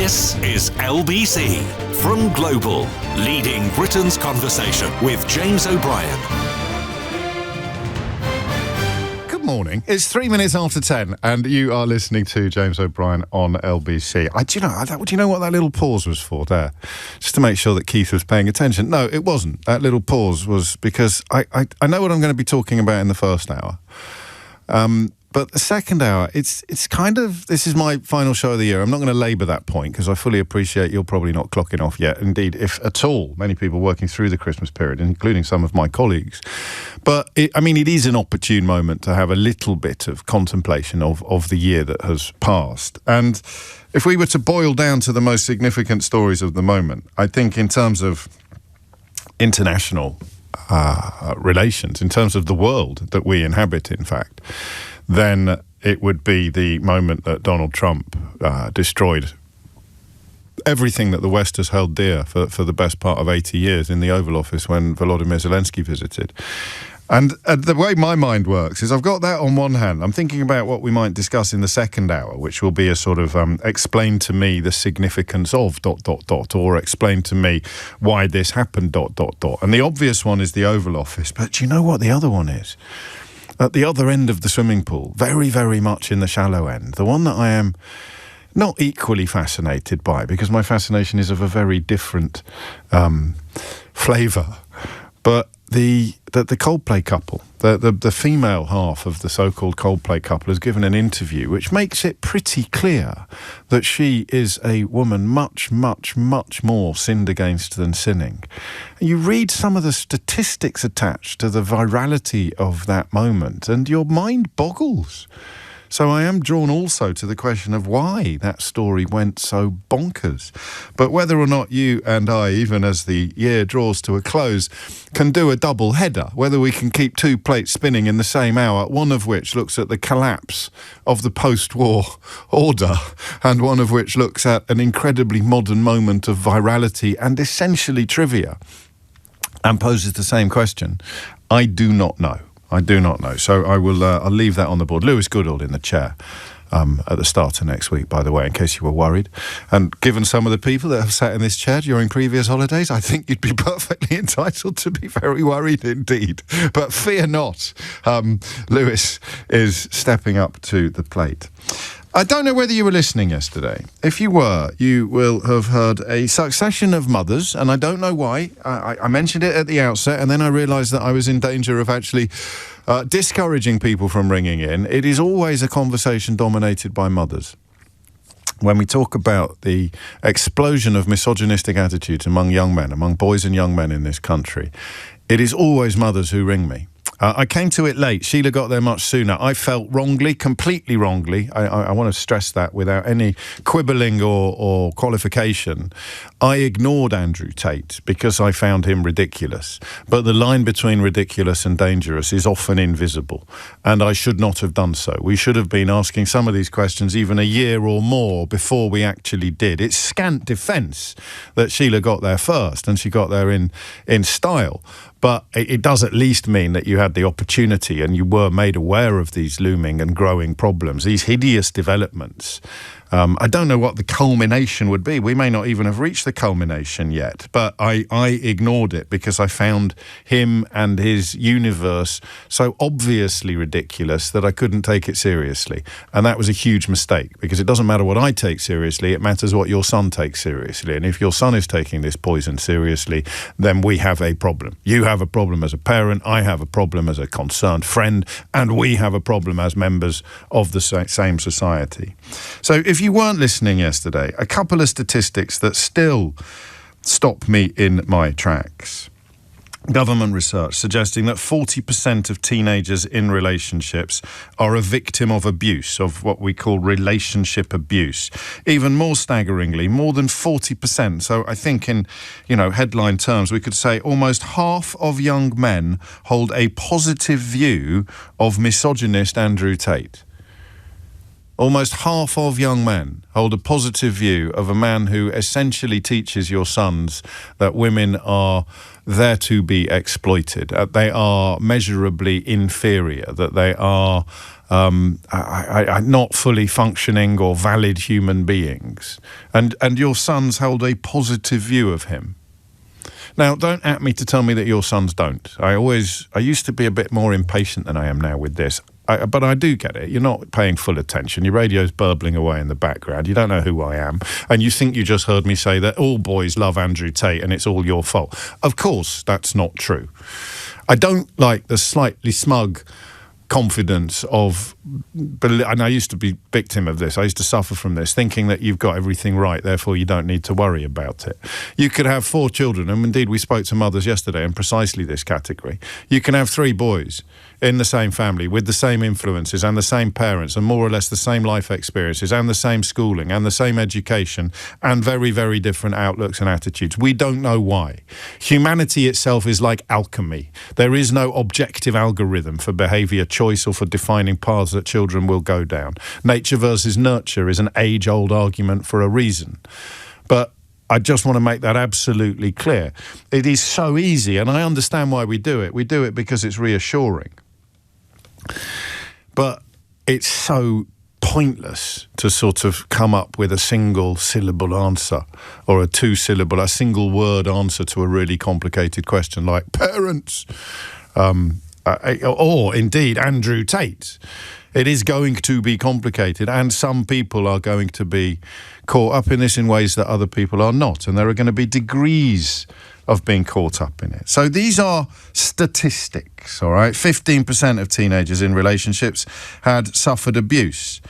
This is LBC from Global, leading Britain's conversation with James O'Brien. Good morning. It's 3 minutes after 10 and you are listening to James O'Brien on LBC. Do you know what that little pause was for there? Just to make sure that Keith was paying attention. No, it wasn't. That little pause was because I know what I'm going to be talking about in the first hour. But the second hour, it's kind of, this is my final show of the year. I'm not going to labour that point because I fully appreciate you're probably not clocking off yet. Indeed, if at all, many people working through the Christmas period, including some of my colleagues. But, it is an opportune moment to have a little bit of contemplation of the year that has passed. And if we were to boil down to the most significant stories of the moment, I think in terms of international relations, in terms of the world that we inhabit, in fact, then it would be the moment that Donald Trump destroyed everything that the West has held dear for the best part of 80 years in the Oval Office when Volodymyr Zelenskyy visited. And the way my mind works is I've got that on one hand. I'm thinking about what we might discuss in the second hour, which will be a sort of explain to me the significance of ... or explain to me why this happened ... And the obvious one is the Oval Office. But do you know what the other one is? At the other end of the swimming pool, very, very much in the shallow end, the one that I am not equally fascinated by, because my fascination is of a very different flavour, but the Coldplay couple, the female half of the so-called Coldplay couple has given an interview which makes it pretty clear that she is a woman much, much, much more sinned against than sinning. And you read some of the statistics attached to the virality of that moment and your mind boggles. So I am drawn also to the question of why that story went so bonkers. But whether or not you and I, even as the year draws to a close, can do a double header, whether we can keep two plates spinning in the same hour, one of which looks at the collapse of the post-war order and one of which looks at an incredibly modern moment of virality and essentially trivia, and poses the same question, I do not know. I do not know. So I'll leave that on the board. Lewis Goodall in the chair at the start of next week, by the way, in case you were worried. And given some of the people that have sat in this chair during previous holidays, I think you'd be perfectly entitled to be very worried indeed. But fear not. Lewis is stepping up to the plate. I don't know whether you were listening yesterday. If you were, you will have heard a succession of mothers, and I don't know why. I mentioned it at the outset, and then I realised that I was in danger of actually discouraging people from ringing in. It is always a conversation dominated by mothers. When we talk about the explosion of misogynistic attitudes among young men, among boys and young men in this country, it is always mothers who ring me. I came to it late. Sheila got there much sooner. I felt wrongly, completely wrongly. I want to stress that without any quibbling or qualification. I ignored Andrew Tate because I found him ridiculous. But the line between ridiculous and dangerous is often invisible, and I should not have done so. We should have been asking some of these questions even a year or more before we actually did. It's scant defence that Sheila got there first, and she got there in style. But it does at least mean that you had the opportunity and you were made aware of these looming and growing problems, these hideous developments. I don't know what the culmination would be. We may not even have reached the culmination yet, but I ignored it because I found him and his universe so obviously ridiculous that I couldn't take it seriously. And that was a huge mistake, because it doesn't matter what I take seriously, it matters what your son takes seriously. And if your son is taking this poison seriously, then we have a problem. You have a problem as a parent, I have a problem as a concerned friend, and we have a problem as members of the same society. So if you weren't listening yesterday, a couple of statistics that still stop me in my tracks. Government research suggesting that 40% of teenagers in relationships are a victim of abuse, of what we call relationship abuse. Even more staggeringly, more than 40%. So I think in, headline terms, we could say almost half of young men hold a positive view of misogynist Andrew Tate. Almost half of young men hold a positive view of a man who essentially teaches your sons that women are there to be exploited, they are measurably inferior, that they are not fully functioning or valid human beings, and your sons hold a positive view of him. Now, don't at me to tell me that your sons don't. I used to be a bit more impatient than I am now with this. But I do get it. You're not paying full attention. Your radio's burbling away in the background. You don't know who I am. And you think you just heard me say that all boys love Andrew Tate and it's all your fault. Of course, that's not true. I don't like the slightly smug confidence of, and I used to be victim of this, I used to suffer from this, thinking that you've got everything right, therefore you don't need to worry about it. You could have 4 children, and indeed we spoke to mothers yesterday in precisely this category. You can have 3 boys in the same family with the same influences and the same parents and more or less the same life experiences and the same schooling and the same education and very, very different outlooks and attitudes. We don't know why. Humanity itself is like alchemy. There is no objective algorithm for behaviour choice or for defining paths that children will go down. Nature versus nurture is an age-old argument for a reason. But I just want to make that absolutely clear. It is so easy, and I understand why we do it. We do it because it's reassuring. But it's so pointless to sort of come up with a single syllable answer or a single word answer to a really complicated question like parents, or indeed Andrew Tate. It is going to be complicated, and some people are going to be caught up in this in ways that other people are not, and there are going to be degrees of being caught up in it. So these are statistics, all right? 15% of teenagers in relationships had suffered abuse,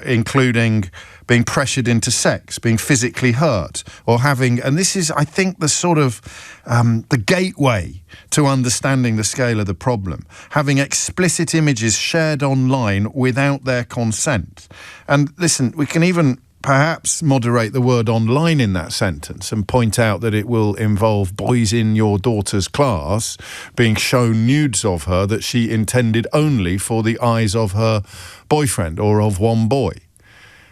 including being pressured into sex, being physically hurt, or having, and this is, I think, the sort of the gateway to understanding the scale of the problem, having explicit images shared online without their consent. And listen, we can even perhaps moderate the word online in that sentence and point out that it will involve boys in your daughter's class being shown nudes of her that she intended only for the eyes of her boyfriend or of one boy.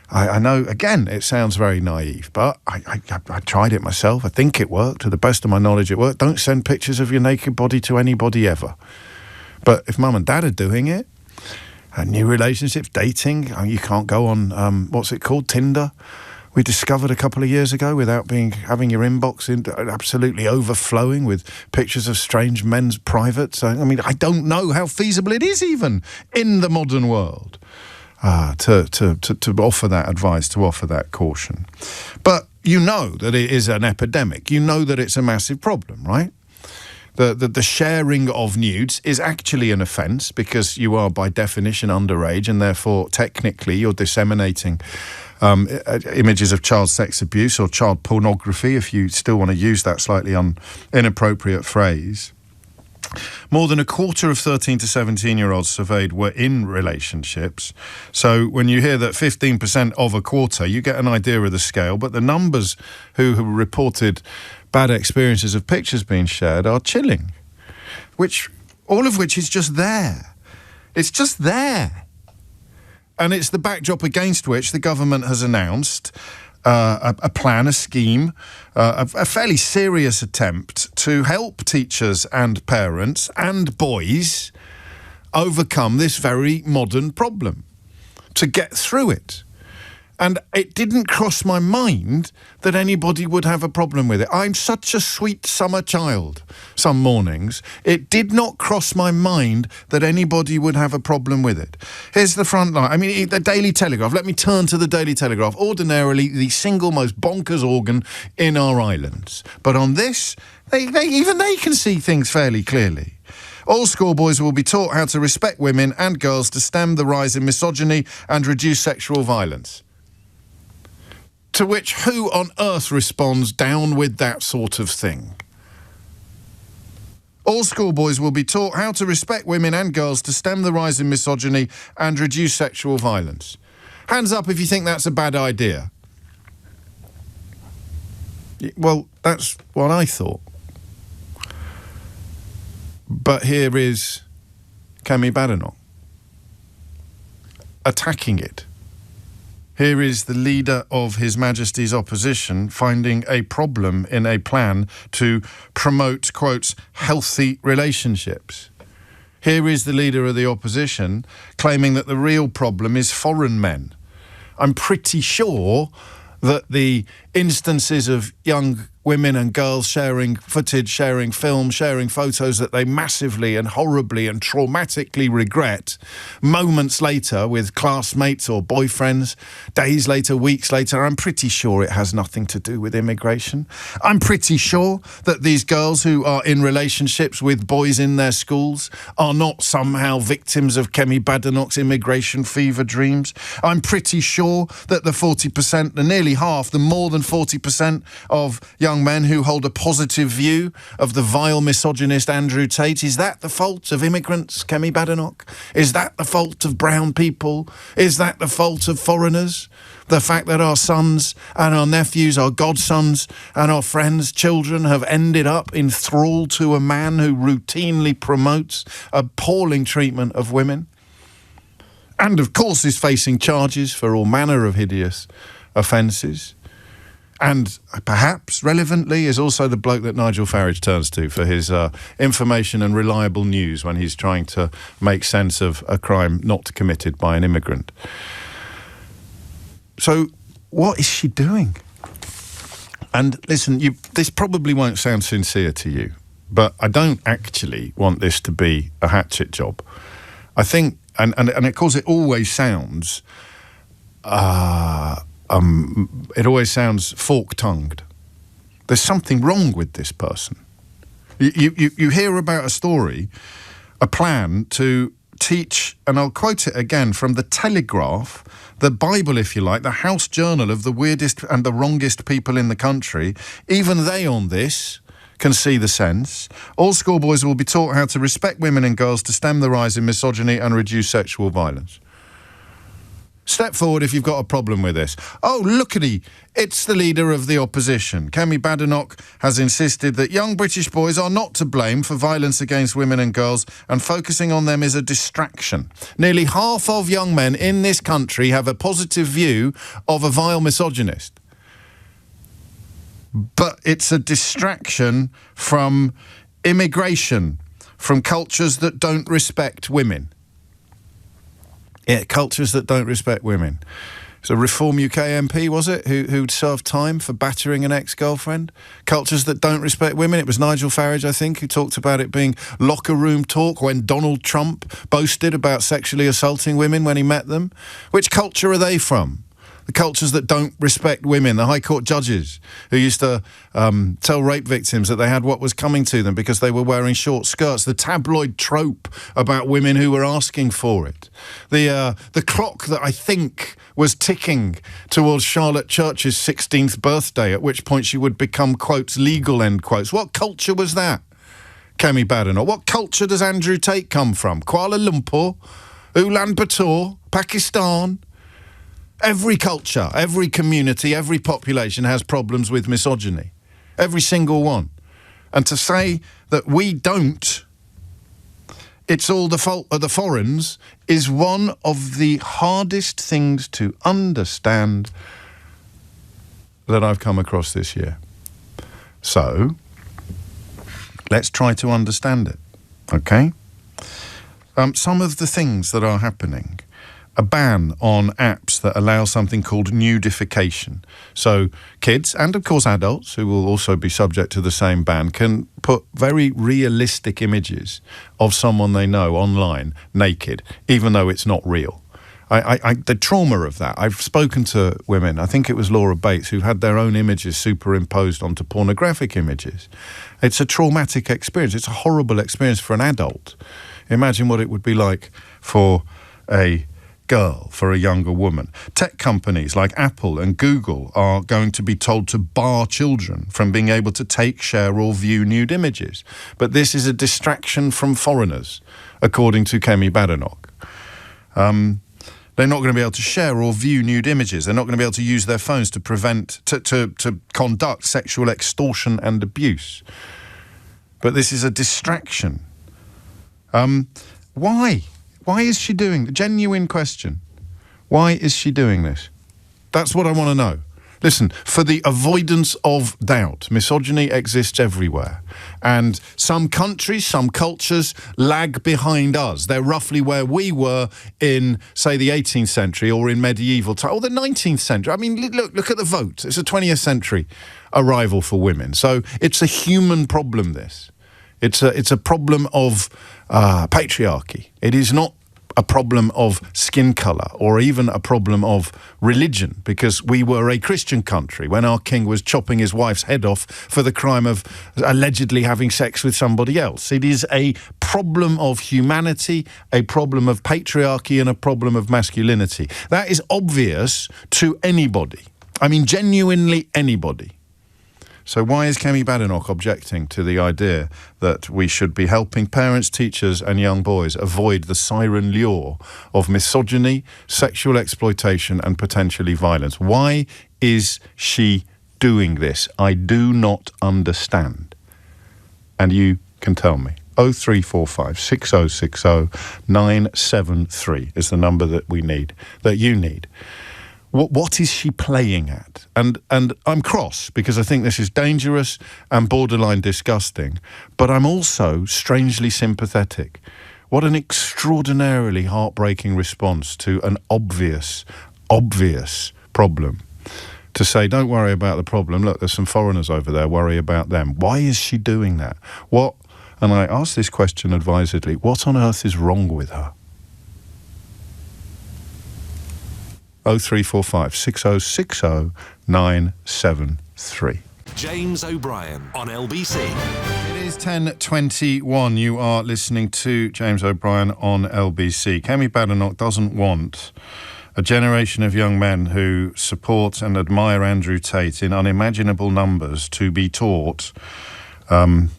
I know, again, it sounds very naive, but I tried it myself. I think it worked. To the best of my knowledge, it worked. Don't send pictures of your naked body to anybody ever. But if mum and dad are doing it, new relationships, dating, you can't go on, what's it called, Tinder? We discovered a couple of years ago without having your inbox absolutely overflowing with pictures of strange men's privates. I mean, I don't know how feasible it is even in the modern world to offer that advice, to offer that caution. But you know that it is an epidemic. You know that it's a massive problem, right? The sharing of nudes is actually an offence because you are by definition underage, and therefore technically you're disseminating images of child sex abuse or child pornography, if you still want to use that slightly inappropriate phrase. More than a quarter of 13 to 17-year-olds surveyed were in relationships. So when you hear that 15% of a quarter, you get an idea of the scale. But the numbers who have reported bad experiences of pictures being shared are chilling, all of which is just there. It's just there. And it's the backdrop against which the government has announced a plan, a scheme, a fairly serious attempt to help teachers and parents and boys overcome this very modern problem, to get through it. And it didn't cross my mind that anybody would have a problem with it. I'm such a sweet summer child some mornings. It did not cross my mind that anybody would have a problem with it. Here's the front line. I mean, the Daily Telegraph. Let me turn to the Daily Telegraph. Ordinarily, the single most bonkers organ in our islands. But on this, even they can see things fairly clearly. All schoolboys will be taught how to respect women and girls to stem the rise in misogyny and reduce sexual violence. To which who on earth responds, down with that sort of thing? All schoolboys will be taught how to respect women and girls to stem the rise in misogyny and reduce sexual violence. Hands up if you think that's a bad idea. Well, that's what I thought. But here is Kemi Badenoch attacking it. Here is the leader of His Majesty's opposition finding a problem in a plan to promote, quotes, healthy relationships. Here is the leader of the opposition claiming that the real problem is foreign men. I'm pretty sure that the instances of young women and girls sharing footage, sharing film, sharing photos that they massively and horribly and traumatically regret moments later with classmates or boyfriends, days later, weeks later, I'm pretty sure it has nothing to do with immigration. I'm pretty sure that these girls who are in relationships with boys in their schools are not somehow victims of Kemi Badenoch's immigration fever dreams. I'm pretty sure that the 40%, the nearly half, the more than 40% of young men who hold a positive view of the vile misogynist Andrew Tate, is that the fault of immigrants, Kemi Badenoch? Is that the fault of brown people? Is that the fault of foreigners? The fact that our sons and our nephews, our godsons and our friends' children have ended up in thrall to a man who routinely promotes appalling treatment of women? And of course is facing charges for all manner of hideous offences. And perhaps, relevantly, is also the bloke that Nigel Farage turns to for his information and reliable news when he's trying to make sense of a crime not committed by an immigrant. So, what is she doing? And listen, this probably won't sound sincere to you, but I don't actually want this to be a hatchet job. I think, and of course it always sounds... it always sounds fork-tongued. There's something wrong with this person. You hear about a story, a plan to teach, and I'll quote it again from the Telegraph, the Bible, if you like, the house journal of the weirdest and the wrongest people in the country. Even they on this can see the sense. All schoolboys will be taught how to respect women and girls to stem the rise in misogyny and reduce sexual violence. Step forward if you've got a problem with this. Oh, lookity, it's the leader of the opposition. Kemi Badenoch has insisted that young British boys are not to blame for violence against women and girls, and focusing on them is a distraction. Nearly half of young men in this country have a positive view of a vile misogynist. But it's a distraction from immigration, from cultures that don't respect women. Yeah, cultures that don't respect women. It's a Reform UK MP, was it, who'd served time for battering an ex-girlfriend? Cultures that don't respect women. It was Nigel Farage, I think, who talked about it being locker room talk when Donald Trump boasted about sexually assaulting women when he met them. Which culture are they from? The cultures that don't respect women, the High Court judges who used to tell rape victims that they had what was coming to them because they were wearing short skirts, the tabloid trope about women who were asking for it, the clock that I think was ticking towards Charlotte Church's 16th birthday, at which point she would become, quotes, legal, end quotes. What culture was that, Kemi Badenoch? What culture does Andrew Tate come from? Kuala Lumpur? Ulaanbaatar? Pakistan? Every culture, every community, every population has problems with misogyny. Every single one. And to say that we don't, it's all the fault of the foreigners, is one of the hardest things to understand that I've come across this year. So, let's try to understand it, okay? Some of the things that are happening. A ban on apps that allow something called nudification. So kids, and of course adults, who will also be subject to the same ban, can put very realistic images of someone they know online, naked, even though it's not real. The trauma of that. I've spoken to women, I think it was Laura Bates, who had their own images superimposed onto pornographic images. It's a traumatic experience. It's a horrible experience for an adult. Imagine what it would be like for a girl, for a younger woman. Tech companies like Apple and Google are going to be told to bar children from being able to take, share or view nude images. But this is a distraction from foreigners, according to Kemi Badenoch. They're not going to be able to share or view nude images. They're not going to be able to use their phones to to conduct sexual extortion and abuse. But this is a distraction. Why? Why is she doing? Genuine question. Why is she doing this? That's what I want to know. Listen, for the avoidance of doubt, misogyny exists everywhere. And some countries, some cultures lag behind us. They're roughly where we were in, say, the 18th century or in medieval time, or the 19th century. I mean, look at the vote. It's a 20th century arrival for women. So it's a human problem, this. It's a problem of patriarchy. It is not a problem of skin colour or even a problem of religion, because we were a Christian country when our king was chopping his wife's head off for the crime of allegedly having sex with somebody else. It is a problem of humanity, a problem of patriarchy and a problem of masculinity. That is obvious to anybody. I mean, genuinely anybody. So why is Kemi Badenoch objecting to the idea that we should be helping parents, teachers and young boys avoid the siren lure of misogyny, sexual exploitation and potentially violence? Why is she doing this? I do not understand. And you can tell me. 0345 6060 973 is the number that we need, that you need. What is she playing at? And I'm cross because I think this is dangerous and borderline disgusting, but I'm also strangely sympathetic. What an extraordinarily heartbreaking response to an obvious problem. To say, don't worry about the problem. Look, there's some foreigners over there, worry about them. Why is she doing that? And I ask this question advisedly, what on earth is wrong with her? 0345 6060 973. James O'Brien on LBC. It is 10:21. You are listening to James O'Brien on LBC. Kemi Badenoch doesn't want a generation of young men who support and admire Andrew Tate in unimaginable numbers to be taught to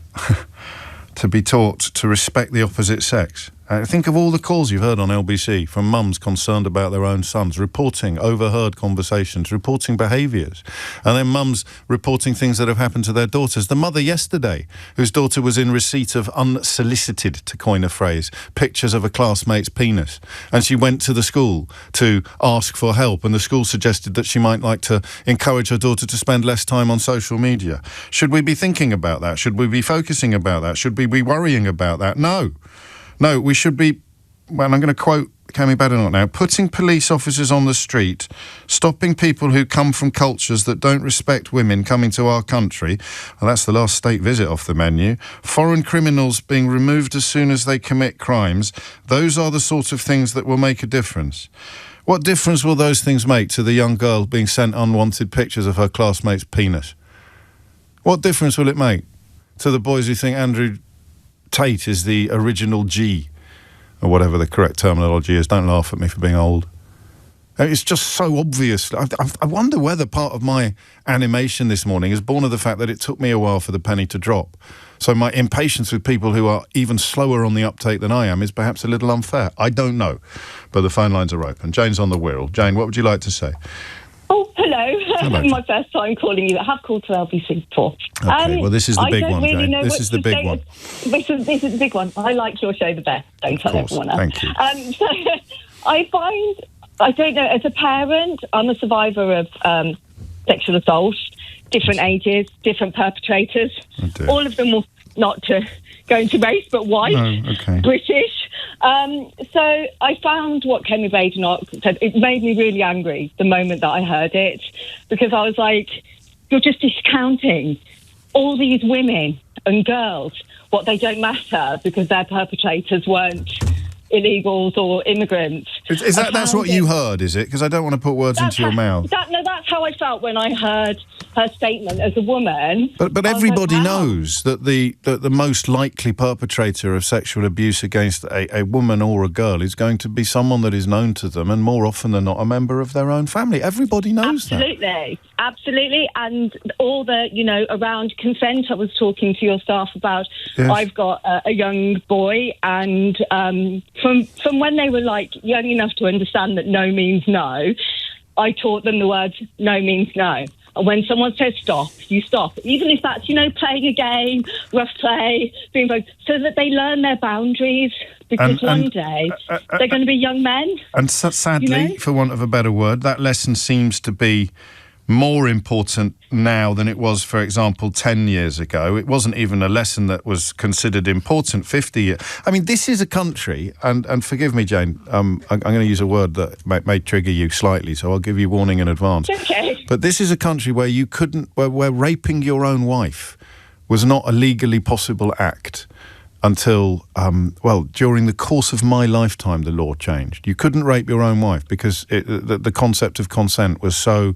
respect the opposite sex. Think of all the calls you've heard on LBC from mums concerned about their own sons, reporting overheard conversations, reporting behaviours, and then mums reporting things that have happened to their daughters. The mother yesterday, whose daughter was in receipt of unsolicited, to coin a phrase, pictures of a classmate's penis, and she went to the school to ask for help, and the school suggested that she might like to encourage her daughter to spend less time on social media. Should we be thinking about that? Should we be focusing about that? Should we be worrying about that? No, we should be, well, I'm going to quote Kemi Badenoch now, putting police officers on the street, stopping people who come from cultures that don't respect women coming to our country. Well, that's the last state visit off the menu. Foreign criminals being removed as soon as they commit crimes. Those are the sort of things that will make a difference. What difference will those things make to the young girl being sent unwanted pictures of her classmate's penis? What difference will it make to the boys who think Andrew Tate is the original G, or whatever the correct terminology is? Don't laugh at me for being old. It's just so obvious. I wonder whether part of my animation this morning is born of the fact that it took me a while for the penny to drop. So my impatience with people who are even slower on the uptake than I am is perhaps a little unfair. I don't know. But the phone lines are open. Jane's on the wheel. Jane, what would you like to say? Oh, hello. Hello. My first time calling you. I have called to LBC before. Okay, well, this is the big one, Jane. This is the big one. This is the big one. I like your show the best. Don't tell everyone else. Thank you. So I find, I don't know, as a parent, I'm a survivor of sexual assault, different ages, different perpetrators. Oh, all of them will not to go into race, but white, British. So I found what Kemi Badenoch said. It made me really angry the moment that I heard it, because I was like, you're just discounting all these women and girls, what they don't matter because their perpetrators weren't illegals or immigrants. That's what you heard, is it? Because I don't want to put words into your mouth. That's how I felt when I heard her statement as a woman. But everybody knows that the most likely perpetrator of sexual abuse against a woman or a girl is going to be someone that is known to them, and more often than not a member of their own family. Everybody knows that. Absolutely. And all the, around consent, I was talking to your staff about. Yes. I've got a young boy, and from when they were young enough to understand that no means no, I taught them the words no means no. And when someone says stop, you stop. Even if that's, playing a game, rough play, so that they learn their boundaries, because one day they're going to be young men. And sadly, for want of a better word, that lesson seems to be more important now than it was, for example, 10 years ago. It wasn't even a lesson that was considered important 50 years. I mean, this is a country, and forgive me, Jane, I'm going to use a word that may trigger you slightly, so I'll give you warning in advance. Okay. But this is a country where you couldn't, where raping your own wife was not a legally possible act until, during the course of my lifetime, the law changed. You couldn't rape your own wife because the concept of consent was so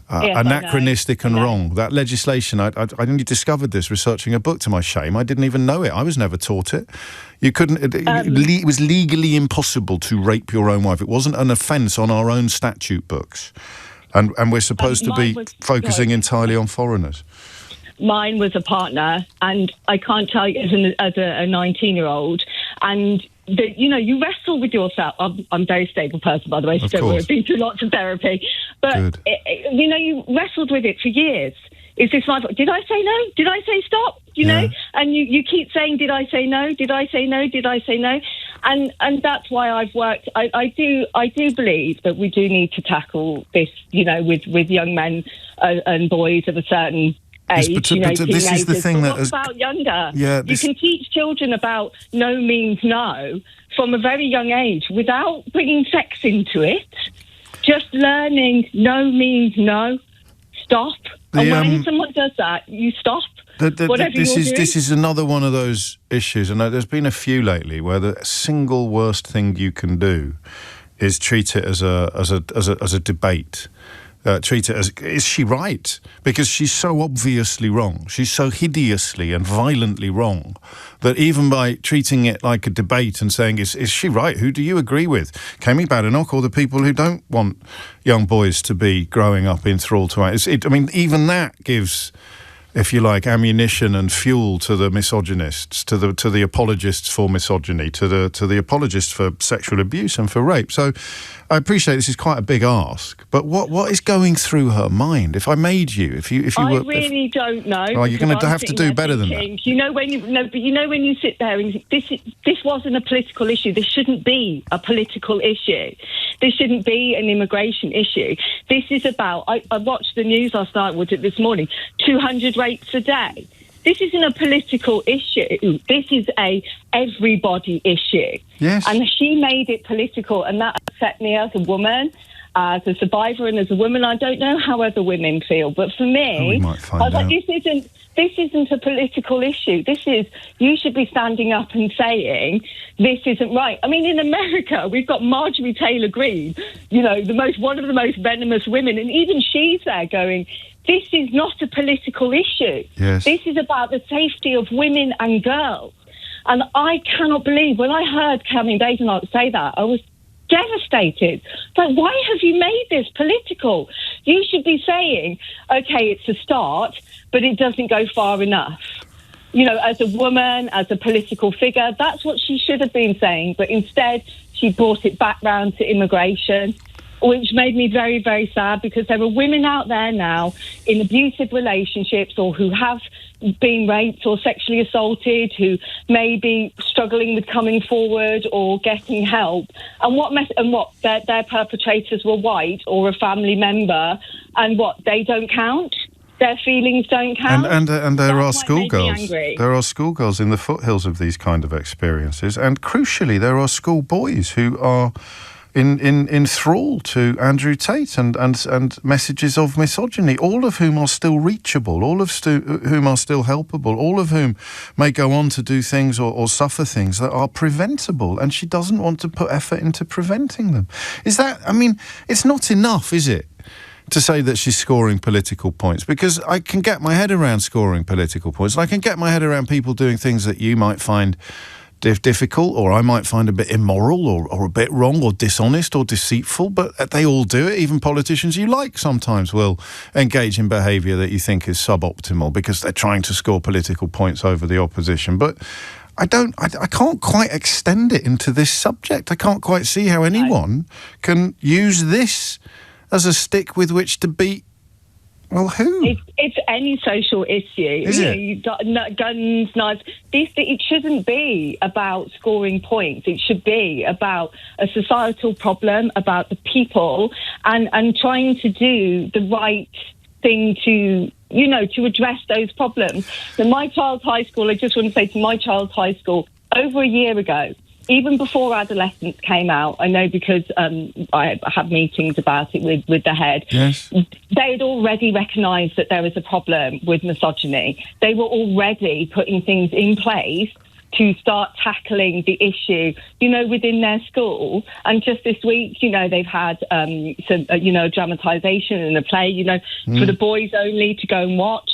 anachronistic and wrong. That legislation, I only discovered this researching a book to my shame. I didn't even know it. I was never taught it. You couldn't, it was legally impossible to rape your own wife. It wasn't an offence on our own statute books. And we're supposed to be focusing entirely on foreigners. Mine was a partner, and I can't tell you as a 19-year-old, and you wrestle with yourself. I'm a very stable person, by the way, so I've been through lots of therapy. But, you wrestled with it for years. Is this my fault? Did I say no? Did I say stop? You know? And you keep saying, did I say no? Did I say no? Did I say no? And that's why I've worked. I do believe that we do need to tackle this, with young men and boys of a certain age, but this is the thing what about younger? Yeah, you can teach children about no means no from a very young age without bringing sex into it. Just learning no means no. Stop. And when someone does that, you stop. This is another one of those issues, and there's been a few lately where the single worst thing you can do is treat it as a debate. Treat it as, is she right? Because she's so obviously wrong. She's so hideously and violently wrong that even by treating it like a debate and saying, is she right? Who do you agree with? Kemi Badenoch or the people who don't want young boys to be growing up in thrall to it? I mean, even that gives, if you like, ammunition and fuel to the misogynists, to the apologists for misogyny, to the apologists for sexual abuse and for rape. So I appreciate this is quite a big ask, but what is going through her mind? If I made you, if you I were, really don't know. Well, you're going to have to do better than that. When you sit there and this wasn't a political issue. This shouldn't be a political issue. This shouldn't be an immigration issue. This is about. I watched the news last night. Was it this morning? 200 rapes a day. This isn't a political issue. This is a everybody issue. Yes. And she made it political, and that upset me as a woman, as a survivor, and as a woman. I don't know how other women feel, but for me, I was like, this isn't a political issue. This is, you should be standing up and saying this isn't right. I mean, in America, we've got Marjorie Taylor Greene, one of the most venomous women, and even she's there going, this is not a political issue. Yes. This is about the safety of women and girls. And I cannot believe, when I heard Kemi Badenoch say that, I was devastated. But why have you made this political? You should be saying, okay, it's a start, but it doesn't go far enough. As a woman, as a political figure, that's what she should have been saying. But instead, she brought it back round to immigration, which made me very, very sad, because there are women out there now in abusive relationships or who have been raped or sexually assaulted, who may be struggling with coming forward or getting help. And their perpetrators were white or a family member, and they don't count? Their feelings don't count? And there are schoolgirls. There are schoolgirls in the foothills of these kind of experiences. And crucially, there are schoolboys who are in thrall to Andrew Tate and messages of misogyny, all of whom are still reachable, all of whom are still helpable, all of whom may go on to do things or suffer things that are preventable, and she doesn't want to put effort into preventing them. It's not enough, is it, to say that she's scoring political points, because I can get my head around scoring political points, and I can get my head around people doing things that you might find difficult, or I might find a bit immoral or a bit wrong or dishonest or deceitful, but they all do it. Even politicians you like sometimes will engage in behaviour that you think is suboptimal because they're trying to score political points over the opposition. But I can't quite extend it into this subject. I can't quite see how anyone can use this as a stick with which to beat Well, who? It's any social issue. Is it? You've got guns, knives. It shouldn't be about scoring points. It should be about a societal problem, about the people, and trying to do the right thing to address those problems. So my child's high school, I just want to say to my child's high school, over a year ago, even before adolescence came out, I know because I had meetings about it with the head. Yes. They had already recognised that there was a problem with misogyny. They were already putting things in place to start tackling the issue, within their school. And just this week, they've had some, a dramatisation and a play, for the boys only to go and watch.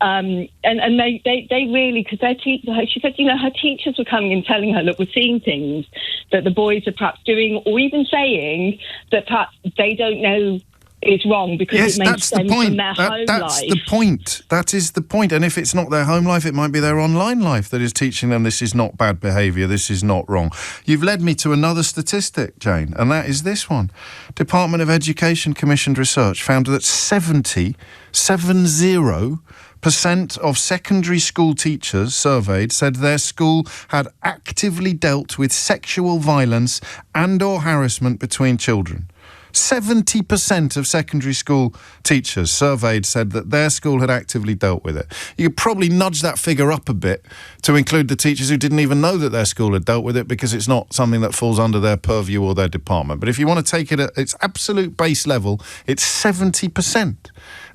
And they really, because their teacher, she said, her teachers were coming and telling her, look, we're seeing things that the boys are perhaps doing, or even saying that perhaps they don't know is wrong because it makes sense from their home life. That's the point. That is the point. And if it's not their home life, it might be their online life that is teaching them this is not bad behaviour, this is not wrong. You've led me to another statistic, Jane, and that is this one. Department of Education commissioned research found that 70% of secondary school teachers surveyed said their school had actively dealt with sexual violence and or harassment between children. 70% of secondary school teachers surveyed said that their school had actively dealt with it. You could probably nudge that figure up a bit to include the teachers who didn't even know that their school had dealt with it because it's not something that falls under their purview or their department. But if you want to take it at its absolute base level, it's 70%.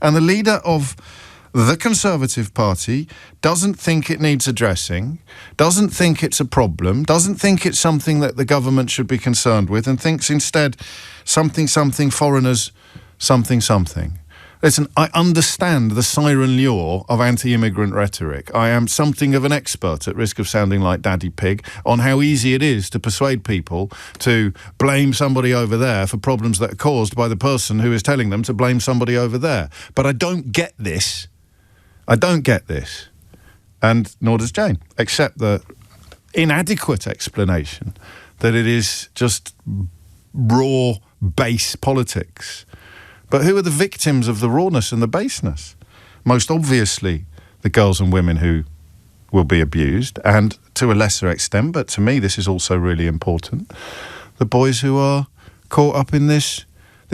And the leader of the Conservative Party doesn't think it needs addressing, doesn't think it's a problem, doesn't think it's something that the government should be concerned with, and thinks instead something foreigners something. Listen, I understand the siren lure of anti-immigrant rhetoric. I am something of an expert, at risk of sounding like Daddy Pig, on how easy it is to persuade people to blame somebody over there for problems that are caused by the person who is telling them to blame somebody over there. But I don't get this. And nor does Jane, except the inadequate explanation that it is just raw, base politics. But who are the victims of the rawness and the baseness? Most obviously, the girls and women who will be abused, and to a lesser extent, but to me this is also really important, the boys who are caught up in this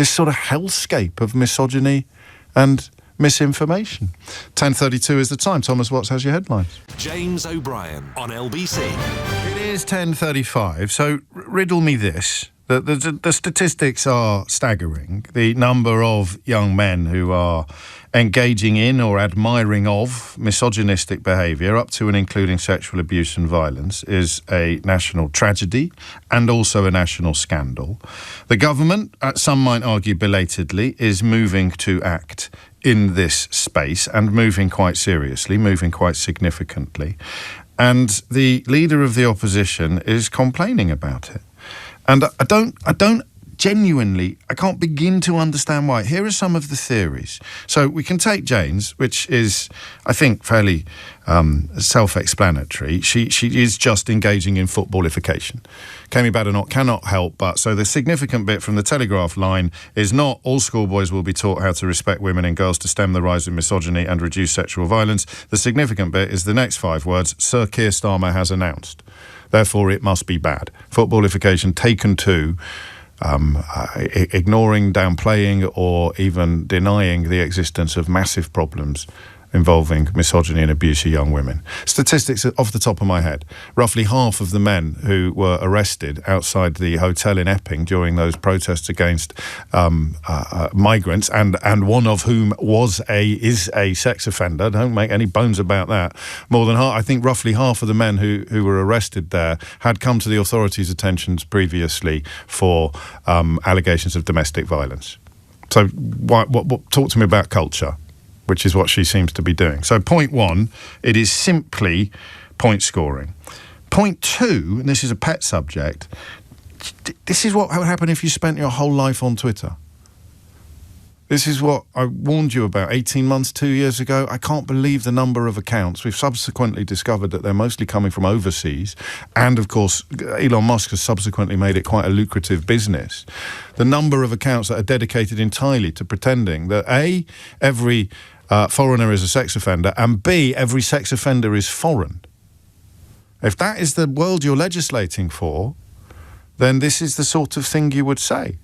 sort of hellscape of misogyny and misinformation. 10:32 is the time. Thomas Watts has your headlines. James O'Brien on LBC. It is 10:35, so riddle me this. The statistics are staggering. The number of young men who are engaging in or admiring of misogynistic behaviour, up to and including sexual abuse and violence, is a national tragedy and also a national scandal. The government, some might argue belatedly, is moving to act in this space and moving quite seriously, moving quite significantly. And the leader of the opposition is complaining about it. And I don't genuinely, I can't begin to understand why. Here are some of the theories. So we can take Jane's, which is, I think, fairly self-explanatory. She is just engaging in footballification. Kemi Badenoch cannot help but, so the significant bit from the Telegraph line is not all schoolboys will be taught how to respect women and girls to stem the rise of misogyny and reduce sexual violence. The significant bit is the next 5 words, Sir Keir Starmer has announced. Therefore, it must be bad. Footballification taken to ignoring, downplaying, or even denying the existence of massive problems involving misogyny and abuse of young women. Statistics off the top of my head. Roughly half of the men who were arrested outside the hotel in Epping during those protests against migrants, and one of whom is a sex offender, don't make any bones about that. More than half, I think roughly half of the men who were arrested there had come to the authorities' attentions previously for allegations of domestic violence. So talk to me about culture, which is what she seems to be doing. So point 1, it is simply point scoring. Point 2, and this is a pet subject, this is what would happen if you spent your whole life on Twitter. This is what I warned you about 18 months, 2 years ago. I can't believe the number of accounts. We've subsequently discovered that they're mostly coming from overseas. And, of course, Elon Musk has subsequently made it quite a lucrative business. The number of accounts that are dedicated entirely to pretending that, A, every foreigner is a sex offender, and B, every sex offender is foreign. If that is the world you're legislating for, then this is the sort of thing you would say.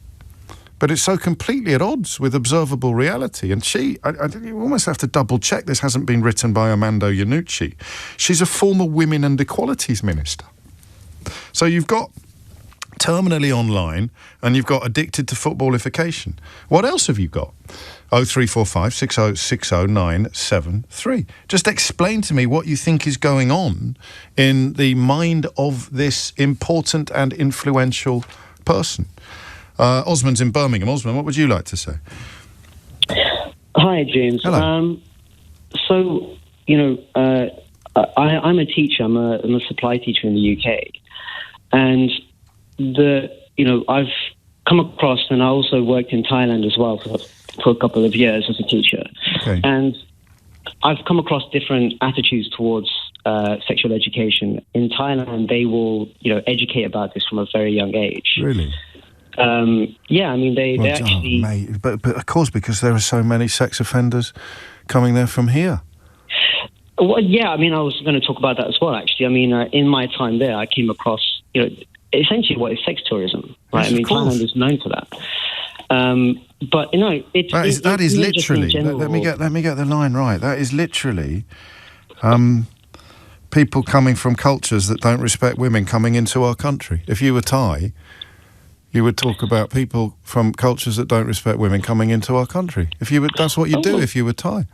But it's so completely at odds with observable reality. And you almost have to double-check this hasn't been written by Armando Iannucci. She's a former Women and Equalities Minister. So you've got terminally online and you've got addicted to footballification. What else have you got? 0345 6060 973. Just explain to me what you think is going on in the mind of this important and influential person. Osmond's in Birmingham. Osmond, what would you like to say? Hi, James. Hello. I'm a teacher. I'm a supply teacher in the UK, and I've come across, and I also worked in Thailand as well for a couple of years as a teacher, okay. And I've come across different attitudes towards sexual education. In Thailand, they will, educate about this from a very young age. Really? They actually... mate, but of course, because there are so many sex offenders coming there from here. Well, yeah, I was going to talk about that as well, actually. In my time there, I came across, essentially what is sex tourism, right? Yes, Thailand is known for that. But, that is literally, let me get the line right. That is literally people coming from cultures that don't respect women coming into our country. If you were Thai, you would talk about people from cultures that don't respect women coming into our country. That's what you do if you were Thai.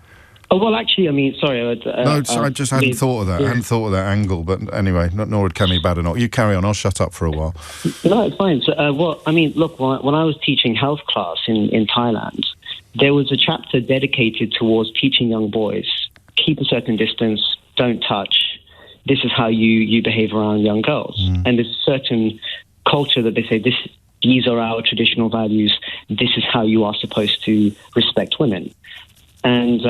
Oh, well, actually, sorry. I just hadn't thought of that. I hadn't thought of that angle. But anyway, nor would Kemi Badenoch. You carry on. I'll shut up for a while. No, it's fine. So, look, when I was teaching health class in Thailand, there was a chapter dedicated towards teaching young boys, keep a certain distance, don't touch. This is how you behave around young girls. And there's a certain culture that they say, these are our traditional values. This is how you are supposed to respect women. And,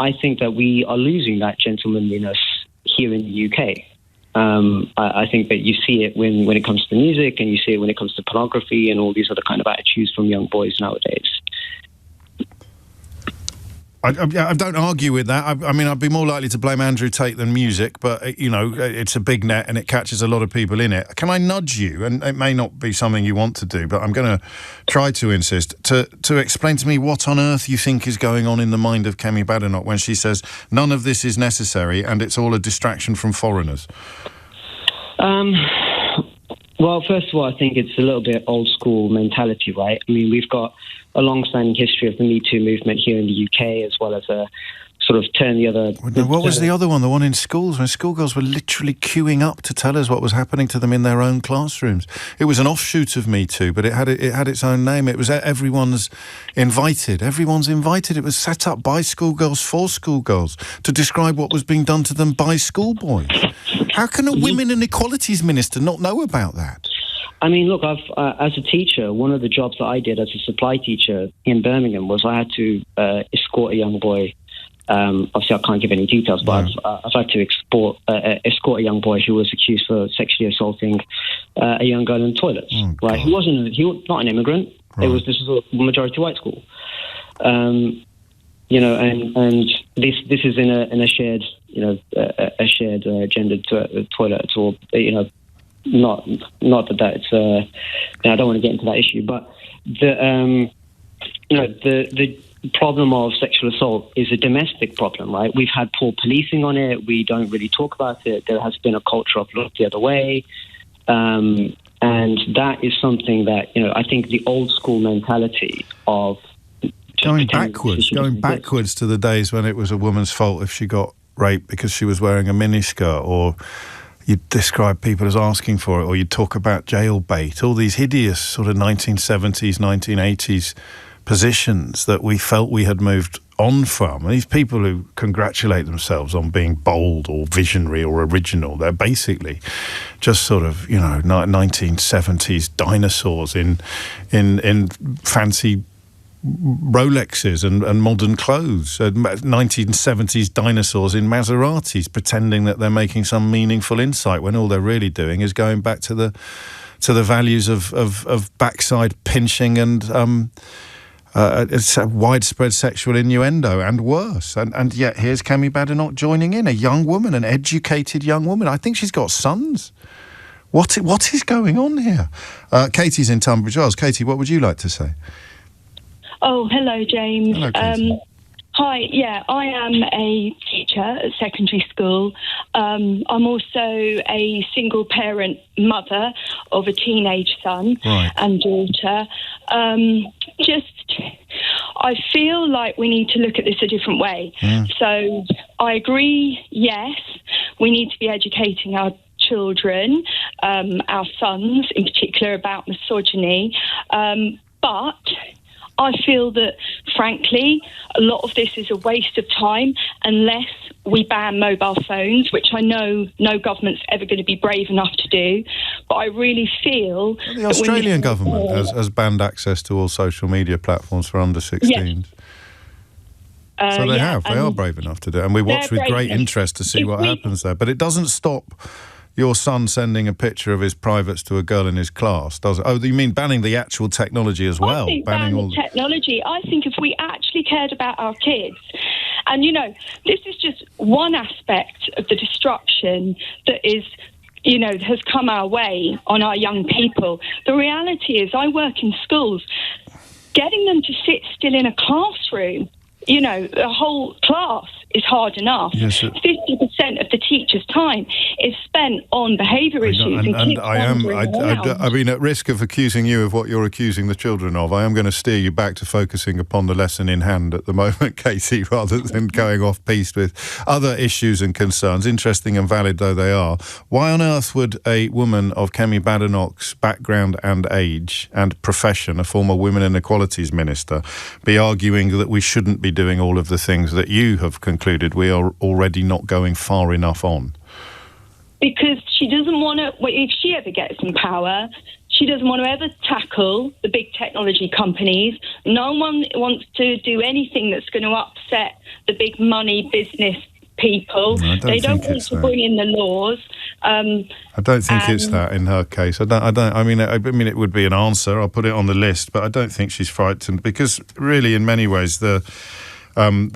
I think that we are losing that gentlemanliness here in the UK. I think that you see it when it comes to music, and you see it when it comes to pornography and all these other kind of attitudes from young boys nowadays. I don't argue with that. I'd be more likely to blame Andrew Tate than music, but, it's a big net and it catches a lot of people in it. Can I nudge you, and it may not be something you want to do, but I'm going to try to insist, to explain to me what on earth you think is going on in the mind of Kemi Badenoch when she says none of this is necessary and it's all a distraction from foreigners? Well, first of all, I think it's a little bit old school mentality, right? We've got a long-standing history of the Me Too movement here in the UK, as well as a sort of turn the other... What was the other one? The one in schools, when schoolgirls were literally queuing up to tell us what was happening to them in their own classrooms. It was an offshoot of Me Too, but it had its own name. It was everyone's invited. Everyone's invited. It was set up by schoolgirls for schoolgirls to describe what was being done to them by schoolboys. How can a Women and Equalities Minister not know about that? Look, as a teacher, one of the jobs that I did as a supply teacher in Birmingham was I had to escort a young boy. Obviously, I can't give any details, but I've had to escort a young boy who was accused for sexually assaulting a young girl in the toilets. Right? He was not an immigrant. Right. This was a majority white school. And this is in a shared, a shared gendered toilet at all. Not that it's. I don't want to get into that issue, but the problem of sexual assault is a domestic problem, right? We've had poor policing on it. We don't really talk about it. There has been a culture of look the other way, and that is something that I think the old school mentality of going backwards to the days when it was a woman's fault if she got raped because she was wearing a miniskirt, or you'd describe people as asking for it, or you'd talk about jailbait, all these hideous sort of 1970s, 1980s positions that we felt we had moved on from. And these people who congratulate themselves on being bold or visionary or original, they're basically just sort of, 1970s dinosaurs in fancy Rolexes and modern clothes, 1970s dinosaurs in Maseratis, pretending that they're making some meaningful insight when all they're really doing is going back to the values of backside pinching and it's a widespread sexual innuendo and worse. And yet here's Kemi Badenoch joining in, a young woman, an educated young woman. I think she's got sons. What is going on here? Katie's in Tunbridge Wells. Katie, what would you like to say? Oh, hello, James. Hello, Katie. Hi, yeah, I am a teacher at secondary school. I'm also a single parent mother of a teenage son and daughter. I feel like we need to look at this a different way. So I agree, yes, we need to be educating our children, our sons in particular, about misogyny. But I feel that, frankly, a lot of this is a waste of time unless we ban mobile phones, which I know no government's ever going to be brave enough to do. But I really feel the Australian government has banned access to all social media platforms for under 16s. Yes. So they are brave enough to do it. And we watch with great interest to see what happens there. But it doesn't stop your son sending a picture of his privates to a girl in his class, does it? Oh, you mean banning the actual technology as well? I think banning all the technology. I think if we actually cared about our kids, and, you know, this is just one aspect of the destruction that is, you know, has come our way on our young people. The reality is, I work in schools. Getting them to sit still in a classroom, you know, a whole class is hard enough. Yes, 50% of the teacher's time is spent on behaviour issues. And I mean, at risk of accusing you of what you're accusing the children of, I am going to steer you back to focusing upon the lesson in hand at the moment, Katie, rather than going off-piste with other issues and concerns, interesting and valid though they are. Why on earth would a woman of Kemi Badenoch's background and age and profession, a former Women and Equalities Minister, be arguing that we shouldn't be doing all of the things that you have concluded we are already not going far enough on? Because she doesn't want to, if she ever gets in power, she doesn't want to ever tackle the big technology companies. No one wants to do anything that's going to upset the big money business people. They don't want to bring in the laws. I don't think it's that in her case. I mean, it would be an answer. I'll put it on the list, but I don't think she's frightened, because really, in many ways, the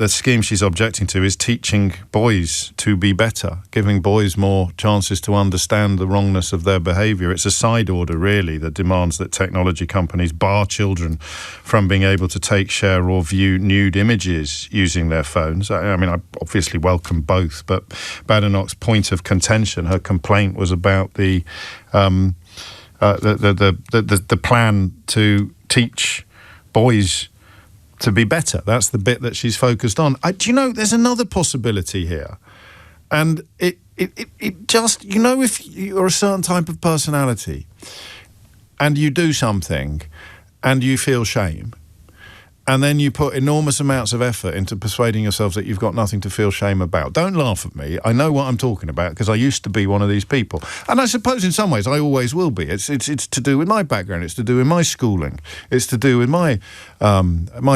scheme she's objecting to is teaching boys to be better, giving boys more chances to understand the wrongness of their behaviour. It's a side order, really, that demands that technology companies bar children from being able to take, share or view nude images using their phones. I mean, I obviously welcome both, but Badenoch's point of contention, her complaint, was about the plan to teach boys to be better. That's the bit that she's focused on. Do you know, there's another possibility here. And it just, you know, if you're a certain type of personality and you do something and you feel shame, and then you put enormous amounts of effort into persuading yourself that you've got nothing to feel shame about. Don't laugh at me. I know what I'm talking about, because I used to be one of these people. And I suppose in some ways I always will be. It's to do with my background. It's to do with my schooling. It's to do with my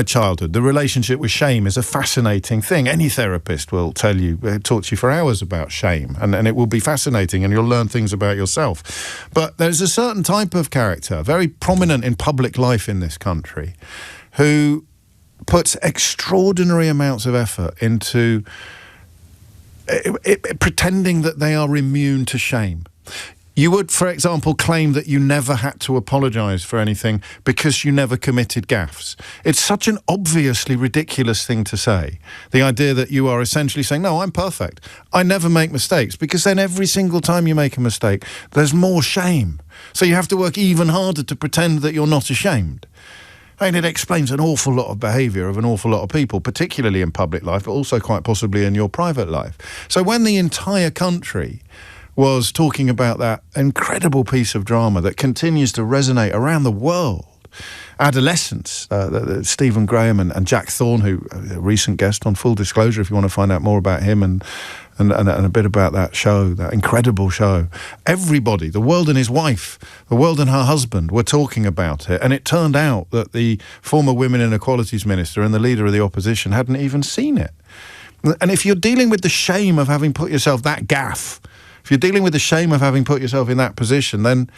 childhood. The relationship with shame is a fascinating thing. Any therapist will talk to you for hours about shame, and it will be fascinating, and you'll learn things about yourself. But there's a certain type of character, very prominent in public life in this country, who puts extraordinary amounts of effort into pretending that they are immune to shame. You would, for example, claim that you never had to apologise for anything because you never committed gaffes. It's such an obviously ridiculous thing to say. The idea that you are essentially saying, no, I'm perfect. I never make mistakes, because then every single time you make a mistake, there's more shame. So you have to work even harder to pretend that you're not ashamed. I mean, it explains an awful lot of behaviour of an awful lot of people, particularly in public life, but also quite possibly in your private life. So when the entire country was talking about that incredible piece of drama that continues to resonate around the world, adolescents. Stephen Graham and Jack Thorne, who a recent guest on Full Disclosure, if you want to find out more about him and a bit about that show, that incredible show. Everybody, the world and his wife, the world and her husband were talking about it. And it turned out that the former Women and Equalities Minister and the leader of the opposition hadn't even seen it. And if you're dealing with the shame of having put yourself that gaff, if you're dealing with the shame of having put yourself in that position, then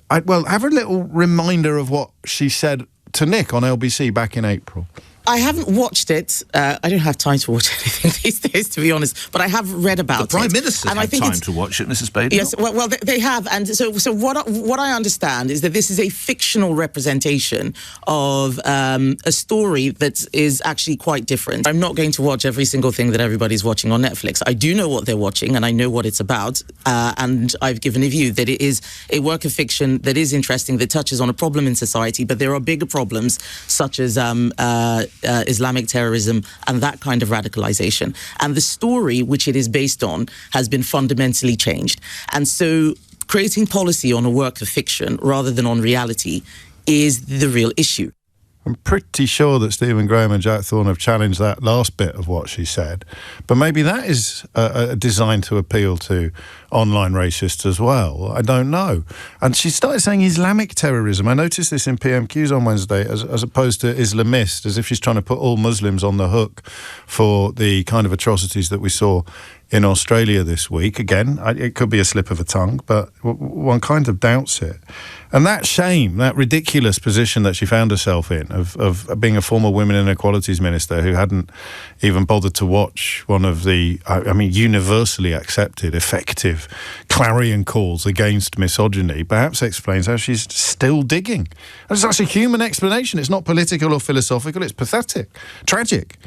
have a little reminder of what she said to Nick on LBC back in April. I haven't watched it. I don't have time to watch anything these days, to be honest. But I have read about it. The Prime Minister had time to watch it, Mrs. Badenoch. Yes, well, they have. And so what I understand is that this is a fictional representation of a story that is actually quite different. I'm not going to watch every single thing that everybody's watching on Netflix. I do know what they're watching, and I know what it's about. And I've given a view that it is a work of fiction that is interesting, that touches on a problem in society. But there are bigger problems, such as Islamic terrorism and that kind of radicalization. And the story which it is based on has been fundamentally changed. And so creating policy on a work of fiction rather than on reality is the real issue. I'm pretty sure that Stephen Graham and Jack Thorne have challenged that last bit of what she said. But maybe that is designed to appeal to online racists as well. I don't know. And she started saying Islamic terrorism. I noticed this in PMQs on Wednesday as opposed to Islamist, as if she's trying to put all Muslims on the hook for the kind of atrocities that we saw in Australia this week. Again, it could be a slip of the tongue, but one kind of doubts it. And that shame, that ridiculous position that she found herself in of being a former Women and Equalities Minister who hadn't even bothered to watch one of the, universally accepted, effective clarion calls against misogyny, perhaps explains how she's still digging. That's a human explanation. It's not political or philosophical. It's pathetic, tragic.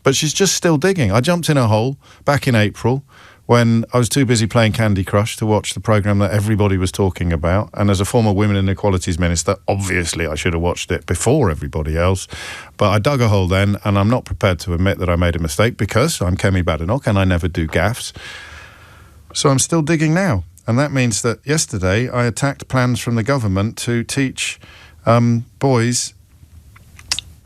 But she's just still digging. I jumped in a hole back in April when I was too busy playing Candy Crush to watch the programme that everybody was talking about. And as a former Women and Equalities Minister, obviously I should have watched it before everybody else. But I dug a hole then, and I'm not prepared to admit that I made a mistake because I'm Kemi Badenoch and I never do gaffes. So I'm still digging now. And that means that yesterday I attacked plans from the government to teach boys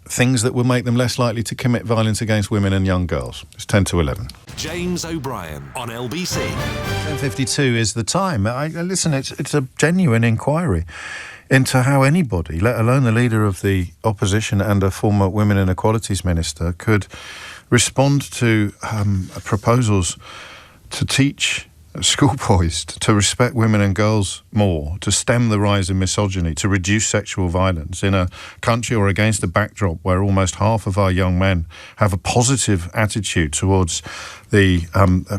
things that will make them less likely to commit violence against women and young girls. It's 10 to 11. James O'Brien on LBC. 10:52 is the time. Listen, it's a genuine inquiry into how anybody, let alone the leader of the opposition and a former Women and Equalities Minister, could respond to proposals to teach schoolboys to respect women and girls more, to stem the rise in misogyny, to reduce sexual violence in a country or against a backdrop where almost half of our young men have a positive attitude towards the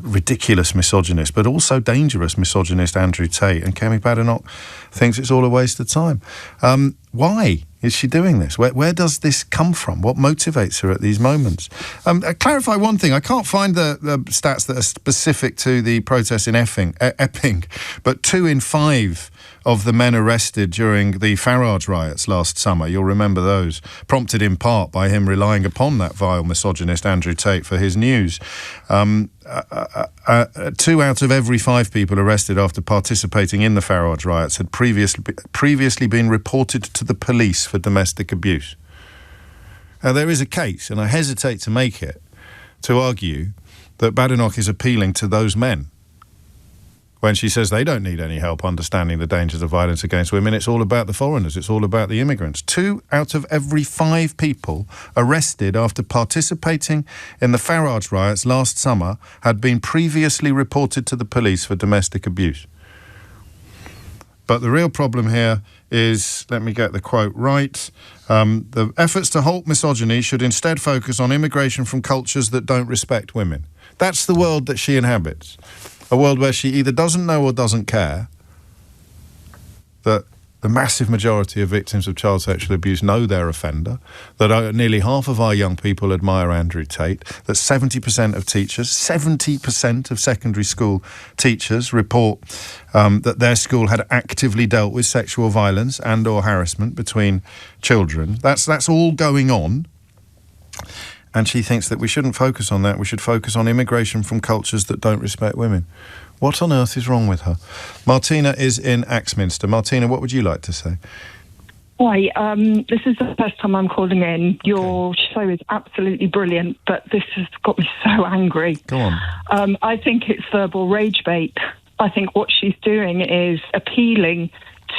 ridiculous misogynist, but also dangerous misogynist Andrew Tate. And Kemi Badenoch thinks it's all a waste of time. Why is she doing this? Where does this come from? What motivates her at these moments? Clarify one thing. I can't find the stats that are specific to the protests in Epping, but 2 in 5 of the men arrested during the Farage riots last summer, you'll remember those, prompted in part by him relying upon that vile misogynist Andrew Tate for his news. 2 out of every 5 people arrested after participating in the Farage riots had previously been reported to the police for domestic abuse. Now, there is a case, and I hesitate to make it, to argue that Badenoch is appealing to those men when she says they don't need any help understanding the dangers of violence against women. It's all about the foreigners. It's all about the immigrants. 2 out of every 5 people arrested after participating in the Farage riots last summer had been previously reported to the police for domestic abuse. But the real problem here is, let me get the quote right, the efforts to halt misogyny should instead focus on immigration from cultures that don't respect women. That's the world that she inhabits. A world where she either doesn't know or doesn't care that the massive majority of victims of child sexual abuse know their offender, that nearly half of our young people admire Andrew Tate, that 70% of teachers, 70% of secondary school teachers report that their school had actively dealt with sexual violence and or harassment between children. That's all going on. And she thinks that we shouldn't focus on that. We should focus on immigration from cultures that don't respect women. What on earth is wrong with her? Martina is in Axminster. Martina, what would you like to say? Hi, this is the first time I'm calling in. Your show is absolutely brilliant, but this has got me so angry. Go on. I think it's verbal rage bait. I think what she's doing is appealing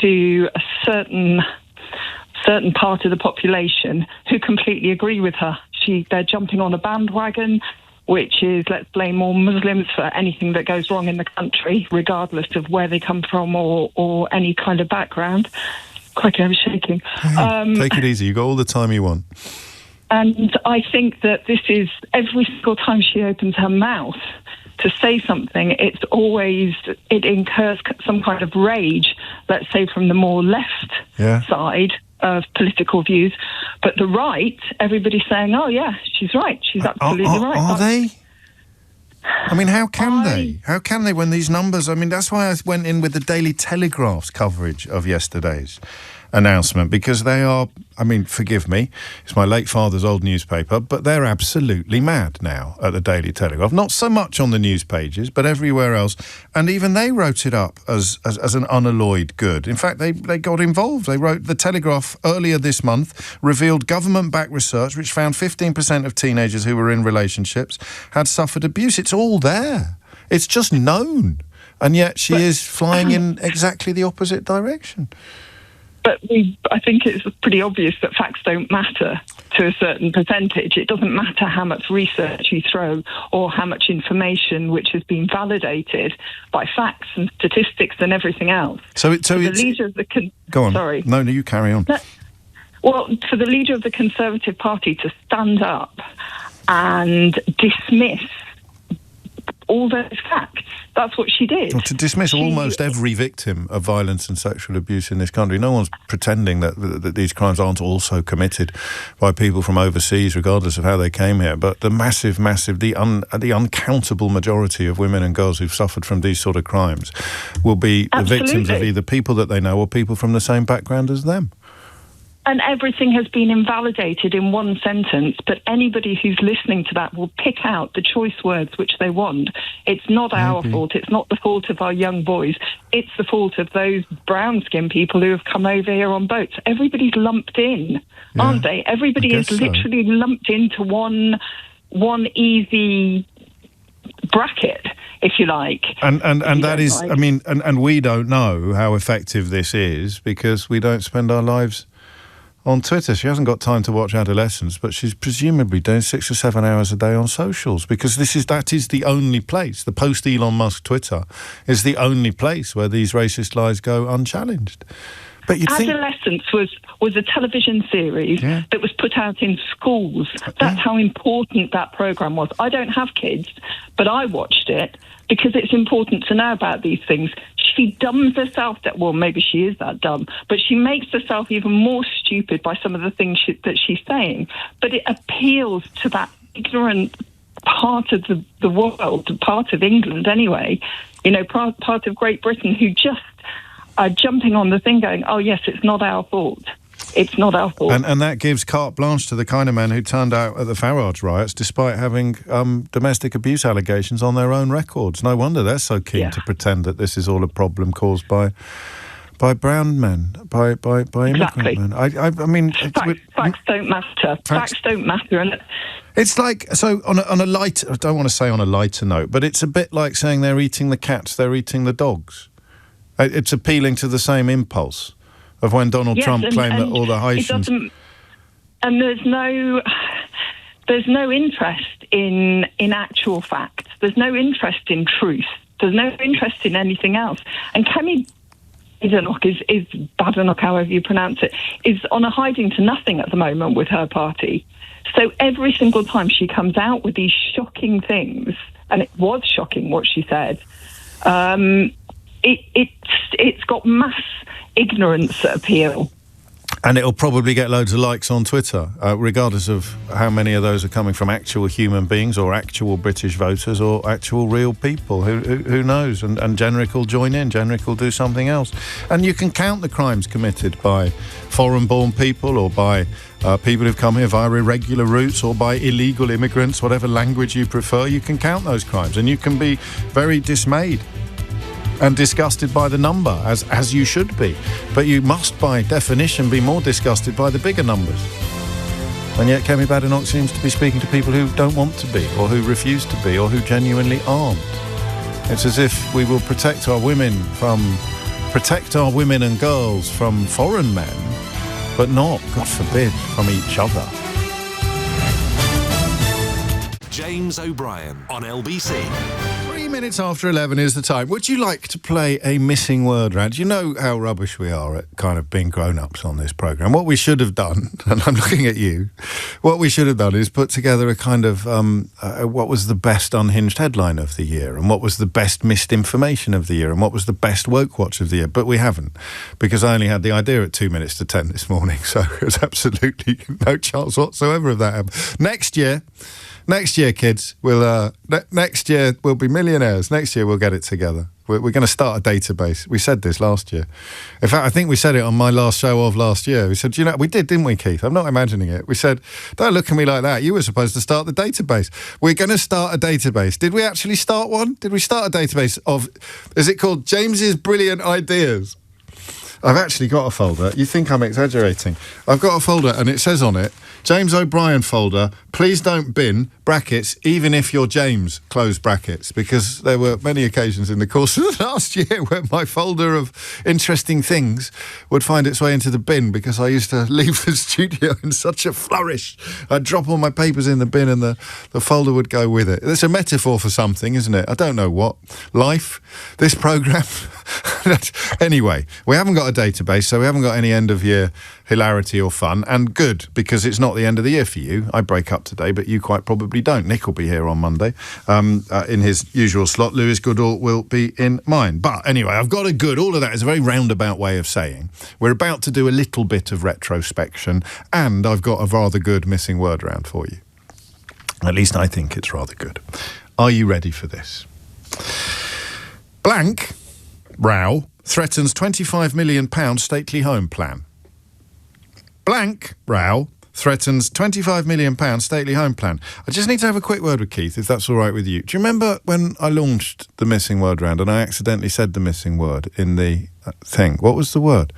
to a certain part of the population who completely agree with her. They're jumping on a bandwagon, which is let's blame all Muslims for anything that goes wrong in the country, regardless of where they come from or any kind of background. Crikey, I'm shaking. Take it easy. You've got all the time you want. And I think that this is every single time she opens her mouth to say something, it incurs some kind of rage, let's say from the more left side of political views. But the right, everybody's saying, oh, yeah, she's right. She's absolutely right. Are they? I mean, how can they? How can they when these numbers... I mean, that's why I went in with the Daily Telegraph's coverage of yesterday's announcement, because they are... I mean, forgive me, it's my late father's old newspaper, but they're absolutely mad now at the Daily Telegraph. Not so much on the news pages, but everywhere else. And even they wrote it up as an unalloyed good. In fact, they got involved. They wrote, the Telegraph earlier this month revealed government-backed research which found 15% of teenagers who were in relationships had suffered abuse. It's all there. It's just known. And yet she is flying in exactly the opposite direction. But I think it's pretty obvious that facts don't matter to a certain percentage. It doesn't matter how much research you throw or how much information which has been validated by facts and statistics and everything else. So the leader of the... Go on. Sorry. No, you carry on. Well, for the leader of the Conservative Party to stand up and dismiss all those facts, that's what she did. Well, to dismiss almost every victim of violence and sexual abuse in this country. No one's pretending that these crimes aren't also committed by people from overseas, regardless of how they came here. But the massive, the uncountable majority of women and girls who've suffered from these sort of crimes will be the victims of either people that they know or people from the same background as them. And everything has been invalidated in one sentence, but anybody who's listening to that will pick out the choice words which they want. It's not our fault. It's not the fault of our young boys. It's the fault of those brown-skinned people who have come over here on boats. Everybody's lumped in, aren't they? Everybody is literally lumped into one easy bracket, if you like. And that is, I mean, and we don't know how effective this is because we don't spend our lives on Twitter. She hasn't got time to watch adolescents, but she's presumably doing 6 or 7 hours a day on socials, because that is the only place. The post-Elon Musk Twitter is the only place where these racist lies go unchallenged. But Adolescence was a television series that was put out in schools. That's how important that programme was. I don't have kids, but I watched it because it's important to know about these things. She dumbs herself down. Well, maybe she is that dumb, but she makes herself even more stupid by some of the things that she's saying. But it appeals to that ignorant part of the world, part of England anyway, part of Great Britain, who just are jumping on the thing going, oh, yes, it's not our fault. It's not our fault. And that gives carte blanche to the kind of men who turned out at the Farage riots despite having domestic abuse allegations on their own records. No wonder they're so keen to pretend that this is all a problem caused by brown men, by immigrant men. I mean... Facts don't matter. Facts don't matter. And it's like, so on a light... I don't want to say on a lighter note, but it's a bit like saying they're eating the cats, they're eating the dogs. It's appealing to the same impulse of when Donald Trump claimed that all the Haitians... And there's no interest in actual facts. There's no interest in truth. There's no interest in anything else. And Kemi Badenoch is Badenoch, however you pronounce it, is on a hiding to nothing at the moment with her party. So every single time she comes out with these shocking things, and it was shocking what she said, it's got mass ignorance appeal. And it'll probably get loads of likes on Twitter, regardless of how many of those are coming from actual human beings or actual British voters or actual real people. Who knows? And Genrick will join in. Genrick will do something else. And you can count the crimes committed by foreign-born people or by people who've come here via irregular routes or by illegal immigrants, whatever language you prefer. You can count those crimes and you can be very dismayed and disgusted by the number, as you should be. But you must, by definition, be more disgusted by the bigger numbers. And yet Kemi Badenoch seems to be speaking to people who don't want to be, or who refuse to be, or who genuinely aren't. It's as if we will protect our women and girls from foreign men, but not, God forbid, from each other. James O'Brien on LBC. 3 minutes after 11 is the time. Would you like to play a missing word round? You know how rubbish we are at kind of being grown-ups on this programme. What we should have done, and I'm looking at you, what we should have done is put together a kind of what was the best unhinged headline of the year, and what was the best missed information of the year, and what was the best woke watch of the year. But we haven't, because I only had the idea at 2 minutes to 10 this morning, so there's absolutely no chance whatsoever of that happening. Next year, kids, next year we'll be millionaires. Next year we'll get it together. We're going to start a database. We said this last year. In fact, I think we said it on my last show of last year. We said, we did, didn't we, Keith? I'm not imagining it. We said, don't look at me like that. You were supposed to start the database. We're going to start a database. Did we actually start one? Did we start a database of, is it called James's Brilliant Ideas? I've actually got a folder. You think I'm exaggerating. I've got a folder and it says on it, James O'Brien folder, please don't bin, brackets, even if you're James, close brackets, because there were many occasions in the course of the last year where my folder of interesting things would find its way into the bin because I used to leave the studio in such a flourish. I'd drop all my papers in the bin and the folder would go with it. It's a metaphor for something, isn't it? I don't know what. Life, this programme. Anyway, we haven't got a database, so we haven't got any end-of-year hilarity or fun, and good, because it's not the end of the year for you. I break up today, but you quite probably don't. Nick will be here on Monday in his usual slot. Lewis Goodall will be in mine. But anyway, I've got a good. All of that is a very roundabout way of saying we're about to do a little bit of retrospection, and I've got a rather good missing word round for you. At least I think it's rather good. Are you ready for this? Blank row threatens £25 million stately home plan. Blank row threatens £25 million stately home plan. I just need to have a quick word with Keith, if that's all right with you. Do you remember when I launched the missing word round and I accidentally said the missing word in the thing? What was the word?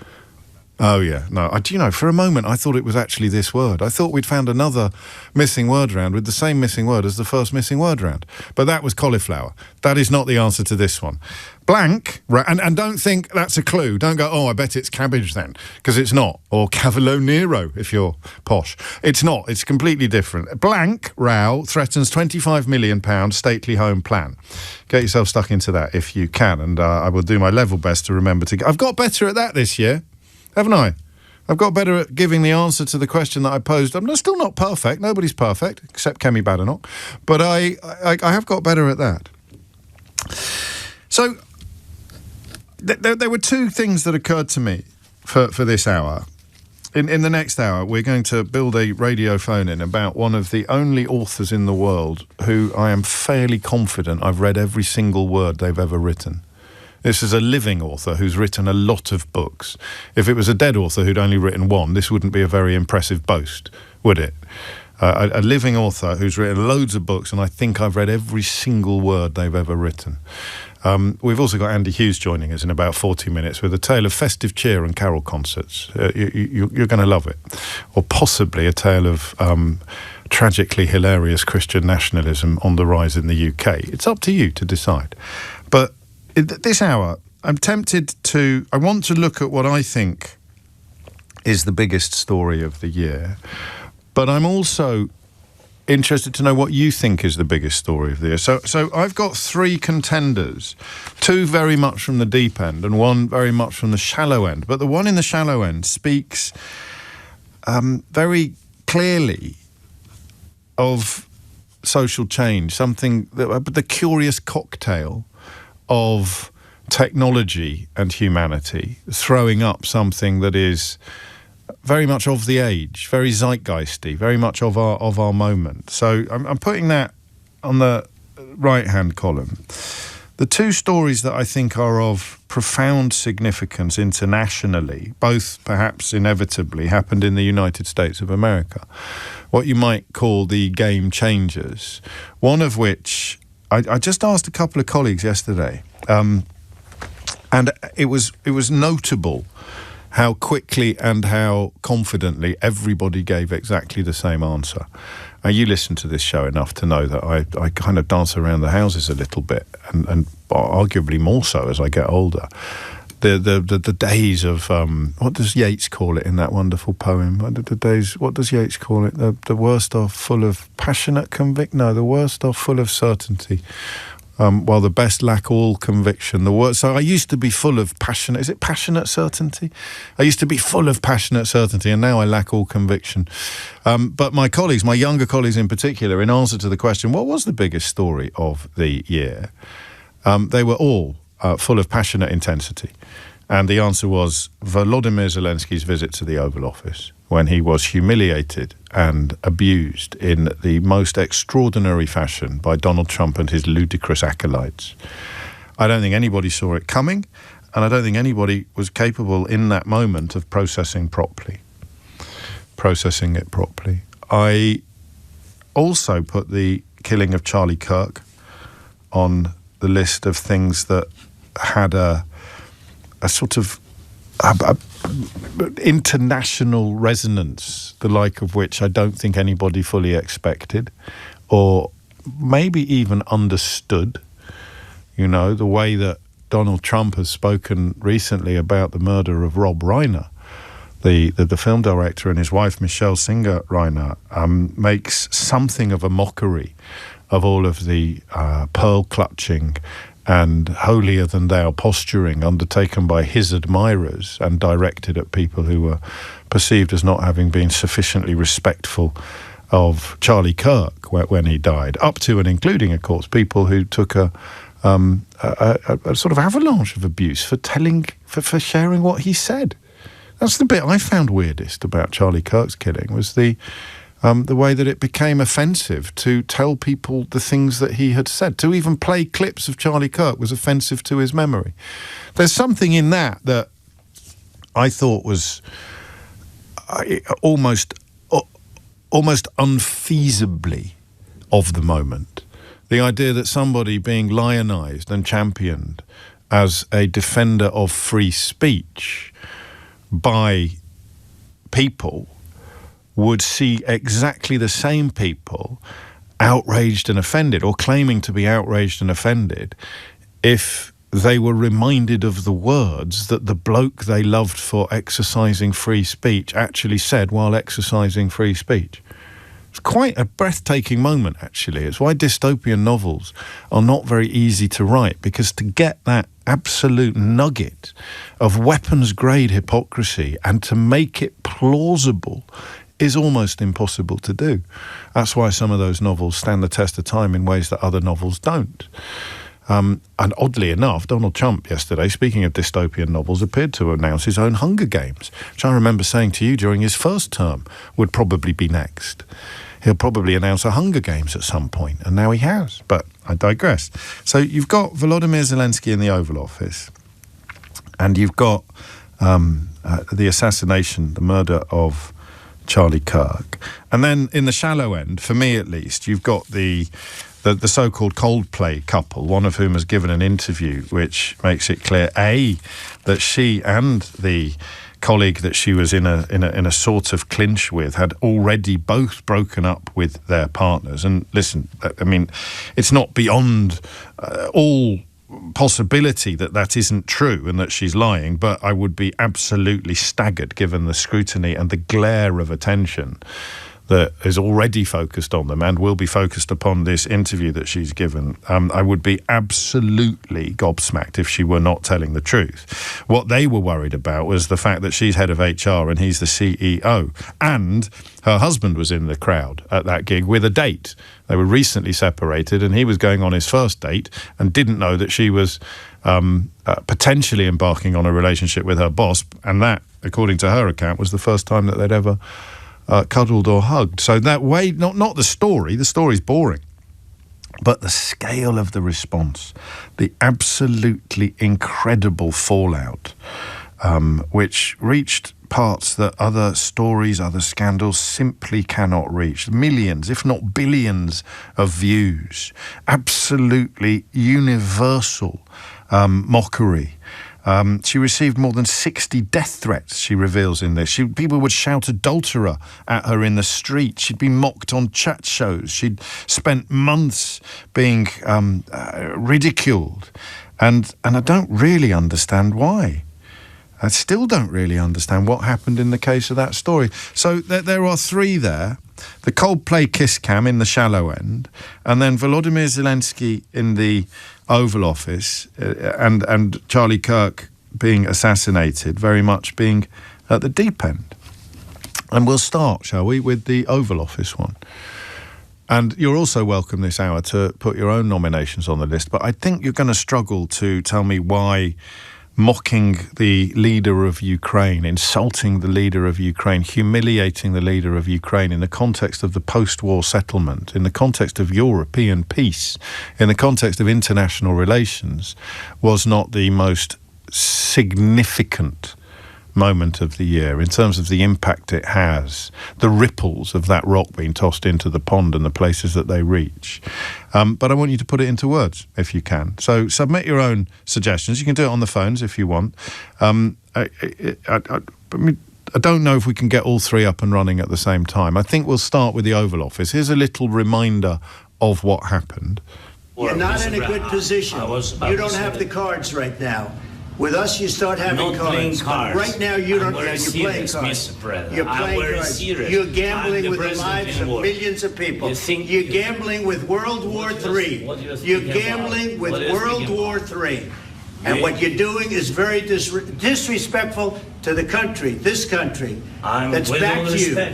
Oh, yeah. No, for a moment I thought it was actually this word. I thought we'd found another missing word round with the same missing word as the first missing word round. But that was cauliflower. That is not the answer to this one. Blank, and don't think that's a clue. Don't go, oh, I bet it's cabbage then, because it's not. Or Cavolo Nero, if you're posh. It's not. It's completely different. Blank row threatens £25 million stately home plan. Get yourself stuck into that if you can, and I will do my level best to remember to... I've got better at that this year, haven't I? I've got better at giving the answer to the question that I posed. I'm still not perfect. Nobody's perfect, except Kemi Badenoch. But I have got better at that. So... There were two things that occurred to me for this hour. In the next hour, we're going to build a radio phone-in about one of the only authors in the world who I am fairly confident I've read every single word they've ever written. This is a living author who's written a lot of books. If it was a dead author who'd only written one, this wouldn't be a very impressive boast, would it? A living author who's written loads of books, and I think I've read every single word they've ever written. We've also got Andy Hughes joining us in about 40 minutes with a tale of festive cheer and carol concerts. You're going to love it. Or possibly a tale of tragically hilarious Christian nationalism on the rise in the UK. It's up to you to decide. But this hour, I'm tempted to... I want to look at what I think is the biggest story of the year. But I'm also interested to know what you think is the biggest story of the year. So I've got three contenders, two very much from the deep end and one very much from the shallow end. But the one in the shallow end speaks very clearly of social change, something that the curious cocktail of technology and humanity throwing up something that is very much of the age, very zeitgeisty, very much of our moment. So I'm putting that on the right-hand column. The two stories that I think are of profound significance internationally, both perhaps inevitably, happened in the United States of America. What you might call the game changers. One of which, I just asked a couple of colleagues yesterday, And it was notable how quickly and how confidently everybody gave exactly the same answer. You listen to this show enough to know that I kind of dance around the houses a little bit, and arguably more so as I get older. The days of what does Yeats call it in that wonderful poem? What does Yeats call it? The worst are full of passionate conviction. No, the worst are full of certainty. While the best lack all conviction. So I used to be full of passionate. Is it passionate certainty? I used to be full of passionate certainty, and now I lack all conviction. But my colleagues, my younger colleagues in particular, in answer to the question, what was the biggest story of the year? They were all full of passionate intensity. And the answer was Volodymyr Zelensky's visit to the Oval Office, when he was humiliated and abused in the most extraordinary fashion by Donald Trump and his ludicrous acolytes. I don't think anybody saw it coming, and I don't think anybody was capable in that moment of processing it properly. I also put the killing of Charlie Kirk on the list of things that had a sort of international resonance, the like of which I don't think anybody fully expected or maybe even understood. You know, the way that Donald Trump has spoken recently about the murder of Rob Reiner, the film director, and his wife Michelle Singer Reiner, makes something of a mockery of all of the pearl clutching and holier-than-thou posturing undertaken by his admirers and directed at people who were perceived as not having been sufficiently respectful of Charlie Kirk when he died, up to and including, of course, people who took a sort of avalanche of abuse for sharing what he said. That's the bit I found weirdest about Charlie Kirk's killing, was the way that it became offensive to tell people the things that he had said. To even play clips of Charlie Kirk was offensive to his memory. There's something in that I thought was almost unfeasibly of the moment. The idea that somebody being lionised and championed as a defender of free speech by people would see exactly the same people outraged and offended, or claiming to be outraged and offended, if they were reminded of the words that the bloke they loved for exercising free speech actually said while exercising free speech. It's quite a breathtaking moment, actually. It's why dystopian novels are not very easy to write, because to get that absolute nugget of weapons-grade hypocrisy and to make it plausible is almost impossible to do. That's why some of those novels stand the test of time in ways that other novels don't. And oddly enough, Donald Trump yesterday, speaking of dystopian novels, appeared to announce his own Hunger Games, which I remember saying to you during his first term would probably be next. He'll probably announce a Hunger Games at some point, and now he has. But I digress. So you've got Volodymyr Zelenskyy in the Oval Office, and you've got the assassination, the murder of Charlie Kirk. And then in the shallow end, for me at least, you've got the so-called Coldplay couple, one of whom has given an interview which makes it clear, A, that she and the colleague that she was in a sort of clinch with had already both broken up with their partners. And listen, I mean, it's not beyond all possibility that isn't true and that she's lying, but I would be absolutely staggered given the scrutiny and the glare of attention that is already focused on them and will be focused upon this interview that she's given. I would be absolutely gobsmacked if she were not telling the truth. What they were worried about was the fact that she's head of HR and he's the CEO, and her husband was in the crowd at that gig with a date. They were recently separated and he was going on his first date and didn't know that she was potentially embarking on a relationship with her boss, and that, according to her account, was the first time that they'd ever cuddled or hugged. So that way, not the story's boring, but the scale of the response, the absolutely incredible fallout, which reached parts that other stories, other scandals simply cannot reach. Millions, if not billions of views, absolutely universal mockery, She received more than 60 death threats, she reveals in this. People would shout adulterer at her in the street. She'd been mocked on chat shows. She'd spent months being ridiculed. And I don't really understand why. I still don't really understand what happened in the case of that story. So there are three there. The Coldplay kiss cam in the shallow end, and then Volodymyr Zelenskyy in the Oval Office, and Charlie Kirk being assassinated, very much being at the deep end. And we'll start, shall we, with the Oval Office one. And you're also welcome this hour to put your own nominations on the list, but I think you're going to struggle to tell me why mocking the leader of Ukraine, insulting the leader of Ukraine, humiliating the leader of Ukraine in the context of the post-war settlement, in the context of European peace, in the context of international relations, was not the most significant moment of the year in terms of the impact it has, the ripples of that rock being tossed into the pond and the places that they reach. But I want you to put it into words if you can. So submit your own suggestions. You can do it on the phones if you want. I don't know if we can get all three up and running at the same time. I think we'll start with the Oval Office. Here's a little reminder of what happened. You're not in a good position. You don't have the cards right now. With us, you start having cards. Right now, you don't. You're playing cards. You're playing cards. You're gambling with the lives of millions of people. You're gambling with World War III. You're gambling with World War III. And what you're doing is very disrespectful to the country, this country, that's back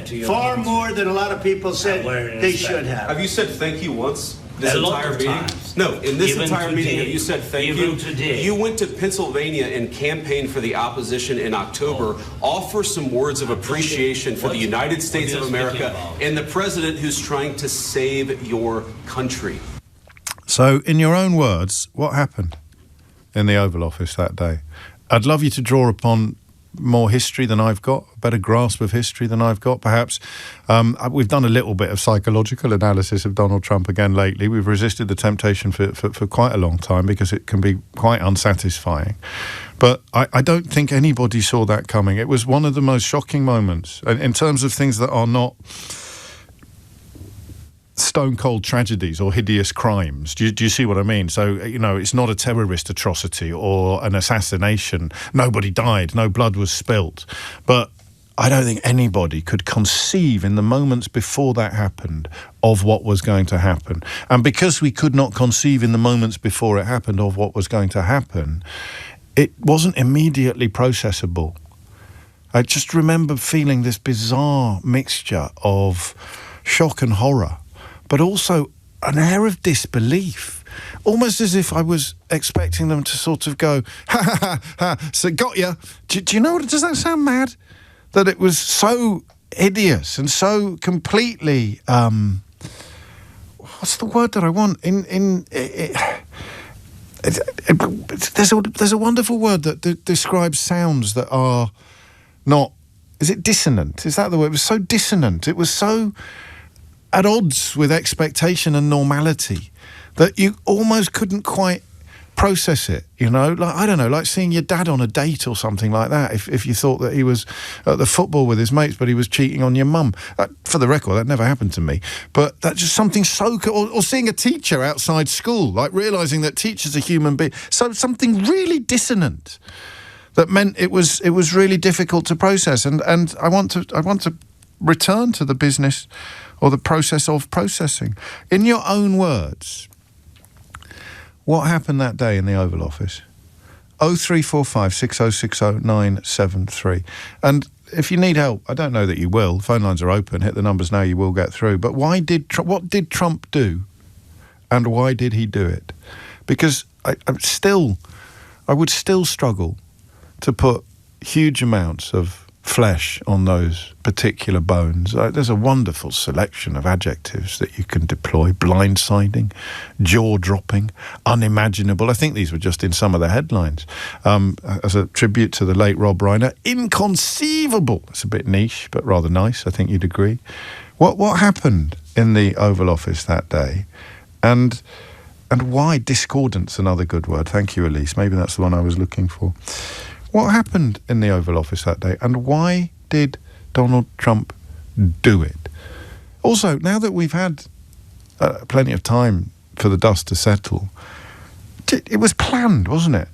to you, far more than a lot of people said they should have. Have you said thank you once? This entire meeting? No, in this entire meeting, have you said thank you? You went to Pennsylvania and campaigned for the opposition in October. Offer some words of appreciation for the United States of America and the president who's trying to save your country. So, in your own words, what happened in the Oval Office that day? I'd love you to draw upon more history than I've got, a better grasp of history than I've got, perhaps. We've done a little bit of psychological analysis of Donald Trump again lately. We've resisted the temptation for quite a long time because it can be quite unsatisfying. But I don't think anybody saw that coming. It was one of the most shocking moments in terms of things that are not stone-cold tragedies or hideous crimes. Do you see what I mean? So, it's not a terrorist atrocity or an assassination. Nobody died, no blood was spilt. But I don't think anybody could conceive in the moments before that happened of what was going to happen. And because we could not conceive in the moments before it happened of what was going to happen, it wasn't immediately processable. I just remember feeling this bizarre mixture of shock and horror, but also an air of disbelief, almost as if I was expecting them to sort of go, ha, ha, ha, ha, so got ya. Do you know what, does that sound mad? That it was so hideous and so completely, what's the word that I want? There's a wonderful word that describes sounds that are not, is it dissonant? Is that the word? It was so dissonant. It was so at odds with expectation and normality that you almost couldn't quite process it, like, I don't know, like seeing your dad on a date or something like that, if you thought that he was at the football with his mates but he was cheating on your mum. For the record, that never happened to me, but that's just something so or seeing a teacher outside school, like realising that teachers are human beings, so something really dissonant that meant it was really difficult to process. And I want to return to the business or the process of processing. In your own words, what happened that day in the Oval Office? 0345 6060 973. And if you need help, I don't know that you will. Phone lines are open. Hit the numbers now, you will get through. But what did Trump do? And why did he do it? Because I would still struggle to put huge amounts of flesh on those particular bones. There's a wonderful selection of adjectives that you can deploy: blindsiding, jaw-dropping, unimaginable. I think these were just in some of the headlines. As a tribute to the late Rob Reiner, inconceivable. It's a bit niche, but rather nice, I think you'd agree. What happened in the Oval Office that day? And and why discordance, another good word. Thank you, Elise. Maybe that's the one I was looking for. What happened in the Oval Office that day, and why did Donald Trump do it? Also, now that we've had plenty of time for the dust to settle, it was planned, wasn't it?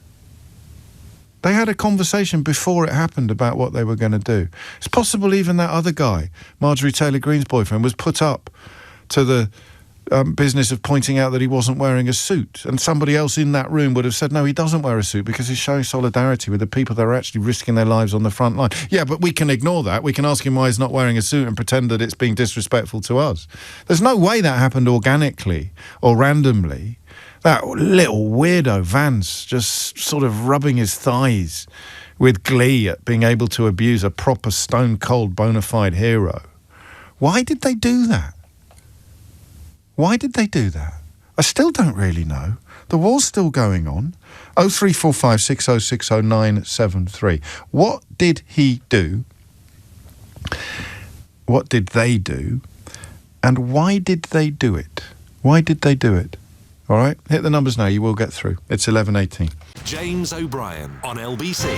They had a conversation before it happened about what they were going to do. It's possible even that other guy, Marjorie Taylor Greene's boyfriend, was put up to the business of pointing out that he wasn't wearing a suit, and somebody else in that room would have said, no, he doesn't wear a suit because he's showing solidarity with the people that are actually risking their lives on the front line. Yeah, but we can ignore that. We can ask him why he's not wearing a suit and pretend that it's being disrespectful to us. There's no way that happened organically or randomly. That little weirdo Vance just sort of rubbing his thighs with glee at being able to abuse a proper stone-cold bona fide hero. Why did they do that? Why did they do that? I still don't really know. The war's still going on. 0345 6060 973. What did he do? What did they do? And why did they do it? Why did they do it? All right, hit the numbers now. You will get through. It's 11:18. James O'Brien on LBC.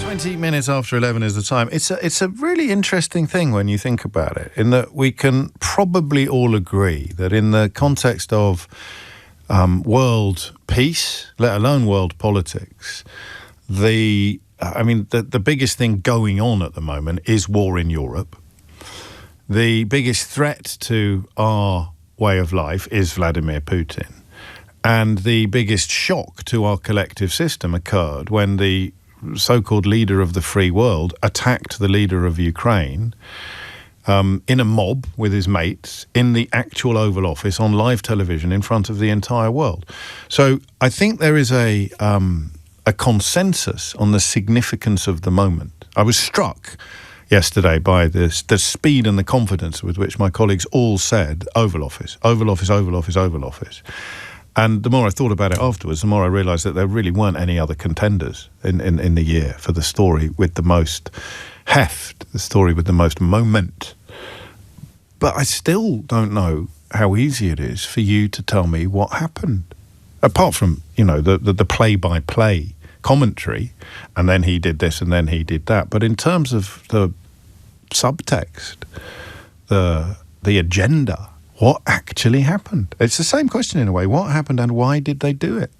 20 minutes after 11 is the time. It's a really interesting thing when you think about it, in that we can probably all agree that in the context of world peace, let alone world politics, the biggest thing going on at the moment is war in Europe. The biggest threat to our way of life is Vladimir Putin. And the biggest shock to our collective system occurred when the so-called leader of the free world attacked the leader of Ukraine in a mob with his mates in the actual Oval Office on live television in front of the entire world. So I think there is a consensus on the significance of the moment. I was struck yesterday by the speed and the confidence with which my colleagues all said Oval Office, Oval Office, Oval Office, Oval Office. And the more I thought about it afterwards, the more I realised that there really weren't any other contenders in the year for the story with the most heft, the story with the most moment. But I still don't know how easy it is for you to tell me what happened. Apart from, the play-by-play commentary, and then he did this and then he did that. But in terms of the subtext, the agenda, what actually happened? It's the same question in a way. What happened and why did they do it?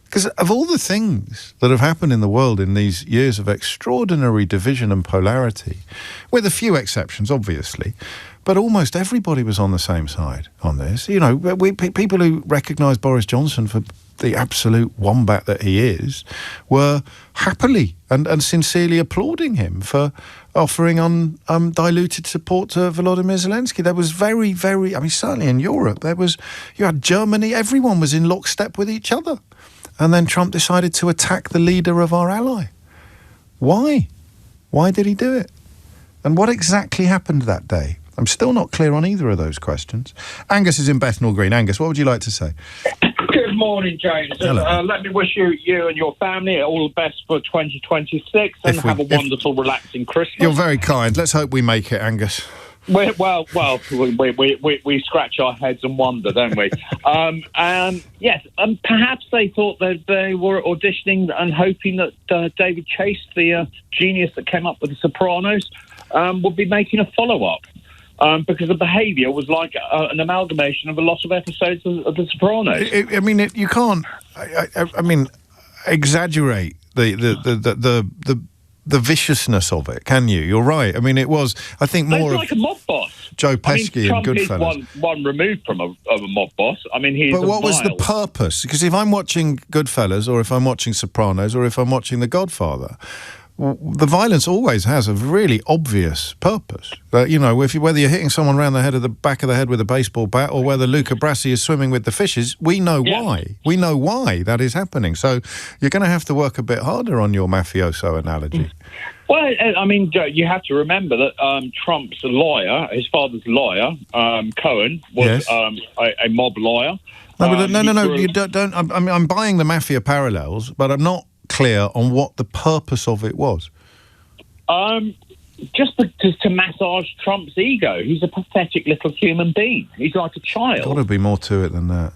Because of all the things that have happened in the world in these years of extraordinary division and polarity, with a few exceptions, obviously, but almost everybody was on the same side on this. People who recognise Boris Johnson for the absolute wombat that he is were happily and sincerely applauding him for offering undiluted support to Volodymyr Zelenskyy. There was very, very, certainly in Europe, you had Germany, everyone was in lockstep with each other. And then Trump decided to attack the leader of our ally. Why? Why did he do it? And what exactly happened that day? I'm still not clear on either of those questions. Angus is in Bethnal Green. Angus, what would you like to say? Good morning, James. Let me wish you and your family all the best for 2026 and have a wonderful, relaxing Christmas. You're very kind. Let's hope we make it, Angus. We scratch our heads and wonder, don't we? Yes, perhaps they thought that they were auditioning and hoping that David Chase, the genius that came up with The Sopranos, would be making a follow-up. Because the behaviour was like an amalgamation of a lot of episodes of The Sopranos. You can't. Exaggerate the viciousness of it, can you? You're right. It was. I think more like a mob boss. Joe Pesci and Goodfellas. Trump is one removed from a mob boss. He's. But what was the purpose? Because if I'm watching Goodfellas, or if I'm watching Sopranos, or if I'm watching The Godfather, the violence always has a really obvious purpose. Whether you're hitting someone around the back of the head with a baseball bat, or whether Luca Brasi is swimming with the fishes, we know why. We know why that is happening. So you're going to have to work a bit harder on your mafioso analogy. Well, you have to remember that Trump's lawyer, his father's lawyer, Cohen, was a mob lawyer. No, you don't. I'm buying the mafia parallels, but I'm not clear on what the purpose of it was. Just to massage Trump's ego. He's a pathetic little human being. He's like a child. Got to be more to it than that.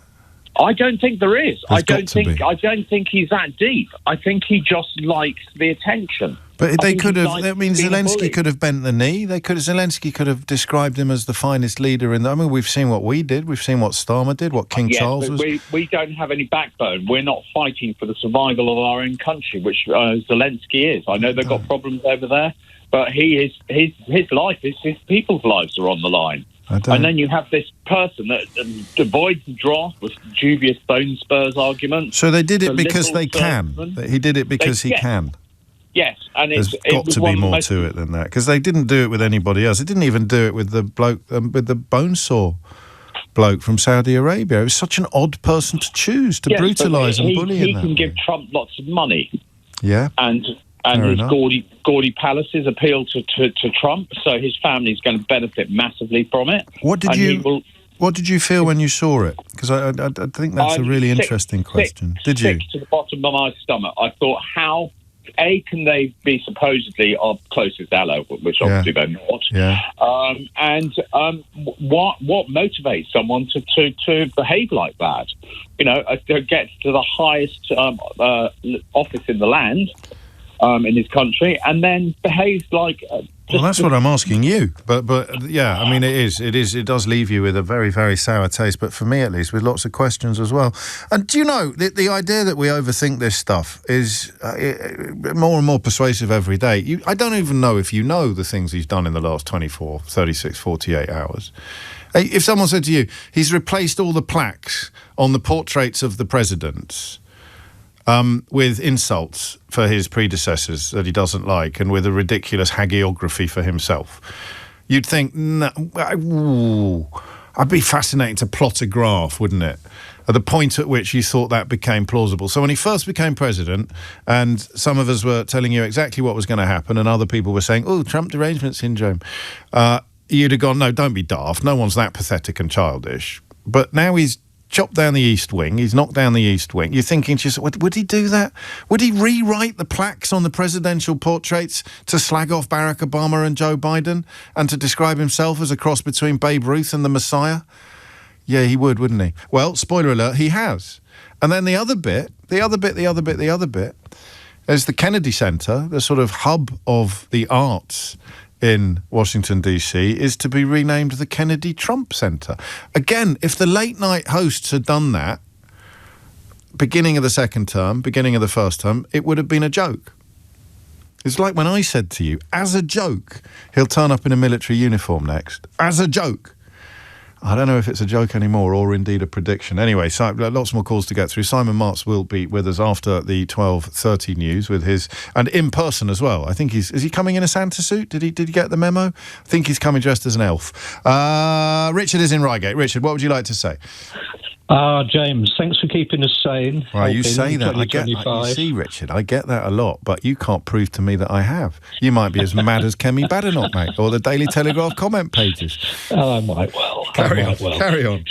I don't think there is. I don't think he's that deep. I think he just likes the attention. But they could have. I mean, Zelenskyy could have bent the knee. Zelenskyy could have described him as the finest leader in. I mean, we've seen what we did. We've seen what Starmer did. What King Charles was. We don't have any backbone. We're not fighting for the survival of our own country, which Zelenskyy is. I know they've got problems over there, but his life is his people's lives are on the line. And then you have this person that avoids the draft with dubious bone spurs argument. So they did it because they can. He did it because he can. Yes, and there's got to be more to it than that, because they didn't do it with anybody else. They didn't even do it with the bloke with the bone saw bloke from Saudi Arabia. It was such an odd person to choose to brutalise and bully. He can give Trump lots of money. Yeah, and his gaudy palaces appeal to Trump, so his family's going to benefit massively from it. What did you feel when you saw it? Because I think that's a really interesting question. Did you? Sick to the bottom of my stomach. I thought, how can they be supposedly our closest ally, which obviously they're not? Yeah. What motivates someone to behave like that? You know, to get to the highest office in the land. In his country, and then behaves like... well, that's what I'm asking you. But yeah, I mean, it does leave you with a very, very sour taste, but for me at least, with lots of questions as well. And do you know, the idea that we overthink this stuff is more and more persuasive every day. I don't even know if you know the things he's done in the last 24, 36, 48 hours. If someone said to you, he's replaced all the plaques on the portraits of the presidents... with insults for his predecessors that he doesn't like, and with a ridiculous hagiography for himself, you'd think, I'd be fascinating to plot a graph, wouldn't it? At the point at which you thought that became plausible. So when he first became president, and some of us were telling you exactly what was going to happen, and other people were saying, Trump derangement syndrome, you'd have gone, no, don't be daft. No one's that pathetic and childish. But now he's chopped down the East Wing. He's knocked down the East Wing. You're thinking, would he do that? Would he rewrite the plaques on the presidential portraits to slag off Barack Obama and Joe Biden and to describe himself as a cross between Babe Ruth and the Messiah? Yeah, he would, wouldn't he? Well, spoiler alert, he has. And then the other bit is the Kennedy Center, the sort of hub of the arts in Washington, D.C., is to be renamed the Kennedy Trump Center. Again, if the late-night hosts had done that, beginning of the second term, beginning of the first term, it would have been a joke. It's like when I said to you, as a joke, he'll turn up in a military uniform next. As a joke. I don't know if it's a joke anymore or indeed a prediction. Anyway, so lots more calls to get through. Simon Marks will be with us after the 12:30 news with his... And in person as well. I think is he coming in a Santa suit? Did he get the memo? I think he's coming dressed as an elf. Richard is in Reigate. Richard, what would you like to say? James, thanks for keeping us sane. Right, you say that. You see, Richard, I get that a lot, but you can't prove to me that I have. You might be as mad as Kemi Badenoch, mate, or the Daily Telegraph comment pages. I might well. Carry on.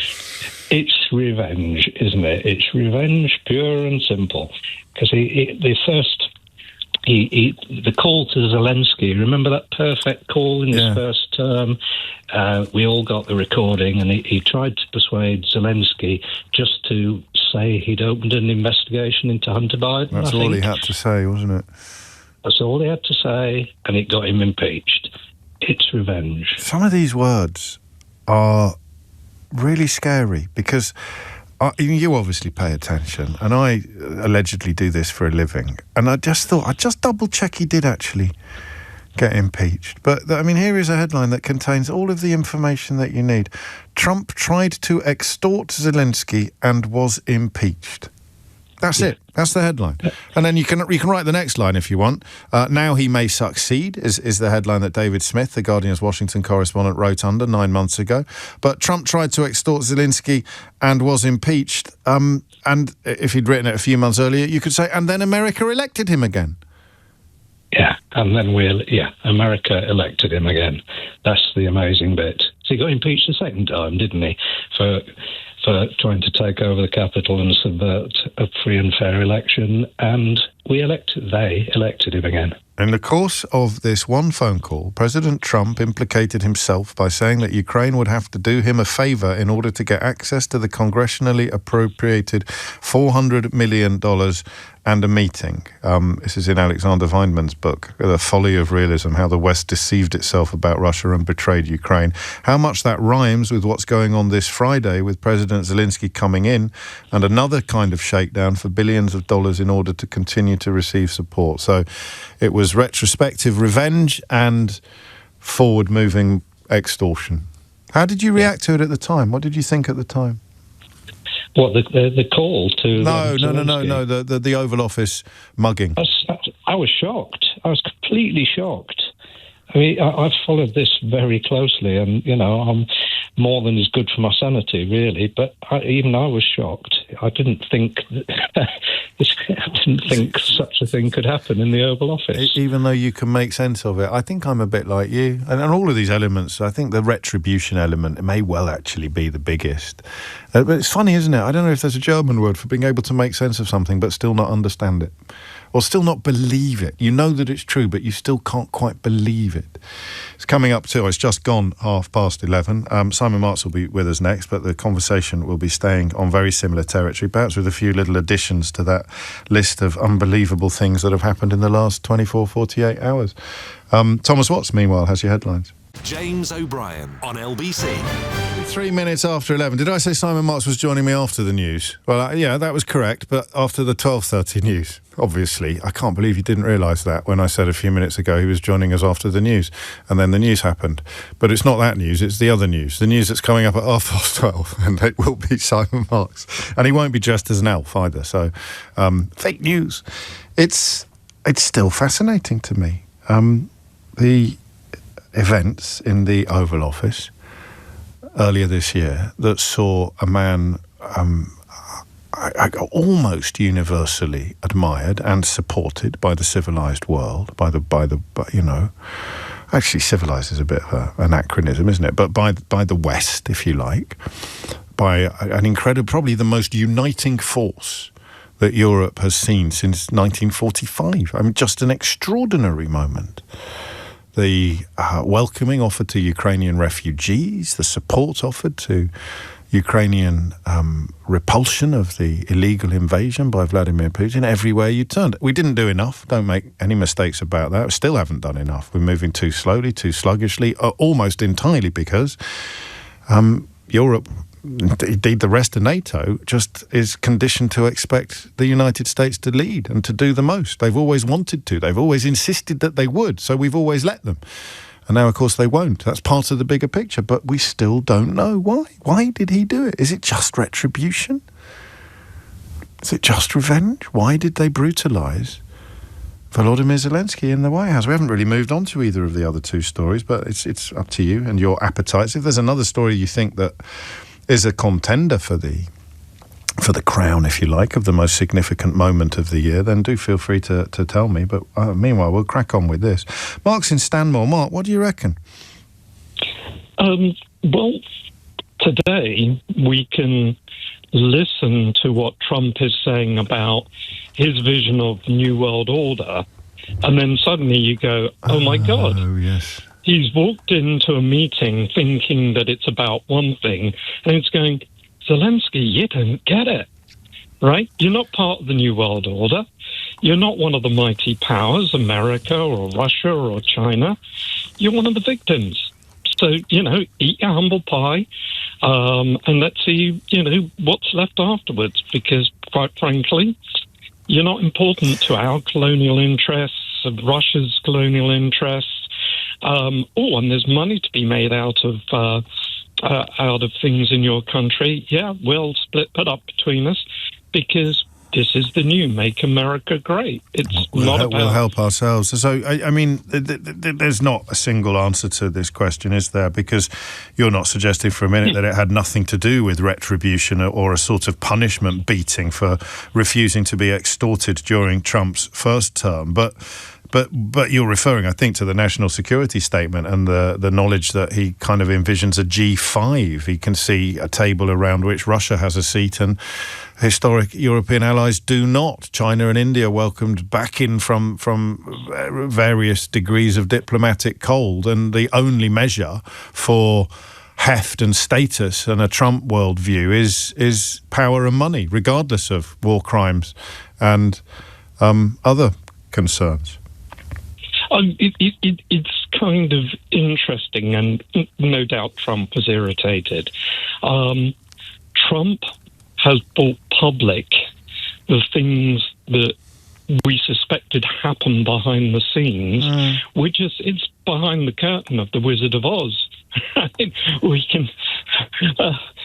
It's revenge, isn't it? It's revenge, pure and simple. Because the call to Zelenskyy, remember that perfect call in his first term? We all got the recording, and he tried to persuade Zelenskyy just to say he'd opened an investigation into Hunter Biden. That's all he had to say, wasn't it? That's all he had to say, and it got him impeached. It's revenge. Some of these words are really scary, because you obviously pay attention, and I allegedly do this for a living, and I just thought I'd just double-check he did actually get impeached. But, I mean, here is a headline that contains all of the information that you need. Trump tried to extort Zelenskyy and was impeached. That's it. That's the headline. And then you can write the next line if you want. Now he may succeed is the headline that David Smith, the Guardian's Washington correspondent, wrote under 9 months ago. But Trump tried to extort Zelenskyy and was impeached. And if he'd written it a few months earlier, you could say, and then America elected him again. Yeah, and then America elected him again. That's the amazing bit. So he got impeached a second time, didn't he, for trying to take over the Capitol and subvert a free and fair election, and they elected him again. In the course of this one phone call, President Trump implicated himself by saying that Ukraine would have to do him a favour in order to get access to the congressionally appropriated $400 million and a meeting. This is in Alexander Weinman's book, The Folly of Realism, How the West Deceived Itself About Russia and Betrayed Ukraine. How much that rhymes with what's going on this Friday with President Zelenskyy coming in and another kind of shakedown for billions of dollars in order to continue to receive support. So it was retrospective revenge and forward-moving extortion. How did you react to it at the time? What did you think at the time? What, the call to... No, the Oval Office mugging. I was shocked. I was completely shocked. I mean, I've followed this very closely, and, I'm more than is good for my sanity, really, but even I was shocked. I didn't think such a thing could happen in the Oval Office. Even though you can make sense of it, I think I'm a bit like you. And all of these elements, I think the retribution element may well actually be the biggest. But it's funny, isn't it? I don't know if there's a German word for being able to make sense of something but still not understand it. Or still not believe it. You know that it's true, but you still can't quite believe it. It's coming up to, it's just gone 11:30. Simon Marks will be with us next, but the conversation will be staying on very similar territory, perhaps with a few little additions to that list of unbelievable things that have happened in the last 24, 48 hours. Thomas Watts, meanwhile, has your headlines. James O'Brien on LBC. 3 minutes after 11. Did I say Simon Marks was joining me after the news? Well, yeah, that was correct, but after the 12:30 news, obviously. I can't believe you didn't realise that when I said a few minutes ago he was joining us after the news, and then the news happened. But it's not that news, it's the other news, the news that's coming up at 12:30, and it will be Simon Marks. And he won't be dressed as an elf either, so fake news. It's still fascinating to me. The events in the Oval Office earlier this year that saw a man almost universally admired and supported by the civilized world, actually civilized is a bit of an anachronism, isn't it? But by the West, if you like, by an incredible, probably the most uniting force that Europe has seen since 1945. I mean, just an extraordinary moment. The welcoming offered to Ukrainian refugees, the support offered to Ukrainian repulsion of the illegal invasion by Vladimir Putin everywhere you turned. We didn't do enough, don't make any mistakes about that. We still haven't done enough. We're moving too slowly, too sluggishly, almost entirely because Europe, indeed the rest of NATO, just is conditioned to expect the United States to lead and to do the most. They've always wanted to. They've always insisted that they would, so we've always let them. And now, of course, they won't. That's part of the bigger picture, but we still don't know why. Why did he do it? Is it just retribution? Is it just revenge? Why did they brutalise Volodymyr Zelenskyy in the White House? We haven't really moved on to either of the other two stories, but it's up to you and your appetites. If there's another story you think that is a contender for the crown, if you like, of the most significant moment of the year, then do feel free to tell me. But meanwhile, we'll crack on with this. Mark's in Stanmore. Mark, what do you reckon? Well, today we can listen to what Trump is saying about his vision of New World Order, and then suddenly you go, oh my God. Oh, yes. He's walked into a meeting thinking that it's about one thing, and it's going, Zelenskyy, you don't get it, right? You're not part of the New World Order. You're not one of the mighty powers, America or Russia or China. You're one of the victims. So, eat your humble pie, and let's see, what's left afterwards, because, quite frankly, you're not important to our colonial interests, of Russia's colonial interests. And there's money to be made out of things in your country. Yeah, we'll split that up between us because this is the new Make America Great. We'll help ourselves. So, I mean, there's not a single answer to this question, is there? Because you're not suggesting for a minute that it had nothing to do with retribution or a sort of punishment beating for refusing to be extorted during Trump's first term. But But you're referring, I think, to the national security statement and the knowledge that he kind of envisions a G5. He can see a table around which Russia has a seat and historic European allies do not. China and India welcomed back in from various degrees of diplomatic cold, and the only measure for heft and status and a Trump worldview is power and money, regardless of war crimes and other concerns. It's kind of interesting, and no doubt Trump is irritated. Trump has brought public the things that we suspected happened behind the scenes, which is it's behind the curtain of the Wizard of Oz. We can.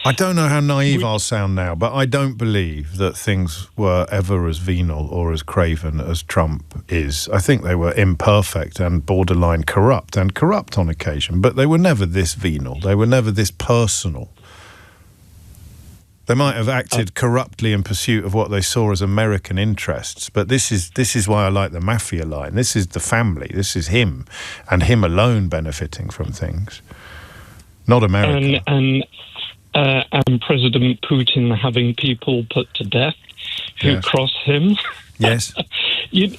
I don't know how naive I'll sound now, but I don't believe that things were ever as venal or as craven as Trump is. I think they were imperfect and borderline corrupt on occasion, but they were never this venal. They were never this personal. They might have acted corruptly in pursuit of what they saw as American interests, but this is why I like the mafia line. This is the family. This is him, and him alone benefiting from things, not America. And President Putin having people put to death who cross him. Yes. The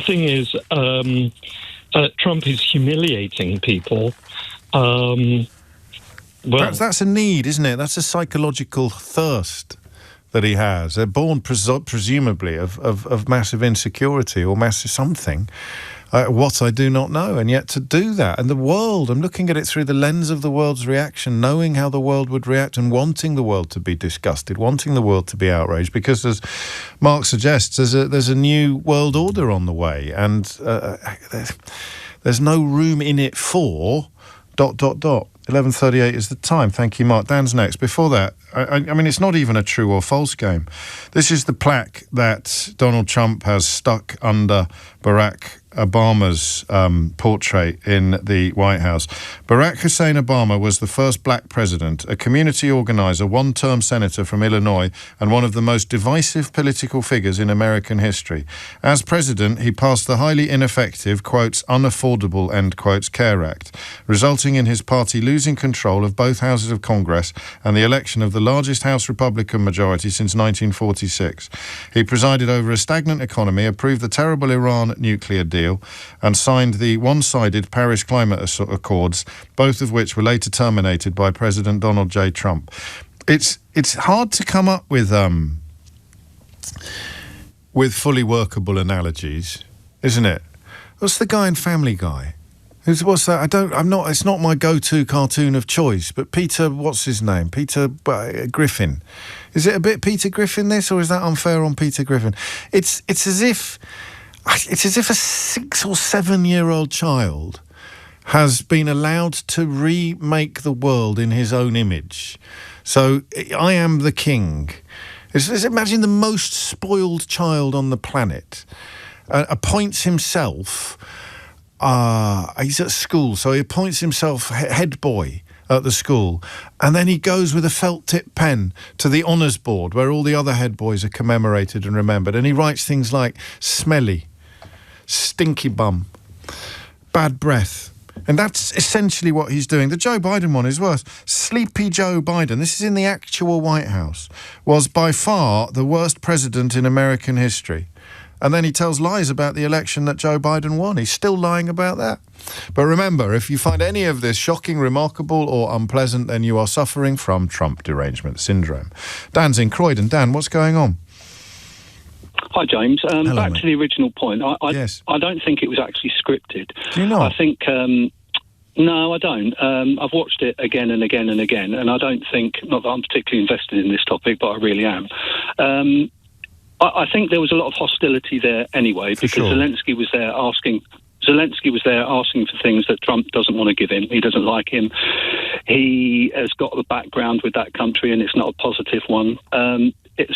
thing is, Trump is humiliating people. Well, that's a need, isn't it? That's a psychological thirst that he has. They're born presumably of massive insecurity or massive something. What I do not know, and yet to do that, and the world, I'm looking at it through the lens of the world's reaction, knowing how the world would react and wanting the world to be disgusted, wanting the world to be outraged, because as Mark suggests, there's a new world order on the way, and there's no room in it for ... 11:38 is the time. Thank you, Mark. Dan's next. Before that, I mean, it's not even a true or false game. This is the plaque that Donald Trump has stuck under Barack Obama's portrait in the White House. Barack Hussein Obama was the first black president, a community organizer, one-term senator from Illinois, and one of the most divisive political figures in American history. As president, he passed the highly ineffective, quotes, unaffordable, end quotes, CARE Act, resulting in his party losing control of both houses of Congress and the election of the largest House Republican majority since 1946. He presided over a stagnant economy, approved the terrible Iran nuclear deal, and signed the one-sided Paris Climate Accords, both of which were later terminated by President Donald J. Trump. It's hard to come up with fully workable analogies, isn't it? What's the guy in Family Guy? What's that? It's not my go-to cartoon of choice, but Peter, what's his name? Peter Griffin. Is it a bit Peter Griffin, this, or is that unfair on Peter Griffin? It's as if a 6 or 7 year old child has been allowed to remake the world in his own image. So I am the king. Imagine the most spoiled child on the planet appoints himself. He's at school, so he appoints himself head boy at the school, and then he goes with a felt tip pen to the honours board where all the other head boys are commemorated and remembered, and he writes things like smelly, stinky bum, bad breath. And that's essentially what he's doing. The Joe Biden one is worse. Sleepy Joe Biden, this is in the actual White House, was by far the worst president in American history. And then he tells lies about the election that Joe Biden won. He's still lying about that. But remember, if you find any of this shocking, remarkable or unpleasant, then you are suffering from Trump derangement syndrome. Dan's in Croydon. Dan, what's going on? Hi, James. Hello, back mate. to the original point. Yes. I don't think it was actually scripted. Do you not? I think... no, I don't. I've watched it again and again and again, and I don't think... Not that I'm particularly invested in this topic, but I really am. I think there was a lot of hostility there anyway, because sure. Zelenskyy was there asking for things that Trump doesn't want to give him. He doesn't like him. He has got the background with that country, and it's not a positive one.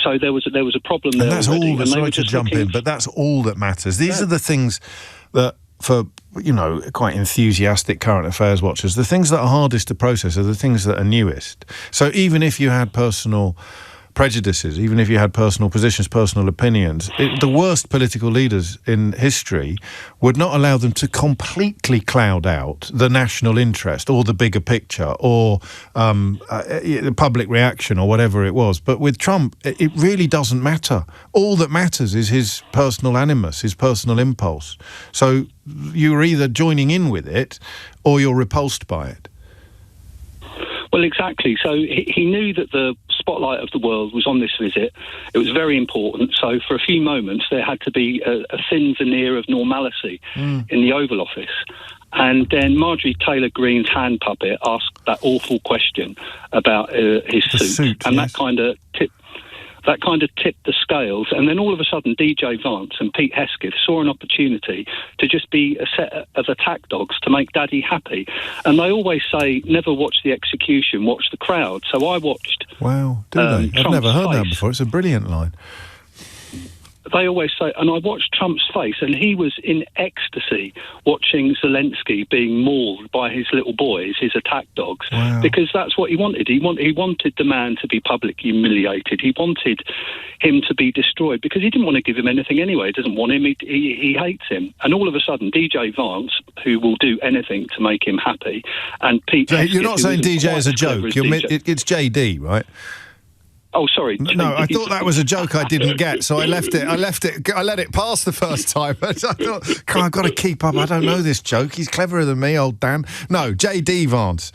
So there was a problem there. And that's already, all. Sorry to jump in, but that's all that matters. These are the things that, for quite enthusiastic current affairs watchers, the things that are hardest to process are the things that are newest. So even if you had personal prejudices, even if you had personal positions, personal opinions, the worst political leaders in history would not allow them to completely cloud out the national interest or the bigger picture or the public reaction or whatever it was. But with Trump, it really doesn't matter. All that matters is his personal animus, his personal impulse. So you're either joining in with it or you're repulsed by it. Well, exactly. So he knew that the spotlight of the world was on this visit. It was very important. So for a few moments, there had to be a thin veneer of normality in the Oval Office. And then Marjorie Taylor Greene's hand puppet asked that awful question about his suit. And yes. That kind of tipped the scales. And then all of a sudden, DJ Vance and Pete Hesketh saw an opportunity to just be a set of attack dogs to make Daddy happy. And they always say, never watch the execution, watch the crowd. So I watched... Wow, do they? I've never heard that before. It's a brilliant line. They always say, and I watched Trump's face, and he was in ecstasy watching Zelenskyy being mauled by his little boys, his attack dogs, because that's what he wanted. He wanted the man to be publicly humiliated. He wanted him to be destroyed because he didn't want to give him anything anyway. He doesn't want him. He hates him. And all of a sudden, DJ Vance, who will do anything to make him happy, and Pete... So you're not saying DJ as a joke. It's JD, right? Oh, sorry. No, I thought that was a joke I didn't get, so I left it. I let it pass the first time. But I thought, I've got to keep up. I don't know this joke. He's cleverer than me, old Dan. No, JD Vance.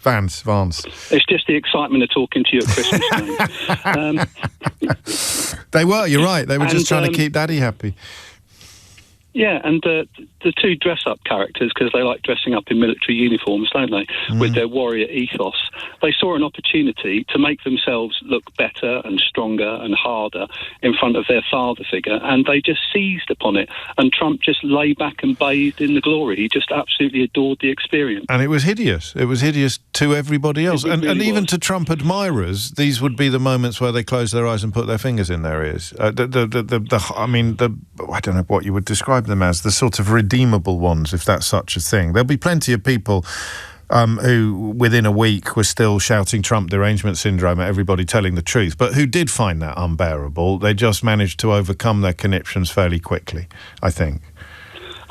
It's just the excitement of talking to you at Christmas time. They were. You're right. They were just trying to keep Daddy happy. Yeah, and the two dress-up characters, because they like dressing up in military uniforms, don't they, with their warrior ethos, they saw an opportunity to make themselves look better and stronger and harder in front of their father figure, and they just seized upon it. And Trump just lay back and bathed in the glory. He just absolutely adored the experience. And it was hideous. It was hideous to everybody else. And even to Trump admirers, these would be the moments where they close their eyes and put their fingers in their ears. I don't know what you would describe them as, the sort of redeemable ones, if that's such a thing. There'll be plenty of people who within a week were still shouting Trump derangement syndrome at everybody telling the truth, but who did find that unbearable. They just managed to overcome their conniptions fairly quickly, I think.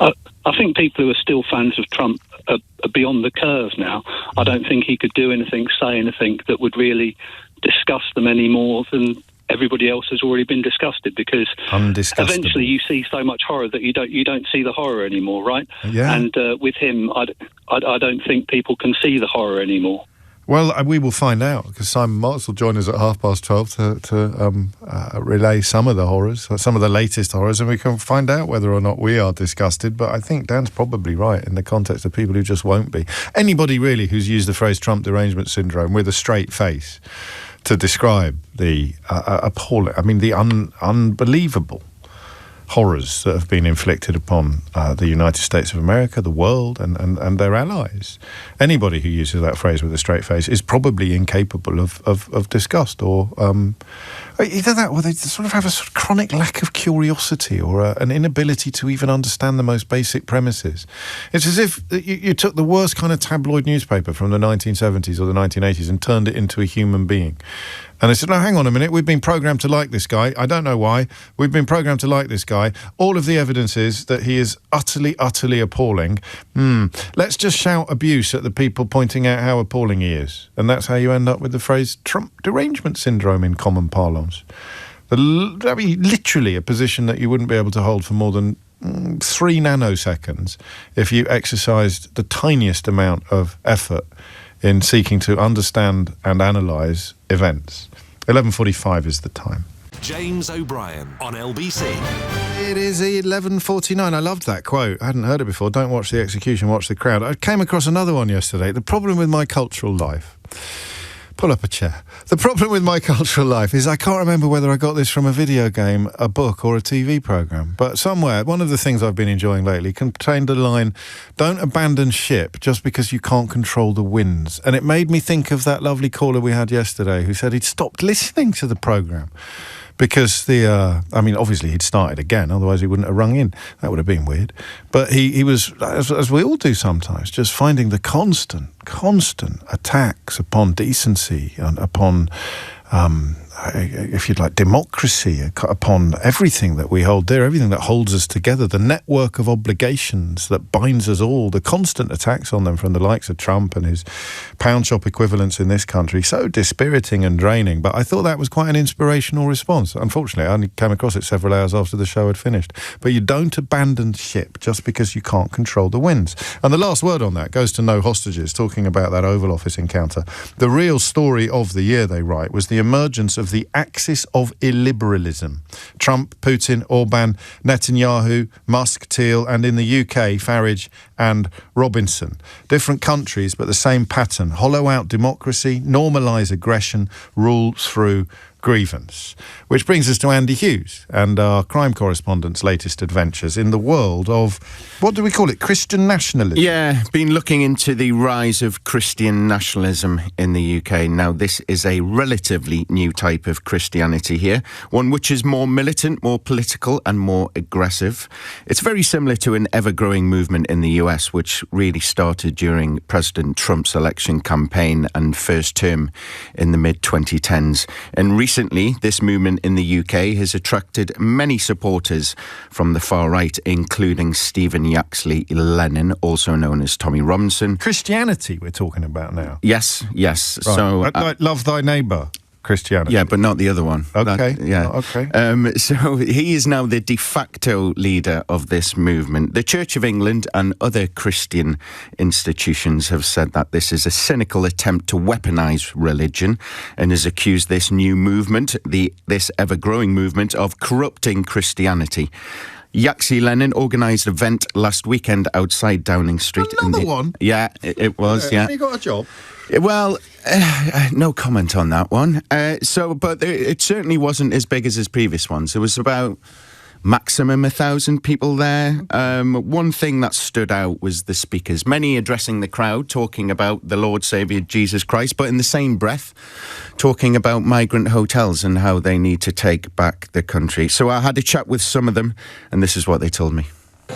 I think people who are still fans of Trump are beyond the curve now. I don't think he could do anything, say anything that would really disgust them any more than everybody else has already been disgusted, because eventually you see so much horror that you don't see the horror anymore, right? Yeah. And with him, I don't think people can see the horror anymore. Well, we will find out, because Simon Marks will join us at 12:30 to relay some of the horrors, some of the latest horrors, and we can find out whether or not we are disgusted. But I think Dan's probably right in the context of people who just won't be. Anybody really who's used the phrase Trump derangement syndrome with a straight face to describe the appalling, the unbelievable horrors that have been inflicted upon the United States of America, the world, and their allies. Anybody who uses that phrase with a straight face is probably incapable of disgust, or either that, or they sort of have a sort of chronic lack of curiosity, or an inability to even understand the most basic premises. It's as if you took the worst kind of tabloid newspaper from the 1970s or the 1980s and turned it into a human being. And they said, no, hang on a minute, we've been programmed to like this guy. I don't know why. We've been programmed to like this guy. All of the evidence is that he is utterly, utterly appalling. Let's just shout abuse at the people pointing out how appalling he is. And that's how you end up with the phrase Trump derangement syndrome in common parlance. Literally a position that you wouldn't be able to hold for more than 3 nanoseconds if you exercised the tiniest amount of effort in seeking to understand and analyse events. 11:45 is the time. James O'Brien on LBC. It is 11:49. I loved that quote. I hadn't heard it before. Don't watch the execution, watch the crowd. I came across another one yesterday. The problem with my cultural life... Pull up a chair. The problem with my cultural life is I can't remember whether I got this from a video game, a book, or a TV programme. But somewhere, one of the things I've been enjoying lately contained a line, don't abandon ship just because you can't control the winds. And it made me think of that lovely caller we had yesterday who said he'd stopped listening to the programme. Because obviously he'd started again, otherwise he wouldn't have rung in. That would have been weird. But he was, as we all do sometimes, just finding the constant attacks upon decency and upon if you'd like, democracy upon everything that we hold dear, everything that holds us together, the network of obligations that binds us all, the constant attacks on them from the likes of Trump and his pound shop equivalents in this country, so dispiriting and draining. But I thought that was quite an inspirational response. Unfortunately, I only came across it several hours after the show had finished. But you don't abandon ship just because you can't control the winds. And the last word on that goes to No Hostages, talking about that Oval Office encounter. The real story of the year, they write, was the emergence of the axis of illiberalism. Trump, Putin, Orban, Netanyahu, Musk, Thiel, and in the UK, Farage and Robinson. Different countries, but the same pattern. Hollow out democracy, normalise aggression, rule through grievance. Which brings us to Andy Hughes and our crime correspondent's latest adventures in the world of, what do we call it, Christian nationalism? Yeah, been looking into the rise of Christian nationalism in the UK. Now, this is a relatively new type of Christianity here, one which is more militant, more political and more aggressive. It's very similar to an ever-growing movement in the US, which really started during President Trump's election campaign and first term in the mid-2010s. And recently, this movement in the UK has attracted many supporters from the far right, including Stephen Yaxley Lennon, also known as Tommy Robinson. Christianity we're talking about now. Yes. Right. So, like love thy neighbour. Christianity. Yeah, but not the other one. Okay. Okay. So he is now the de facto leader of this movement. The Church of England and other Christian institutions have said that this is a cynical attempt to weaponise religion and has accused this new movement, this ever-growing movement, of corrupting Christianity. Yaxley Lennon organised an event last weekend outside Downing Street. Another one? Yeah, it was, yeah. Have you got a job? Well, no comment on that one. But it certainly wasn't as big as his previous ones. There was about maximum 1,000 people there. One thing that stood out was the speakers, many addressing the crowd, talking about the Lord Saviour Jesus Christ, but in the same breath, talking about migrant hotels and how they need to take back the country. So I had a chat with some of them, and this is what they told me.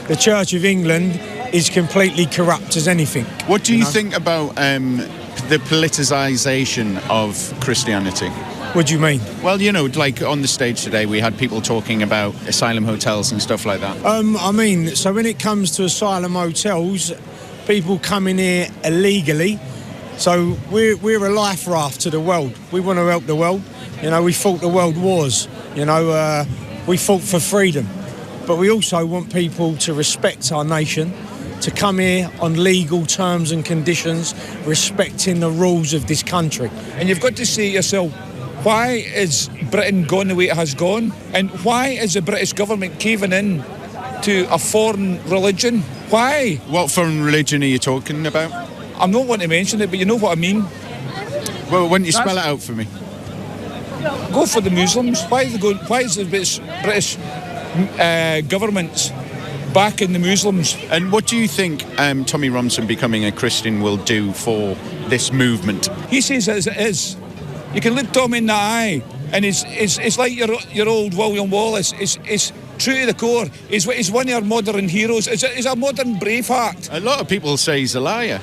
The Church of England is completely corrupt as anything. What do you think about the politicisation of Christianity? What do you mean? Well, you know, like on the stage today, we had people talking about asylum hotels and stuff like that. So when it comes to asylum hotels, people come in here illegally. So we're a life raft to the world. We want to help the world. You know, we fought the world wars. You know, we fought for freedom. But we also want people to respect our nation, to come here on legal terms and conditions, respecting the rules of this country. And you've got to say to yourself, why is Britain gone the way it has gone? And why is the British government caving in to a foreign religion? Why? What foreign religion are you talking about? I'm not wanting to mention it, but you know what I mean. Well, why don't you spell it out for me? Go for the Muslims. Why is the British government backing the Muslims? And what do you think Tommy Robinson becoming a Christian will do for this movement? He says as it is. You can look Tommy in the eye, and it's like your old William Wallace. It's true to the core. He's one of our modern heroes. He's a modern Braveheart. A lot of people say he's a liar.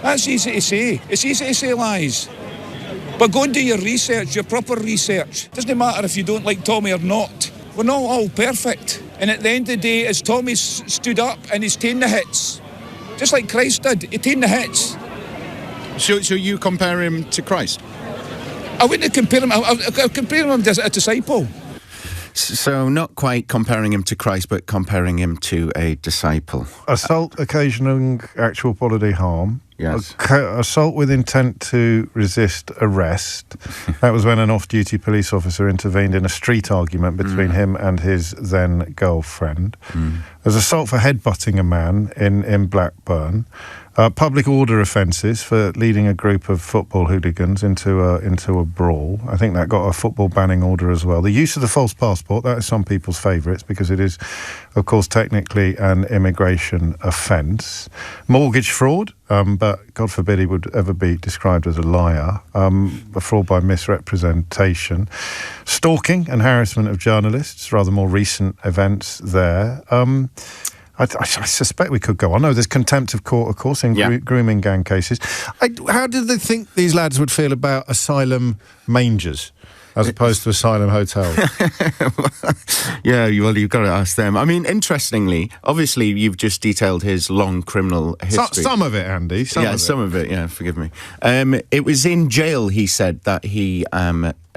That's easy to say. It's easy to say lies. But go and do your research, your proper research. It doesn't matter if you don't like Tommy or not. We're not all perfect. And at the end of the day, as Tommy stood up and he's taken the hits, just like Christ did, he taken the hits. So you compare him to Christ? I wouldn't compare him. I compare him as a disciple. So not quite comparing him to Christ, but comparing him to a disciple. Assault occasioning actual bodily harm. Yes. Assault with intent to resist arrest. That was when an off-duty police officer intervened in a street argument between him and his then girlfriend. There's assault for headbutting a man in Blackburn. Public order offences for leading a group of football hooligans into a brawl. I think that got a football banning order as well. The use of the false passport, that is some people's favourites because it is, of course, technically an immigration offence. Mortgage fraud, but God forbid he would ever be described as a liar. A fraud by misrepresentation. Stalking and harassment of journalists, rather more recent events there. I suspect we could go on. No, there's contempt of court, of course, in grooming gang cases. How did they think these lads would feel about asylum mangers? as opposed to asylum hotels. Yeah, you've got to ask them. I mean, interestingly, obviously, you've just detailed his long criminal history. Some of it, Andy. Some of it. Yeah, forgive me. It was in jail, he said, that he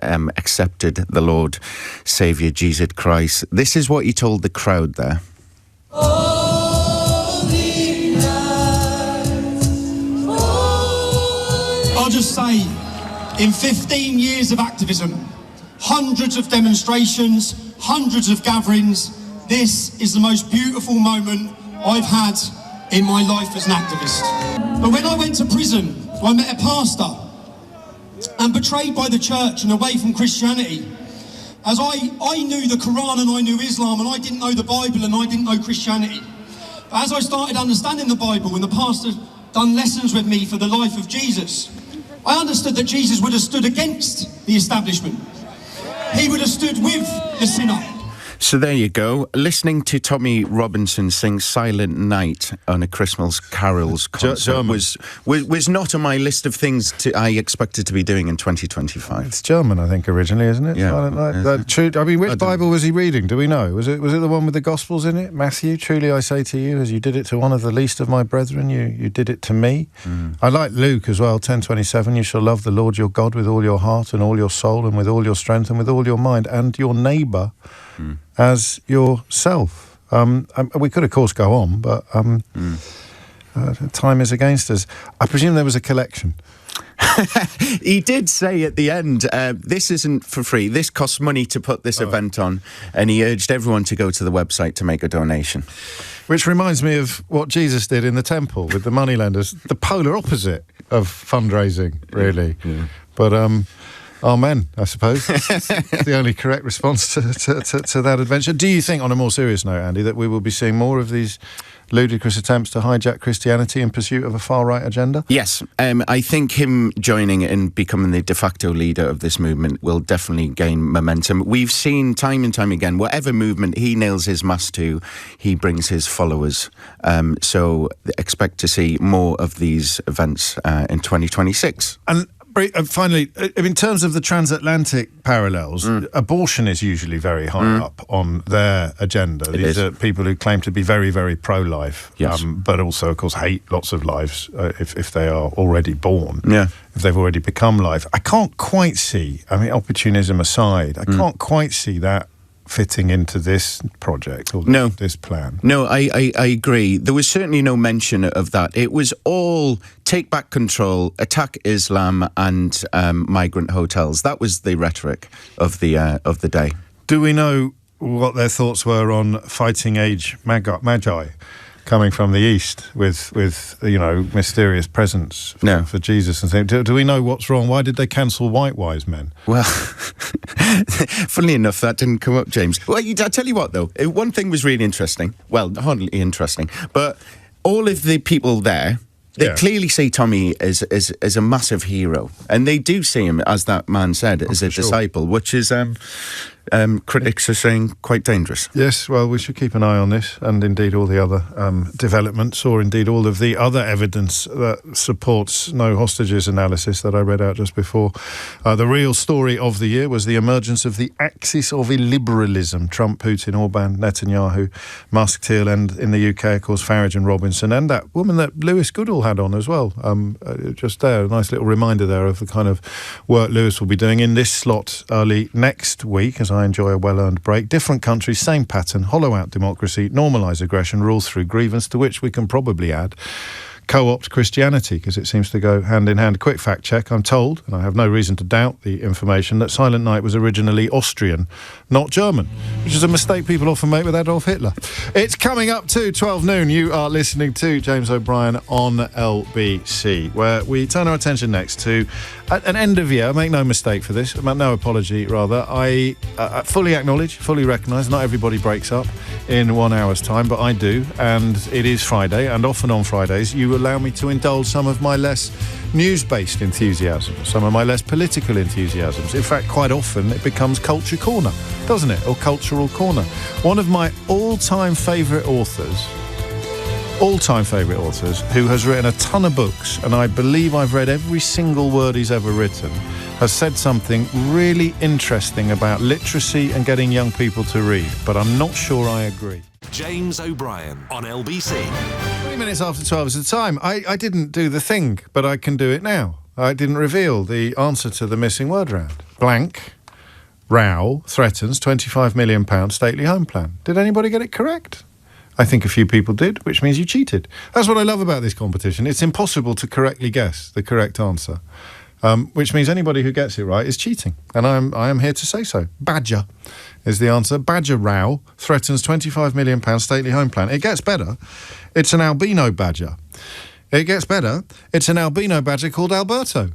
accepted the Lord Saviour Jesus Christ. This is what he told the crowd there. I'll just say, in 15 years of activism, hundreds of demonstrations, hundreds of gatherings, this is the most beautiful moment I've had in my life as an activist. But when I went to prison, I met a pastor, and betrayed by the church and away from Christianity, as I knew the Quran and I knew Islam, and I didn't know the Bible and I didn't know Christianity. But as I started understanding the Bible and the pastor done lessons with me for the life of Jesus, I understood that Jesus would have stood against the establishment. He would have stood with the sinner. So there you go. Listening to Tommy Robinson sing Silent Night on a Christmas Carols concert was not on my list of things I expected to be doing in 2025. It's German, I think, originally, isn't it? Yeah. Silent Night. I mean, which Bible was he reading? Do we know? Was it the one with the Gospels in it? Matthew, truly I say to you, as you did it to one of the least of my brethren, you did it to me. I like Luke as well, 10:27. You shall love the Lord your God with all your heart and all your soul and with all your strength and with all your mind, and your neighbour as yourself. We could, of course, go on, but time is against us. I presume there was a collection. He did say at the end, this isn't for free. This costs money to put this event on, and he urged everyone to go to the website to make a donation. Which reminds me of what Jesus did in the temple with the moneylenders, the polar opposite of fundraising, really. Yeah. But amen, I suppose. It's the only correct response to that adventure. Do you think, on a more serious note, Andy, that we will be seeing more of these ludicrous attempts to hijack Christianity in pursuit of a far-right agenda? Yes. I think him joining and becoming the de facto leader of this movement will definitely gain momentum. We've seen time and time again, whatever movement he nails his mast to, he brings his followers. So expect to see more of these events in 2026. And finally, in terms of the transatlantic parallels, abortion is usually very high up on their agenda. These are people who claim to be very, very pro-life, but also, of course, hate lots of lives if they are already born, if they've already become life. I can't quite see, I mean, opportunism aside, I can't quite see that fitting into this project or this plan. No, I agree. There was certainly no mention of that. It was all take back control, attack Islam and migrant hotels. That was the rhetoric of the day. Do we know what their thoughts were on fighting age magi coming from the east with mysterious presents for Jesus and things? Do we know what's wrong? Why did they cancel white wise men? Well, funnily enough, that didn't come up, James. Well, I tell you what, though, one thing was really interesting. Well, hardly interesting, but all of the people there, they clearly see Tommy as a massive hero, and they do see him, as that man said, as a disciple, which is critics are saying quite dangerous. Yes, well, we should keep an eye on this, and indeed all the other developments, or indeed all of the other evidence that supports no hostages analysis that I read out just before. The real story of the year was the emergence of the axis of illiberalism: Trump, Putin, Orban, Netanyahu, Musk, Thiel, and in the UK, of course, Farage and Robinson, and that woman that Lewis Goodall had on as well. Just there, a nice little reminder there of the kind of work Lewis will be doing in this slot early next week, as I enjoy a well-earned break. Different countries, same pattern: hollow out democracy, normalise aggression, rule through grievance, to which we can probably add co-opt Christianity, because it seems to go hand in hand. Quick fact check: I'm told, and I have no reason to doubt the information, that Silent Night was originally Austrian, not German, which is a mistake people often make with Adolf Hitler. It's coming up to 12 noon. You are listening to James O'Brien on LBC, where we turn our attention next to an end of year. Make no mistake for this, no apology rather. I fully acknowledge, fully recognise not everybody breaks up in 1 hour's time, but I do, and it is Friday, and often on Fridays you allow me to indulge some of my less news-based enthusiasms, some of my less political enthusiasms. In fact, quite often it becomes Culture Corner, doesn't it? Or Cultural Corner. One of my all-time favourite authors, who has written a ton of books, and I believe I've read every single word he's ever written, has said something really interesting about literacy and getting young people to read, but I'm not sure I agree. James O'Brien on LBC. 3 minutes after 12 is the time. I didn't do the thing, but I can do it now. I didn't reveal the answer to the missing word round. Blank, row, threatens £25 million stately home plan. Did anybody get it correct? I think a few people did, which means you cheated. That's what I love about this competition. It's impossible to correctly guess the correct answer, which means anybody who gets it right is cheating. And I am here to say so. Badger is the answer. Badger row threatens £25 million stately home plan. It gets better. It's an albino badger. It gets better. It's an albino badger called Alberto.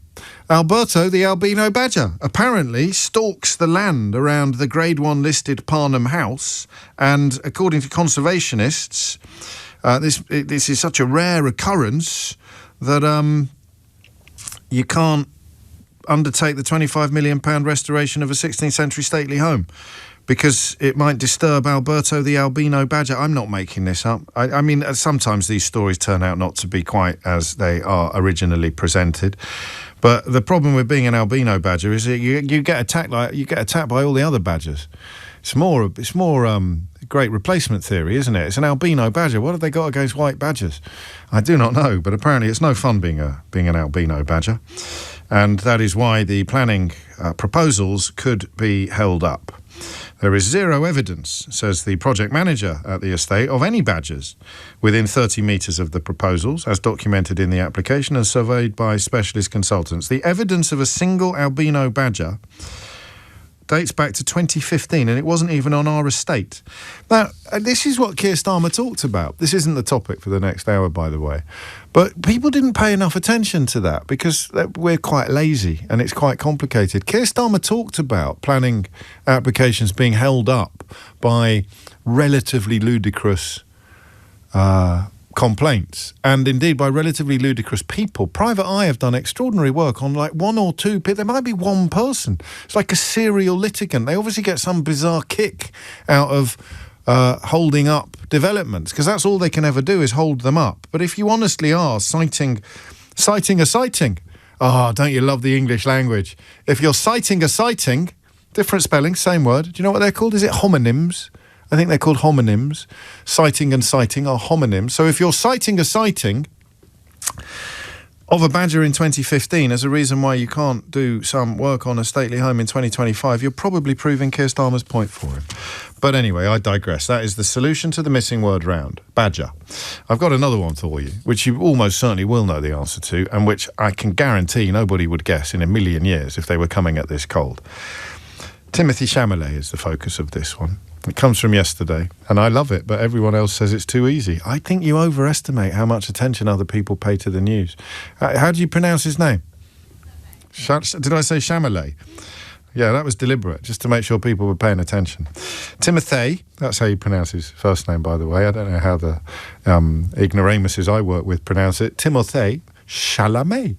Alberto, the albino badger, apparently stalks the land around the Grade 1 listed Parnham House, and according to conservationists, this is such a rare occurrence that you can't undertake the £25 million restoration of a 16th century stately home because it might disturb Alberto the albino badger. I'm not making this up. I mean, sometimes these stories turn out not to be quite as they are originally presented. But the problem with being an albino badger is that you get attacked by all the other badgers. It's more great replacement theory, isn't it? It's an albino badger. What have they got against white badgers? I do not know, but apparently it's no fun being an albino badger, and that is why the planning proposals could be held up. There is zero evidence, says the project manager at the estate, of any badgers within 30 metres of the proposals, as documented in the application and surveyed by specialist consultants. The evidence of a single albino badger dates back to 2015, and it wasn't even on our estate. Now, this is what Keir Starmer talked about. This isn't the topic for the next hour, by the way. But people didn't pay enough attention to that because we're quite lazy and it's quite complicated. Keir Starmer talked about planning applications being held up by relatively ludicrous complaints, and indeed by relatively ludicrous people. Private Eye have done extraordinary work on like one or two people. There might be one person. It's like a serial litigant. They obviously get some bizarre kick out of holding up developments, because that's all they can ever do is hold them up. But if you honestly are citing a sighting, don't you love the English language? If you're citing a sighting, different spelling, same word. Do you know what they're called? Is it homonyms? I think they're called homonyms. Citing and sighting are homonyms. So if you're citing a sighting of a badger in 2015 as a reason why you can't do some work on a stately home in 2025, you're probably proving Keir Starmer's point for him. But anyway, I digress. That is the solution to the missing word round. Badger. I've got another one for you, which you almost certainly will know the answer to, and which I can guarantee nobody would guess in a million years if they were coming at this cold. Timothy Chalamet is the focus of this one. It comes from yesterday, and I love it, but everyone else says it's too easy. I think you overestimate how much attention other people pay to the news. How do you pronounce his name? Did I say Chalamet? Yeah, that was deliberate, just to make sure people were paying attention. Timothy, that's how you pronounce his first name, by the way. I don't know how the ignoramuses I work with pronounce it. Timothy Chalamet.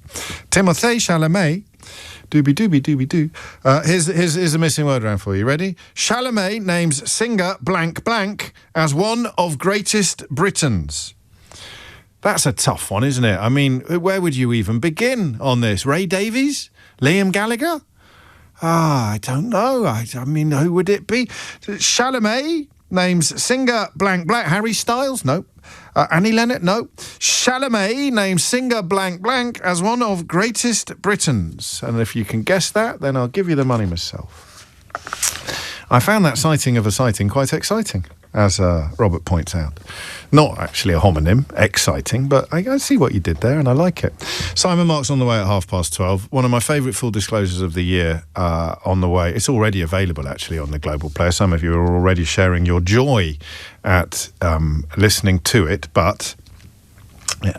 Timothy Chalamet. Doobie-doo. Here's a missing word round for you. Ready? Chalamet names singer blank blank as one of greatest Britons. That's a tough one, isn't it? I mean, where would you even begin on this? Ray Davies? Liam Gallagher? I don't know. I mean, who would it be? Chalamet names singer blank blank. Harry Styles? Nope. Annie Lennox? No. Chalamet names singer blank blank as one of greatest Britons. And if you can guess that, then I'll give you the money myself. I found that sighting of a sighting quite exciting, as Robert points out. Not actually a homonym, exciting, but I see what you did there and I like it. Simon Mark's on the way at 12:30. One of my favourite full disclosures of the year on the way. It's already available actually on the Global Player. Some of you are already sharing your joy at listening to it, but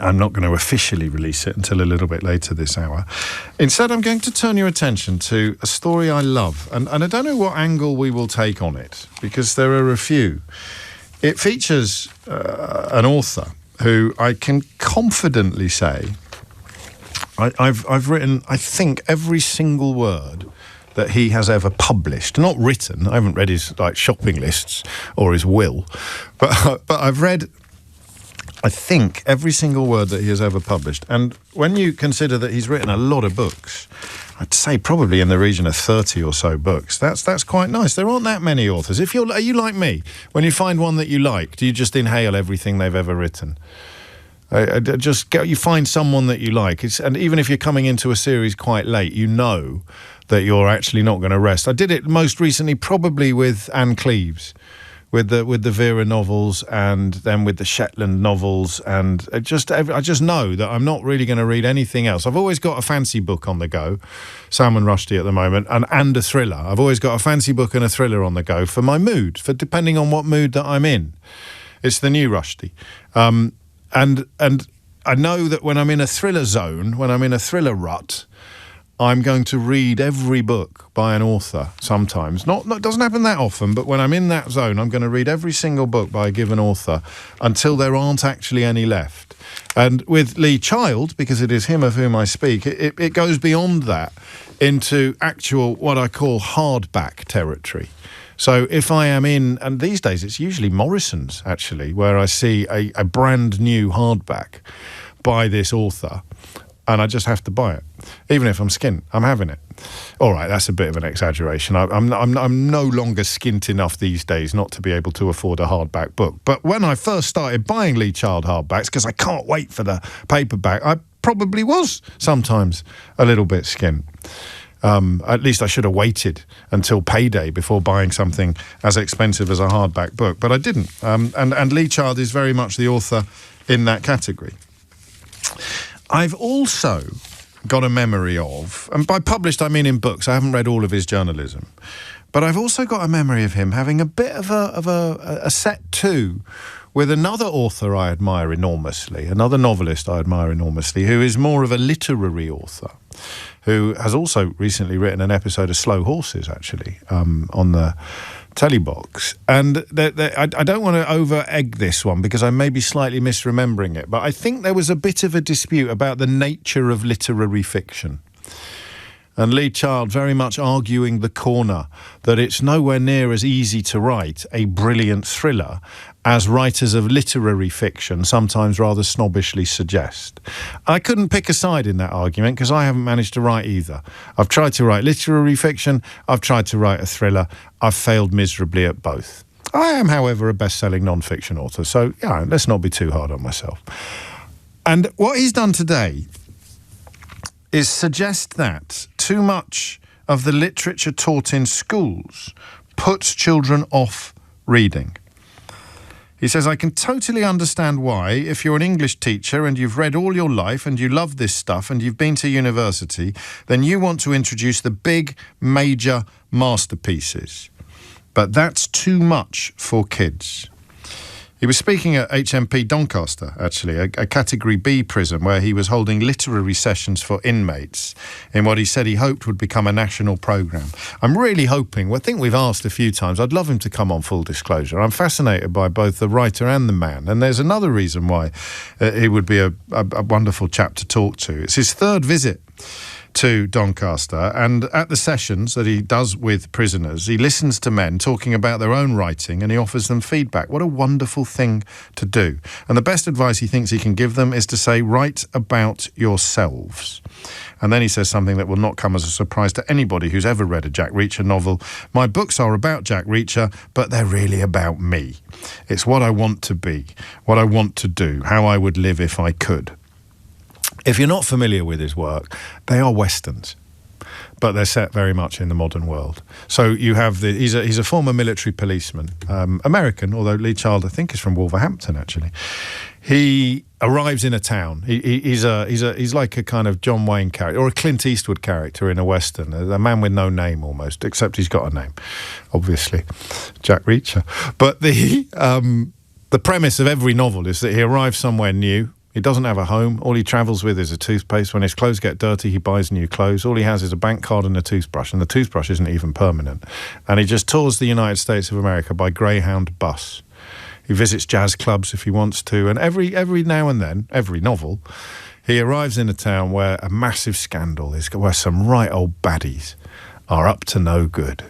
I'm not going to officially release it until a little bit later this hour. Instead, I'm going to turn your attention to a story I love, and I don't know what angle we will take on it, because there are a few. It features an author who I can confidently say I've written, I think, every single word that he has ever published. Not written. I haven't read his shopping lists or his will, but I've read I think, every single word that he has ever published. And when you consider that he's written a lot of books, I'd say probably in the region of 30 or so books, that's quite nice. There aren't that many authors. Are you like me? When you find one that you like, do you just inhale everything they've ever written? You find someone that you like. And even if you're coming into a series quite late, you know that you're actually not going to rest. I did it most recently probably with Anne Cleeves, with the Vera novels, and then with the Shetland novels, and I just know that I'm not really going to read anything else. I've always got a fancy book on the go, Salman Rushdie at the moment, and a thriller. I've always got a fancy book and a thriller on the go for my mood, for depending on what mood that I'm in. It's the new Rushdie. And I know that when I'm in a thriller zone, when I'm in a thriller rut, I'm going to read every book by an author sometimes. It doesn't happen that often, but when I'm in that zone, I'm going to read every single book by a given author until there aren't actually any left. And with Lee Child, because it is him of whom I speak, it goes beyond that into actual, what I call hardback territory. So if I am in, and these days it's usually Morrison's, actually, where I see a brand new hardback by this author, and I just have to buy it. Even if I'm skint, I'm having it. All right, that's a bit of an exaggeration. I'm no longer skint enough these days not to be able to afford a hardback book. But when I first started buying Lee Child hardbacks, because I can't wait for the paperback, I probably was sometimes a little bit skint. At least I should have waited until payday before buying something as expensive as a hardback book, but I didn't. And Lee Child is very much the author in that category. I've also got a memory of, and by published I mean in books, I haven't read all of his journalism, but I've also got a memory of him having a bit of a set to with another author I admire enormously, another novelist I admire enormously, who is more of a literary author, who has also recently written an episode of Slow Horses, actually, on the telly box. And I don't want to over-egg this one because I may be slightly misremembering it, but I think there was a bit of a dispute about the nature of literary fiction. And Lee Child very much arguing the corner that it's nowhere near as easy to write a brilliant thriller as writers of literary fiction sometimes rather snobbishly suggest. I couldn't pick a side in that argument because I haven't managed to write either. I've tried to write literary fiction, I've tried to write a thriller, I've failed miserably at both. I am, however, a best-selling non-fiction author, so yeah, let's not be too hard on myself. And what he's done today is suggest that too much of the literature taught in schools puts children off reading. He says, I can totally understand why, if you're an English teacher and you've read all your life and you love this stuff and you've been to university, then you want to introduce the big, major masterpieces. But that's too much for kids. He was speaking at HMP Doncaster, actually, a Category B prison where he was holding literary sessions for inmates in what he said he hoped would become a national programme. I'm really hoping, I think we've asked a few times, I'd love him to come on Full Disclosure. I'm fascinated by both the writer and the man, and there's another reason why he would be a wonderful chap to talk to. It's his third visit to Doncaster, and at the sessions that he does with prisoners, he listens to men talking about their own writing and he offers them feedback. What a wonderful thing to do. And the best advice he thinks he can give them is to say, write about yourselves. And then he says something that will not come as a surprise to anybody who's ever read a Jack Reacher novel. My books are about Jack Reacher, but they're really about me. It's what I want to be, what I want to do, how I would live if I could. If you're not familiar with his work, they are westerns, but they're set very much in the modern world. So you have he's a former military policeman, American, although Lee Child I think is from Wolverhampton actually. He arrives in a town. He's like a kind of John Wayne character or a Clint Eastwood character in a western, a man with no name almost, except he's got a name, obviously, Jack Reacher. But the premise of every novel is that he arrives somewhere new. He doesn't have a home. All he travels with is a toothpaste. When his clothes get dirty, he buys new clothes. All he has is a bank card and a toothbrush, and the toothbrush isn't even permanent. And he just tours the United States of America by Greyhound bus. He visits jazz clubs if he wants to, and every now and then, every novel, he arrives in a town where a massive scandal is, where some right old baddies are up to no good.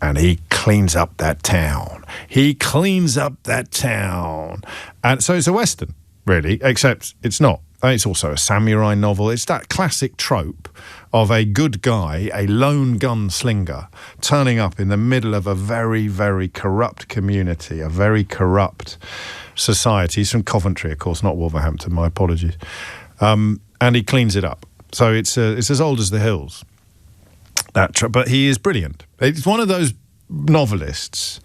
And he cleans up that town. He cleans up that town. And so it's a western. really, except it's not. It's also a samurai novel. It's that classic trope of a good guy, a lone gunslinger, turning up in the middle of a very, very corrupt community, a very corrupt society. He's from Coventry, of course, not Wolverhampton, my apologies. And he cleans it up. So it's as old as the hills. But he is brilliant. It's one of those novelists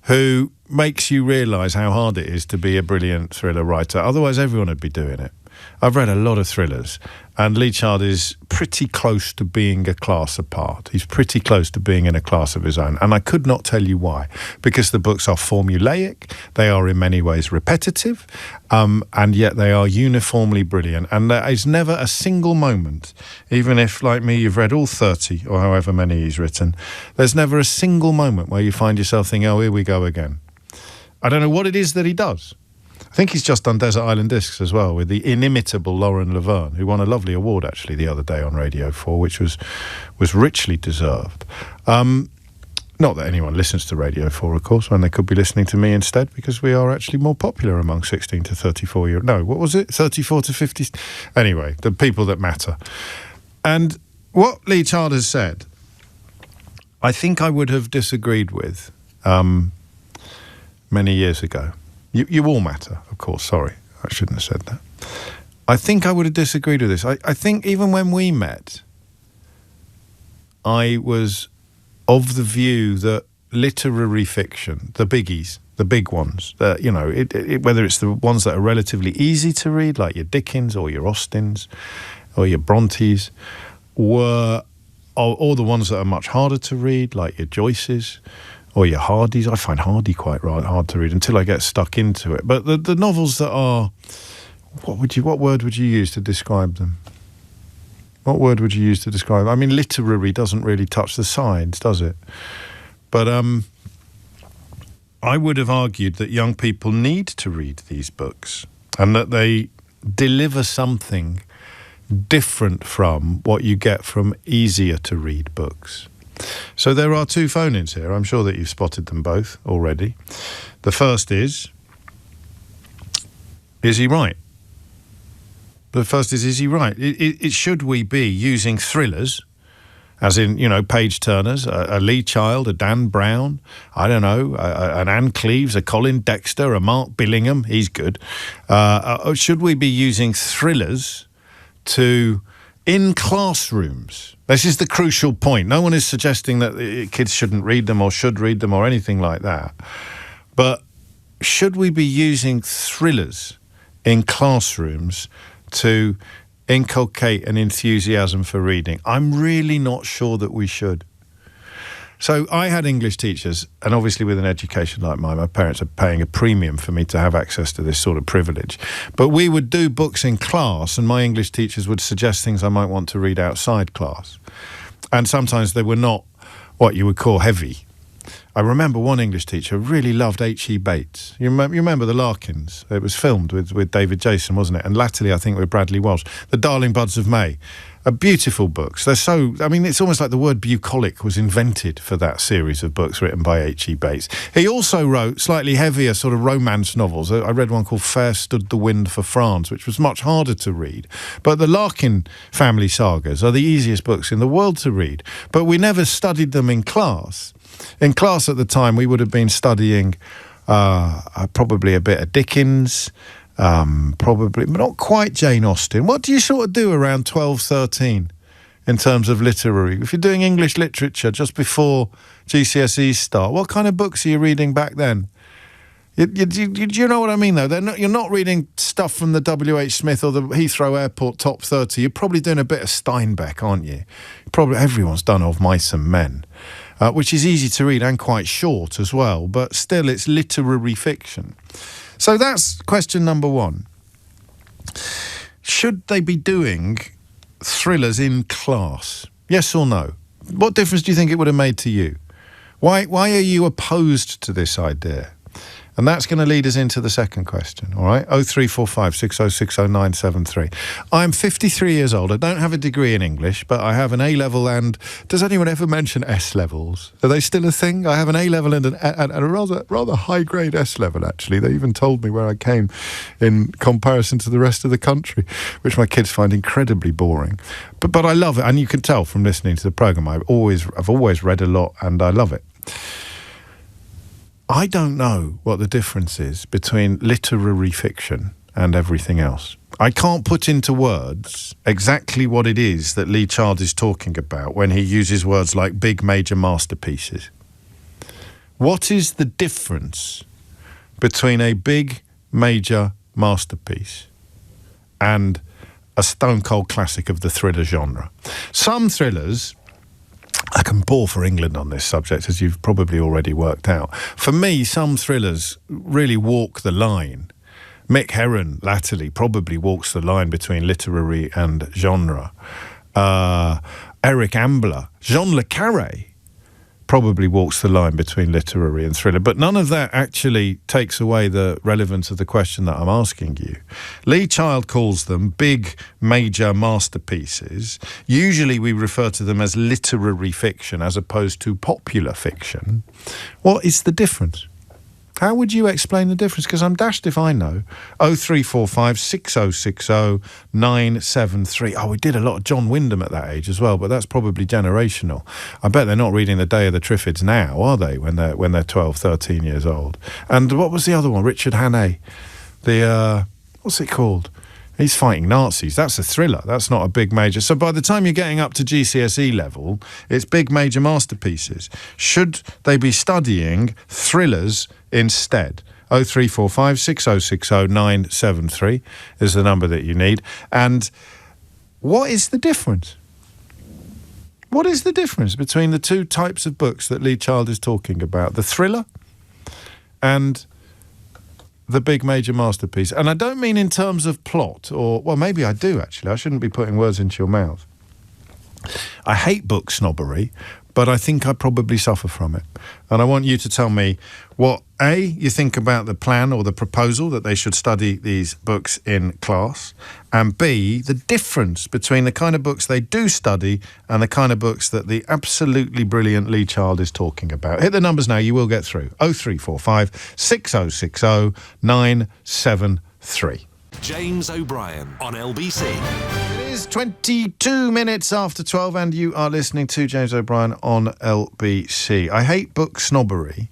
who makes you realise how hard it is to be a brilliant thriller writer. Otherwise, everyone would be doing it. I've read a lot of thrillers, and Lee Child is pretty close to being a class apart. He's pretty close to being in a class of his own, and I could not tell you why. Because the books are formulaic, they are in many ways repetitive, and yet they are uniformly brilliant. And there is never a single moment, even if, like me, you've read all 30 or however many he's written, there's never a single moment where you find yourself thinking, oh, here we go again. I don't know what it is that he does. I think he's just done Desert Island Discs as well with the inimitable Lauren Laverne, who won a lovely award actually the other day on Radio 4, which was richly deserved. Not that anyone listens to Radio 4, of course, when they could be listening to me instead, because we are actually more popular among 16 to 34 year. No, what was it? 34 to 50. Anyway, the people that matter. And what Lee Child has said, I think I would have disagreed with many years ago. You all matter, of course. Sorry, I shouldn't have said that. I think I would have disagreed with this. I think even when we met, I was of the view that literary fiction, the biggies, the big ones, whether it's the ones that are relatively easy to read, like your Dickens or your Austins or your Brontes, or the ones that are much harder to read, like your Joyces, or your Hardys. I find Hardy quite hard to read until I get stuck into it. But the novels that are, what word would you use to describe them? What word would you use to describe? I mean, literary doesn't really touch the sides, does it? But I would have argued that young people need to read these books and that they deliver something different from what you get from easier to read books. So there are two phone-ins here. I'm sure that you've spotted them both already. The first is he right? The first is he right? Should we be using thrillers, as in, page-turners, a Lee Child, a Dan Brown, I don't know, an Anne Cleeves, a Colin Dexter, a Mark Billingham, he's good. Should we be using thrillers in classrooms? This is the crucial point. No one is suggesting that kids shouldn't read them or should read them or anything like that. But should we be using thrillers in classrooms to inculcate an enthusiasm for reading? I'm really not sure that we should. So I had English teachers, and obviously with an education like mine, my parents are paying a premium for me to have access to this sort of privilege. But we would do books in class, and my English teachers would suggest things I might want to read outside class. And sometimes they were not what you would call heavy. I remember one English teacher really loved H.E. Bates. You remember The Larkins? It was filmed with David Jason, wasn't it? And latterly, I think, with Bradley Walsh. The Darling Buds of May. Beautiful books. They're so... I mean, it's almost like the word bucolic was invented for that series of books written by H.E. Bates. He also wrote slightly heavier sort of romance novels. I read one called Fair Stood the Wind for France, which was much harder to read. But the Larkin family sagas are the easiest books in the world to read. But we never studied them in class. In class at the time, we would have been studying probably a bit of Dickens, probably, but not quite Jane Austen. What do you sort of do around 12, 13 in terms of literary? If you're doing English literature just before GCSEs start, what kind of books are you reading back then? Do you know what I mean, though? You're not reading stuff from the W.H. Smith or the Heathrow Airport Top 30. You're probably doing a bit of Steinbeck, aren't you? Probably everyone's done Of Mice and Men. Which is easy to read and quite short as well, but still it's literary fiction. So that's question number one. Should they be doing thrillers in class? Yes or no? What difference do you think it would have made to you? Why are you opposed to this idea? And that's going to lead us into the second question, all right? 0345 6060 973. I'm 53 years old. I don't have a degree in English, but I have an A-level and... Does anyone ever mention S-levels? Are they still a thing? I have an A-level and a rather high-grade S-level, actually. They even told me where I came in comparison to the rest of the country, which my kids find incredibly boring. But I love it, and you can tell from listening to the programme, I've always read a lot, and I love it. I don't know what the difference is between literary fiction and everything else. I can't put into words exactly what it is that Lee Child is talking about when he uses words like big major masterpieces. What is the difference between a big major masterpiece and a stone-cold classic of the thriller genre? Some thrillers... I can bore for England on this subject, as you've probably already worked out. For me, some thrillers really walk the line. Mick Herron latterly probably walks the line between literary and genre. Eric Ambler, Jean Le Carré probably walks the line between literary and thriller. But none of that actually takes away the relevance of the question that I'm asking you. Lee Child calls them big, major masterpieces. Usually we refer to them as literary fiction as opposed to popular fiction. What is the difference? How would you explain the difference? Because I'm dashed if I know. 0345 6060 973. Oh, we did a lot of John Wyndham at that age as well, but that's probably generational. I bet they're not reading The Day of the Triffids now, are they, when they're 12, 13 years old? And what was the other one? Richard Hannay. What's it called? He's fighting Nazis. That's a thriller. That's not a big major. So by the time you're getting up to GCSE level, it's big major masterpieces. Should they be studying thrillers instead? 0345 6060 973 is the number that you need. And what is the difference? What is the difference between the two types of books that Lee Child is talking about? The thriller and the big major masterpiece. And I don't mean in terms of plot, or, well, maybe I do, actually. I shouldn't be putting words into your mouth. I hate book snobbery, but I think I probably suffer from it. And I want you to tell me what, A, you think about the plan or the proposal that they should study these books in class, and B, the difference between the kind of books they do study and the kind of books that the absolutely brilliant Lee Child is talking about. Hit the numbers now, you will get through. 0345 6060 973. James O'Brien on LBC. It is 22 minutes after 12 and you are listening to James O'Brien on LBC. I hate book snobbery.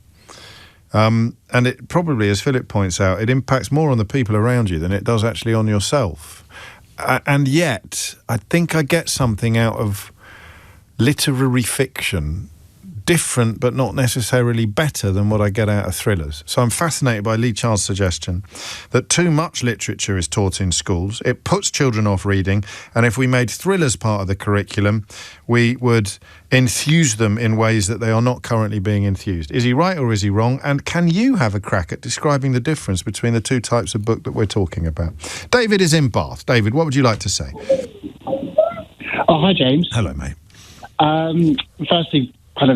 And it probably, as Philip points out, it impacts more on the people around you than it does actually on yourself. And yet, I think I get something out of literary fiction different but not necessarily better than what I get out of thrillers. So I'm fascinated by Lee Child's suggestion that too much literature is taught in schools. It puts children off reading, and if we made thrillers part of the curriculum, we would enthuse them in ways that they are not currently being enthused. Is he right or is he wrong? And can you have a crack at describing the difference between the two types of book that we're talking about? David is in Bath. David, what would you like to say? Oh, hi, James. Hello, mate. Firstly, I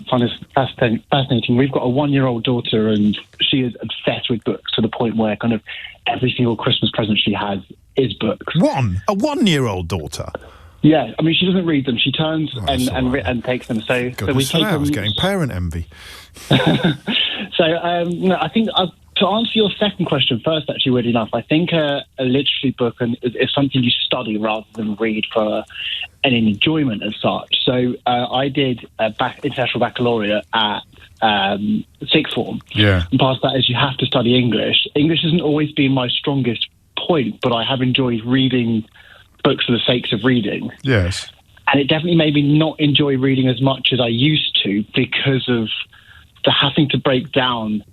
find this fascinating. We've got a 1-year-old daughter, and she is obsessed with books to the point where kind of every single Christmas present she has is books. A 1-year-old daughter? Yeah, I mean, she doesn't read them. She turns and takes them. So we take them. I was getting parent envy. I think to answer your second question first, actually, weirdly enough, I think a literary book is something you study rather than read for an enjoyment as such. So I did international baccalaureate at sixth form. Yeah. And past that is you have to study English. English hasn't always been my strongest point, but I have enjoyed reading books for the sake of reading. Yes. And it definitely made me not enjoy reading as much as I used to because of the having to break down.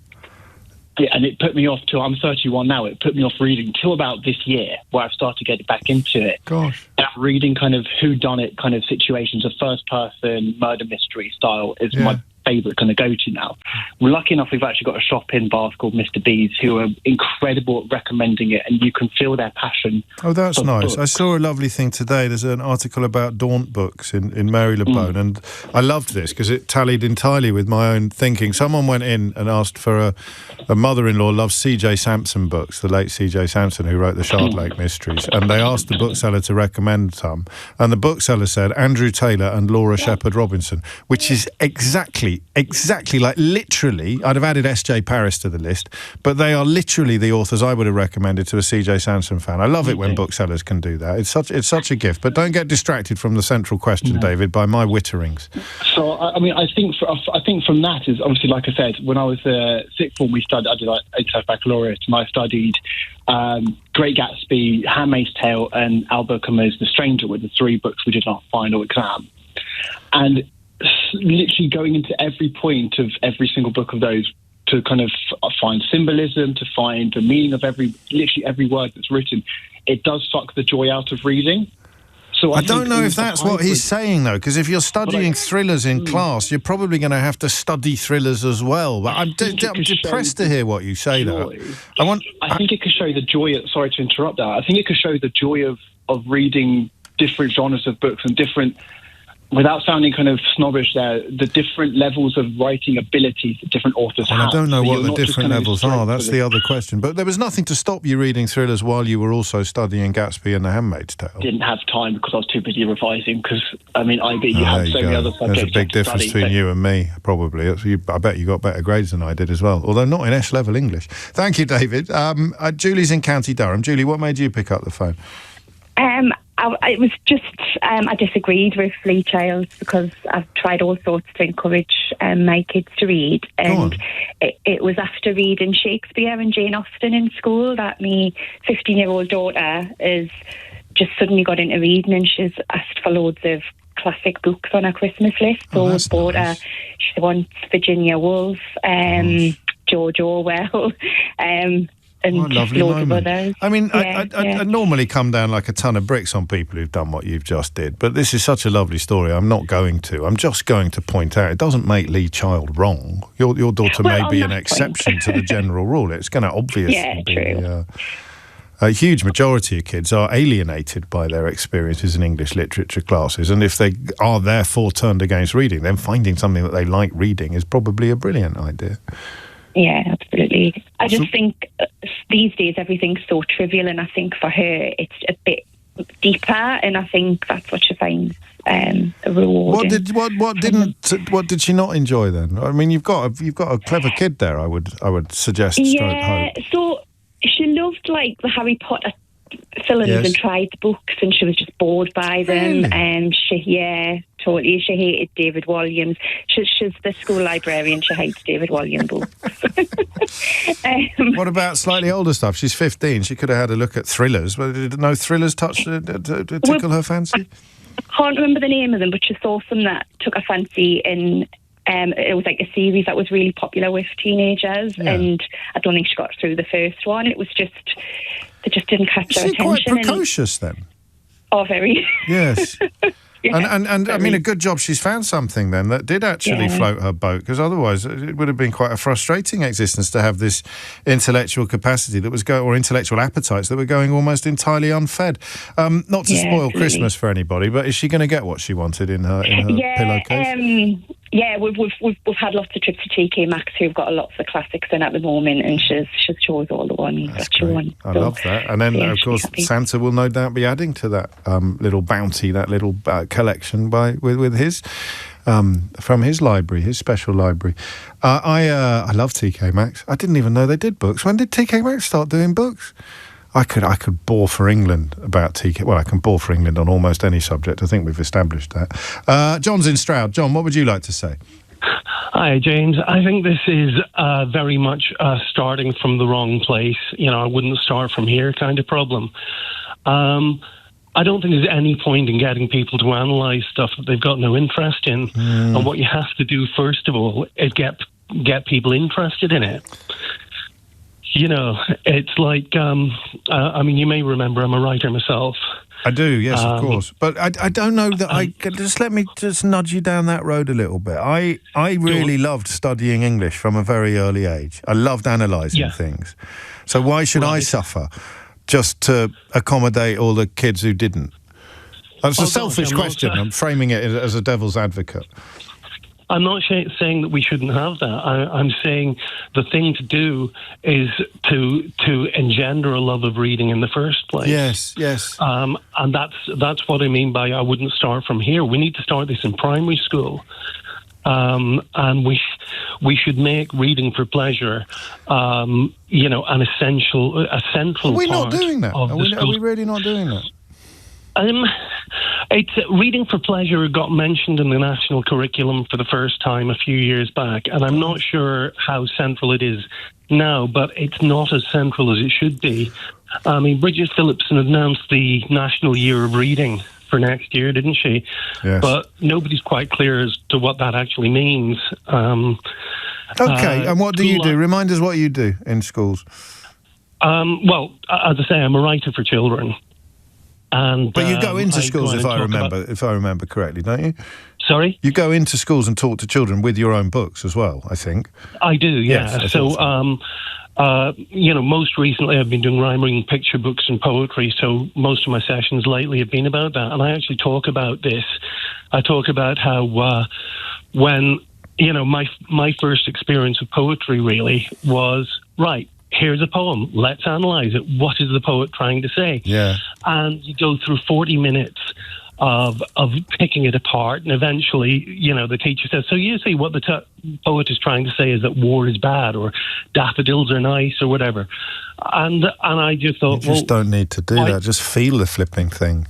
And it put me off till I'm 31 now. It put me off reading till about this year, where I've started to get back into it. Gosh. That reading kind of whodunit kind of situations, a first-person murder mystery style is my favourite kind of go-to now. We're lucky enough we've actually got a shop in Bath called Mr. B's who are incredible at recommending it, and you can feel their passion. Oh, that's nice. Books. I saw a lovely thing today. There's an article about Daunt books in Marylebone, and I loved this because it tallied entirely with my own thinking. Someone went in and asked for a mother-in-law loves C.J. Sampson books, the late C.J. Sampson who wrote the Shard Lake Mysteries, and they asked the bookseller to recommend some, and the bookseller said Andrew Taylor and Laura Shepherd Robinson, which is exactly like literally, I'd have added S.J. Paris to the list, but they are literally the authors I would have recommended to a C.J. Sampson fan. I love it when booksellers can do that. It's such a gift. But don't get distracted from the central question, David, by my witterings. So, I mean, I think from that is, obviously, like I said, when I was sixth form, I did like baccalaureate, and I studied Great Gatsby, Handmaid's Tale, and Albert Camus' The Stranger were the three books we did our final exam. And literally going into every point of every single book of those to kind of find symbolism, to find the meaning of literally every word that's written, it does suck the joy out of reading. So I don't know if that's what he's saying, though, because if you're studying thrillers in class, you're probably going to have to study thrillers as well. But I'm depressed to hear what you say, though. I think it could show the joy. Sorry to interrupt that. I think it could show the joy of reading different genres of books and different, without sounding kind of snobbish there, the different levels of writing abilities that different authors have. I don't know what the different levels are. That's the other question. But there was nothing to stop you reading thrillers while you were also studying Gatsby and The Handmaid's Tale. Didn't have time because I was too busy revising, because, I mean, IB, you have so many other subjects. There's a big difference between you and me, probably. I bet you got better grades than I did as well, although not in S-level English. Thank you, David. Julie's in County Durham. Julie, what made you pick up the phone? It was just, I disagreed with Lee Childs because I've tried all sorts to encourage my kids to read, and it was after reading Shakespeare and Jane Austen in school that my 15-year-old daughter is just suddenly got into reading, and she's asked for loads of classic books on her Christmas list. So I bought her, she wants Virginia Woolf, George Orwell, and lovely moment. I mean, yeah, I normally come down like a ton of bricks on people who've done what you've just did, but this is such a lovely story. I'm not going to. I'm just going to point out it doesn't make Lee Child wrong. Your daughter may be an exception to the general rule. It's going to obviously be... A huge majority of kids are alienated by their experiences in English literature classes, and if they are therefore turned against reading, then finding something that they like reading is probably a brilliant idea. Yeah, absolutely. I just think these days everything's so trivial, and I think for her it's a bit deeper, and I think that's what she finds rewarding. What did she not enjoy then? I mean, you've got a clever kid there. I would suggest. Yeah, so she loved like the Harry Potter films and tried the books, and she was just bored by them. And totally. She hated David Walliams. She's the school librarian. She hates David Walliams books. What about slightly older stuff? She's 15. She could have had a look at thrillers. But did no thrillers tickle her fancy? I can't remember the name of them, but she saw some that took her fancy in. It was like a series that was really popular with teenagers, and I don't think she got through the first one. It was just, they just didn't catch her attention. She's quite precocious then. Oh, very. Yes. And I mean, a good job she's found something then that did actually float her boat, because otherwise it would have been quite a frustrating existence to have this intellectual capacity that was or intellectual appetites that were going almost entirely unfed. Not to spoil Christmas for anybody, but is she going to get what she wanted in her pillowcase? We've had lots of trips to TK Maxx, who've got lots of classics in at the moment, and she's chose all the ones that she wants. I love that. And then, of course, Santa will no doubt be adding to that little bounty, that little collection with his from his library, his special library. I love TK Maxx. I didn't even know they did books. When did TK Maxx start doing books? I could bore for England about TK. Well, I can bore for England on almost any subject. I think we've established that. John's in Stroud. John, what would you like to say? Hi, James. I think this is very much starting from the wrong place. You know, I wouldn't start from here kind of problem. I don't think there's any point in getting people to analyse stuff that they've got no interest in. And what you have to do, first of all, is get people interested in it. you know, it's like, I mean, you may remember I'm a writer myself. I do, yes, of course. But I don't know that just let me just nudge you down that road a little bit. I really loved studying English from a very early age. I loved analysing things. So why should I suffer just to accommodate all the kids who didn't? That's a selfish question. I'm framing it as a devil's advocate. I'm not saying that we shouldn't have that. I'm saying the thing to do is to engender a love of reading in the first place. Yes. And that's what I mean by I wouldn't start from here. We need to start this in primary school. And we should make reading for pleasure, you know, a central part. Are we not doing that? Are we really not doing that? It's reading for pleasure got mentioned in the national curriculum for the first time a few years back, and I'm not sure how central it is now, but it's not as central as it should be. I mean, Bridget Phillipson announced the National Year of Reading for next year, didn't she? Yes. But nobody's quite clear as to what that actually means. Okay, and what do you do? Remind us what you do in schools. Well, as I say, I'm a writer for children. But you go into schools, if I remember correctly, don't you? Sorry? You go into schools and talk to children with your own books as well, I think. I do, yeah. Yes, so, you know, most recently I've been doing rhyming picture books and poetry, so most of my sessions lately have been about that. And I actually talk about this. I talk about how when, you know, my first experience of poetry really was, right, here's a poem, let's analyse it. What is the poet trying to say? Yeah. And you go through 40 minutes of picking it apart, and eventually, you know, the teacher says, so you see what the poet is trying to say is that war is bad, or daffodils are nice, or whatever. And I just thought, you just don't need to do that. Just feel the flipping thing.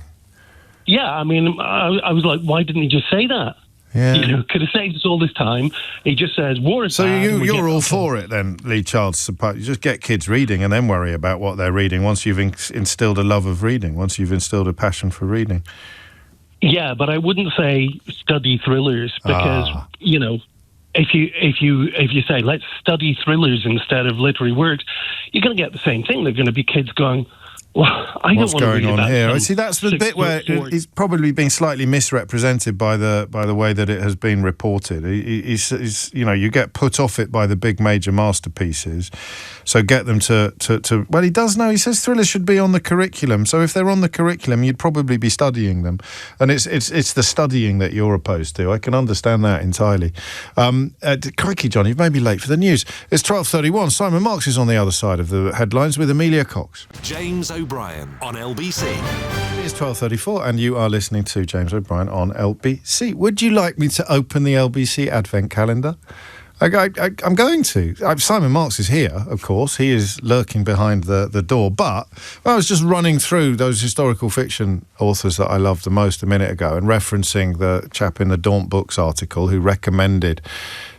Yeah, I mean, I was like, why didn't he just say that? Yeah. You know, could have saved us all this time. He just says, war is bad. So you're all for it then, Lee Childs? You just get kids reading and then worry about what they're reading once you've instilled a love of reading, once you've instilled a passion for reading. Yeah, but I wouldn't say study thrillers because, you know, if you say, let's study thrillers instead of literary works, you're going to get the same thing. They're going to be kids going, well, I What's don't want going to read on here? that. See, that's the bit where he's probably been slightly misrepresented by the way that it has been reported. He's you know, you get put off it by the big major masterpieces, so get them to well, he does know. He says thrillers should be on the curriculum. So if they're on the curriculum, you'd probably be studying them, and it's the studying that you're opposed to. I can understand that entirely. Crikey, John, you've made me late for the news. It's 12:31. Simon Marks is on the other side of the headlines with Amelia Cox. James O'Brien on LBC. It's 12:34 and you are listening to James O'Brien on LBC. Would you like me to open the LBC Advent Calendar? I'm going to. Simon Marks is here, of course. He is lurking behind the door. But I was just running through those historical fiction authors that I loved the most a minute ago and referencing the chap in the Daunt Books article who recommended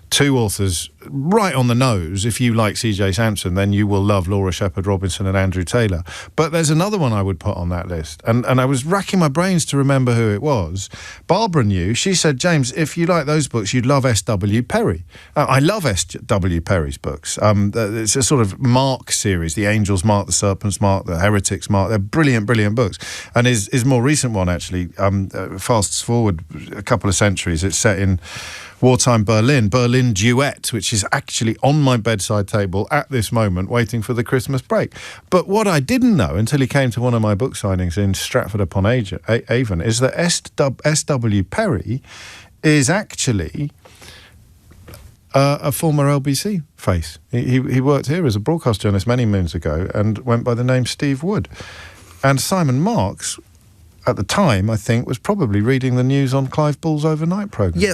two authors right on the nose. If you like C.J. Sampson, then you will love Laura Shepherd Robinson and Andrew Taylor. But there's another one I would put on that list. And I was racking my brains to remember who it was. Barbara knew. She said, James, if you like those books, you'd love S.W. Perry. I love S.W. Perry's books. It's a sort of Mark series. The Angels Mark, the Serpents Mark, the Heretics Mark. They're brilliant, brilliant books. And his more recent one, actually, fasts forward a couple of centuries. It's set in wartime Berlin Duet, which is actually on my bedside table at this moment, waiting for the Christmas break. But what I didn't know until he came to one of my book signings in Stratford-upon-Avon is that S.W. Perry is actually a former LBC face. He worked here as a broadcast journalist many moons ago and went by the name Steve Wood. And Simon Marks, at the time, I think, was probably reading the news on Clive Bull's overnight programme. Yeah,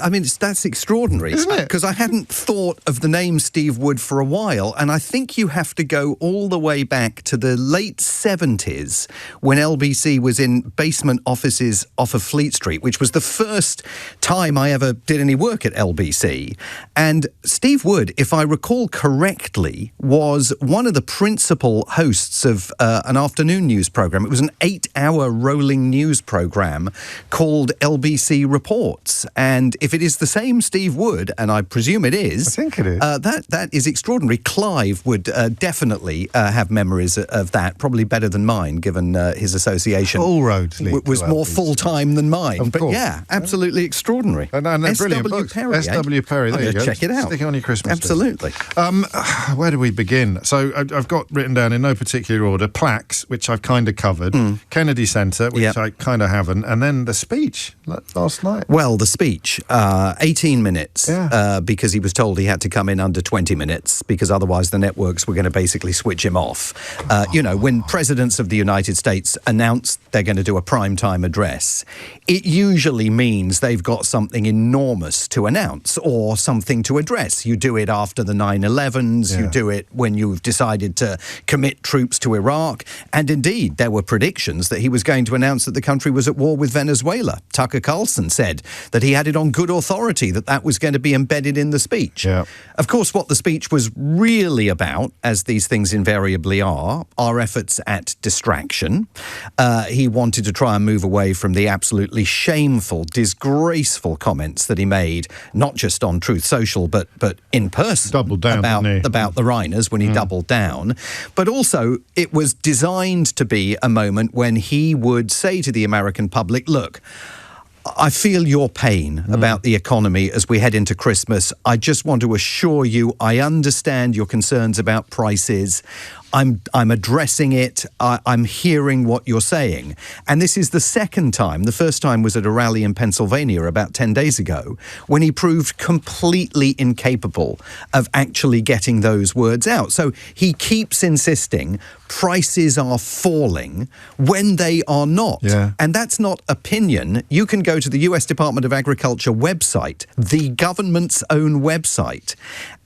I mean, that's extraordinary. Isn't it? Because I hadn't thought of the name Steve Wood for a while, and I think you have to go all the way back to the late 70s when LBC was in basement offices off of Fleet Street, which was the first time I ever did any work at LBC. And Steve Wood, if I recall correctly, was one of the principal hosts of an afternoon news programme. It was an 8-hour rolling news programme called LBC Reports. And if it is the same Steve Wood, and I presume it is... I think it is. That is extraordinary. Clive would definitely have memories of that, probably better than mine, given his association. All roads lead was to more LBC. Full-time than mine. Of But course. yeah, absolutely extraordinary. And they're brilliant books. Perry, S.W. Perry, there you go. Check it out. Stick it on your Christmas list. Absolutely. Where do we begin? So I've got written down in no particular order plaques, which I've kind of covered, Kennedy Centre, which I kind of haven't, and then the speech last night. Well, the speech, 18 minutes, because he was told he had to come in under 20 minutes, because otherwise the networks were going to basically switch him off. You know, when presidents of the United States announce they're going to do a primetime address, it usually means they've got something enormous to announce or something to address. You do it after the 9/11s, you do it when you've decided to commit troops to Iraq, and indeed there were predictions that he was going to announce that the country was at war with Venezuela. Tucker Carlson said that he had it on good authority that was going to be embedded in the speech. Of course, what the speech was really about, as these things invariably are efforts at distraction. He wanted to try and move away from the absolutely shameful, disgraceful comments that he made, not just on Truth Social, but in person. Doubled down, about the Rhiners when he doubled down. But also, it was designed to be a moment when he would say to the American public, look, I feel your pain about the economy as we head into Christmas. I just want to assure you I understand your concerns about prices. I'm addressing it. I'm hearing what you're saying. And this is the second time. The first time was at a rally in Pennsylvania about 10 days ago, when he proved completely incapable of actually getting those words out. So he keeps insisting prices are falling when they are not. And that's not opinion. You can go to the US Department of Agriculture website, the government's own website,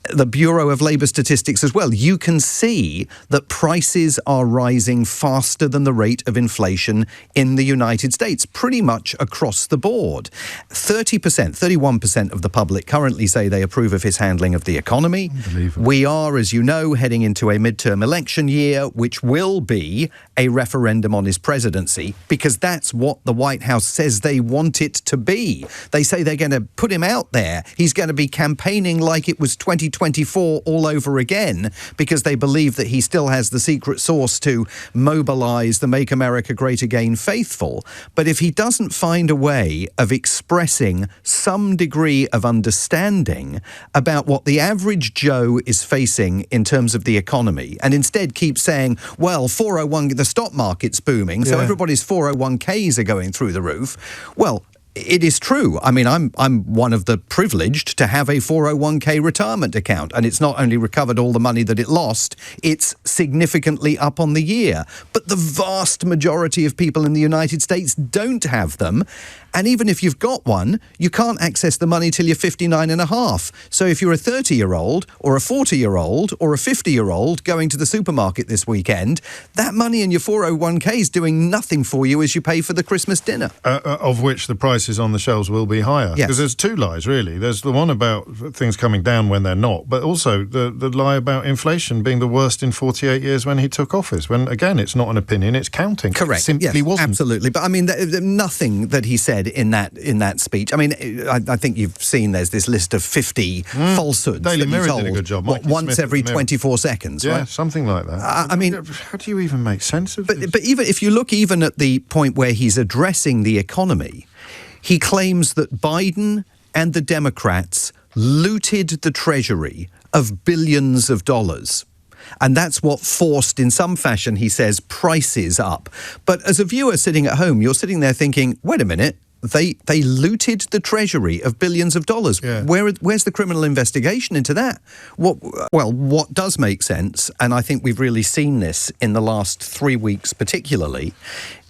the Bureau of Labour Statistics as well. You can see that prices are rising faster than the rate of inflation in the United States, pretty much across the board. 31% of the public currently say they approve of his handling of the economy. We are, as you know, heading into a midterm election year, which will be a referendum on his presidency, because that's what the White House says they want it to be. They say they're going to put him out there. He's going to be campaigning like it was 2024 all over again, because they believe that he still has the secret sauce to mobilise the Make America Great Again faithful. But if he doesn't find a way of expressing some degree of understanding about what the average Joe is facing in terms of the economy, and instead keeps saying, well, 401, the stock market's booming, so everybody's 401ks are going through the roof. Well, it is true. I mean, I'm one of the privileged to have a 401k retirement account, and it's not only recovered all the money that it lost, it's significantly up on the year. But the vast majority of people in the United States don't have them. And even if you've got one, you can't access the money till you're 59 and a half. So if you're a 30-year-old or a 40-year-old or a 50-year-old going to the supermarket this weekend, that money in your 401k is doing nothing for you as you pay for the Christmas dinner. Of which the prices on the shelves will be higher. Because there's two lies, really. There's the one about things coming down when they're not, but also the lie about inflation being the worst in 48 years when he took office. When, again, it's not an opinion, it's counting. Correct. It simply wasn't. Absolutely. But I mean, nothing that he said in that speech. I mean, I think you've seen there's this list of 50 falsehoods. Daily that Mirror told, did a good job. Once every 24 seconds, yeah, right? Something like that. I mean, how do you even make sense of this? But even if you look even at the point where he's addressing the economy, he claims that Biden and the Democrats looted the Treasury of billions of dollars. And that's what forced, in some fashion, he says, prices up. But as a viewer sitting at home, you're sitting there thinking, wait a minute, they looted the Treasury of billions of dollars. Yeah. Where's the criminal investigation into that? What does make sense, and I think we've really seen this in the last 3 weeks particularly,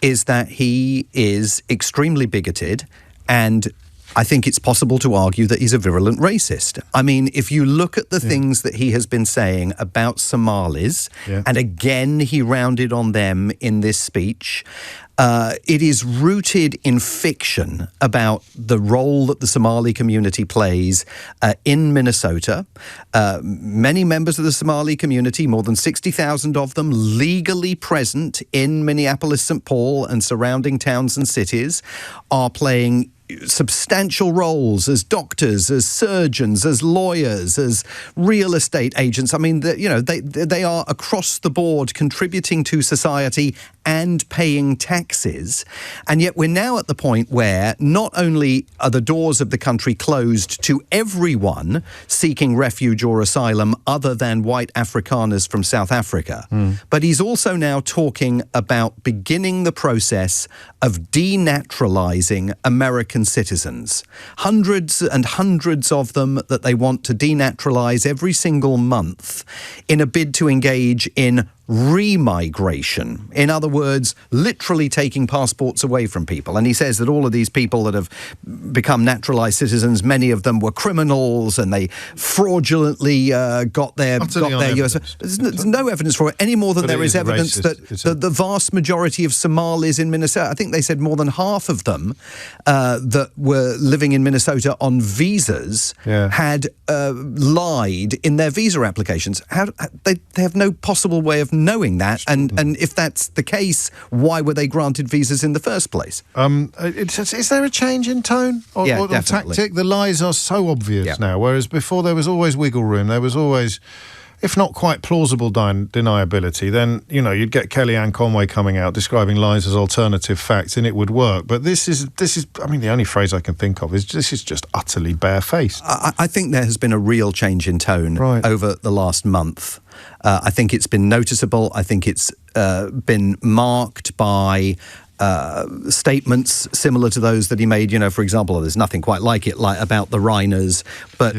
is that he is extremely bigoted, and I think it's possible to argue that he's a virulent racist. I mean, if you look at the things that he has been saying about Somalis, and again he rounded on them in this speech, It is rooted in fiction about the role that the Somali community plays in Minnesota. Many members of the Somali community, more than 60,000 of them, legally present in Minneapolis, St. Paul and surrounding towns and cities, are playing substantial roles as doctors, as surgeons, as lawyers, as real estate agents. I mean, they are across the board contributing to society and paying taxes. And yet we're now at the point where not only are the doors of the country closed to everyone seeking refuge or asylum other than white Afrikaners from South Africa, but he's also now talking about beginning the process of denaturalizing American citizens. Hundreds and hundreds of them that they want to denaturalize every single month in a bid to engage in remigration. In other words, literally taking passports away from people. And he says that all of these people that have become naturalized citizens, many of them were criminals and they fraudulently got their US. There's no evidence for it any more than there is evidence that the vast majority of Somalis in Minnesota, I think they said more than half of them that were living in Minnesota on visas had lied in their visa applications. They have no possible way of knowing that, and if that's the case, why were they granted visas in the first place? Is there a change in tone or tactic? The lies are so obvious now, whereas before there was always wiggle room. There was always, if not quite plausible deniability, then, you'd get Kellyanne Conway coming out describing lies as alternative facts and it would work. But this is, I mean, the only phrase I can think of is this is just utterly barefaced. I think there has been a real change in tone over the last month. I think it's been noticeable. I think it's been marked by statements similar to those that he made, for example, there's nothing quite like it, like about the Rhiners, but,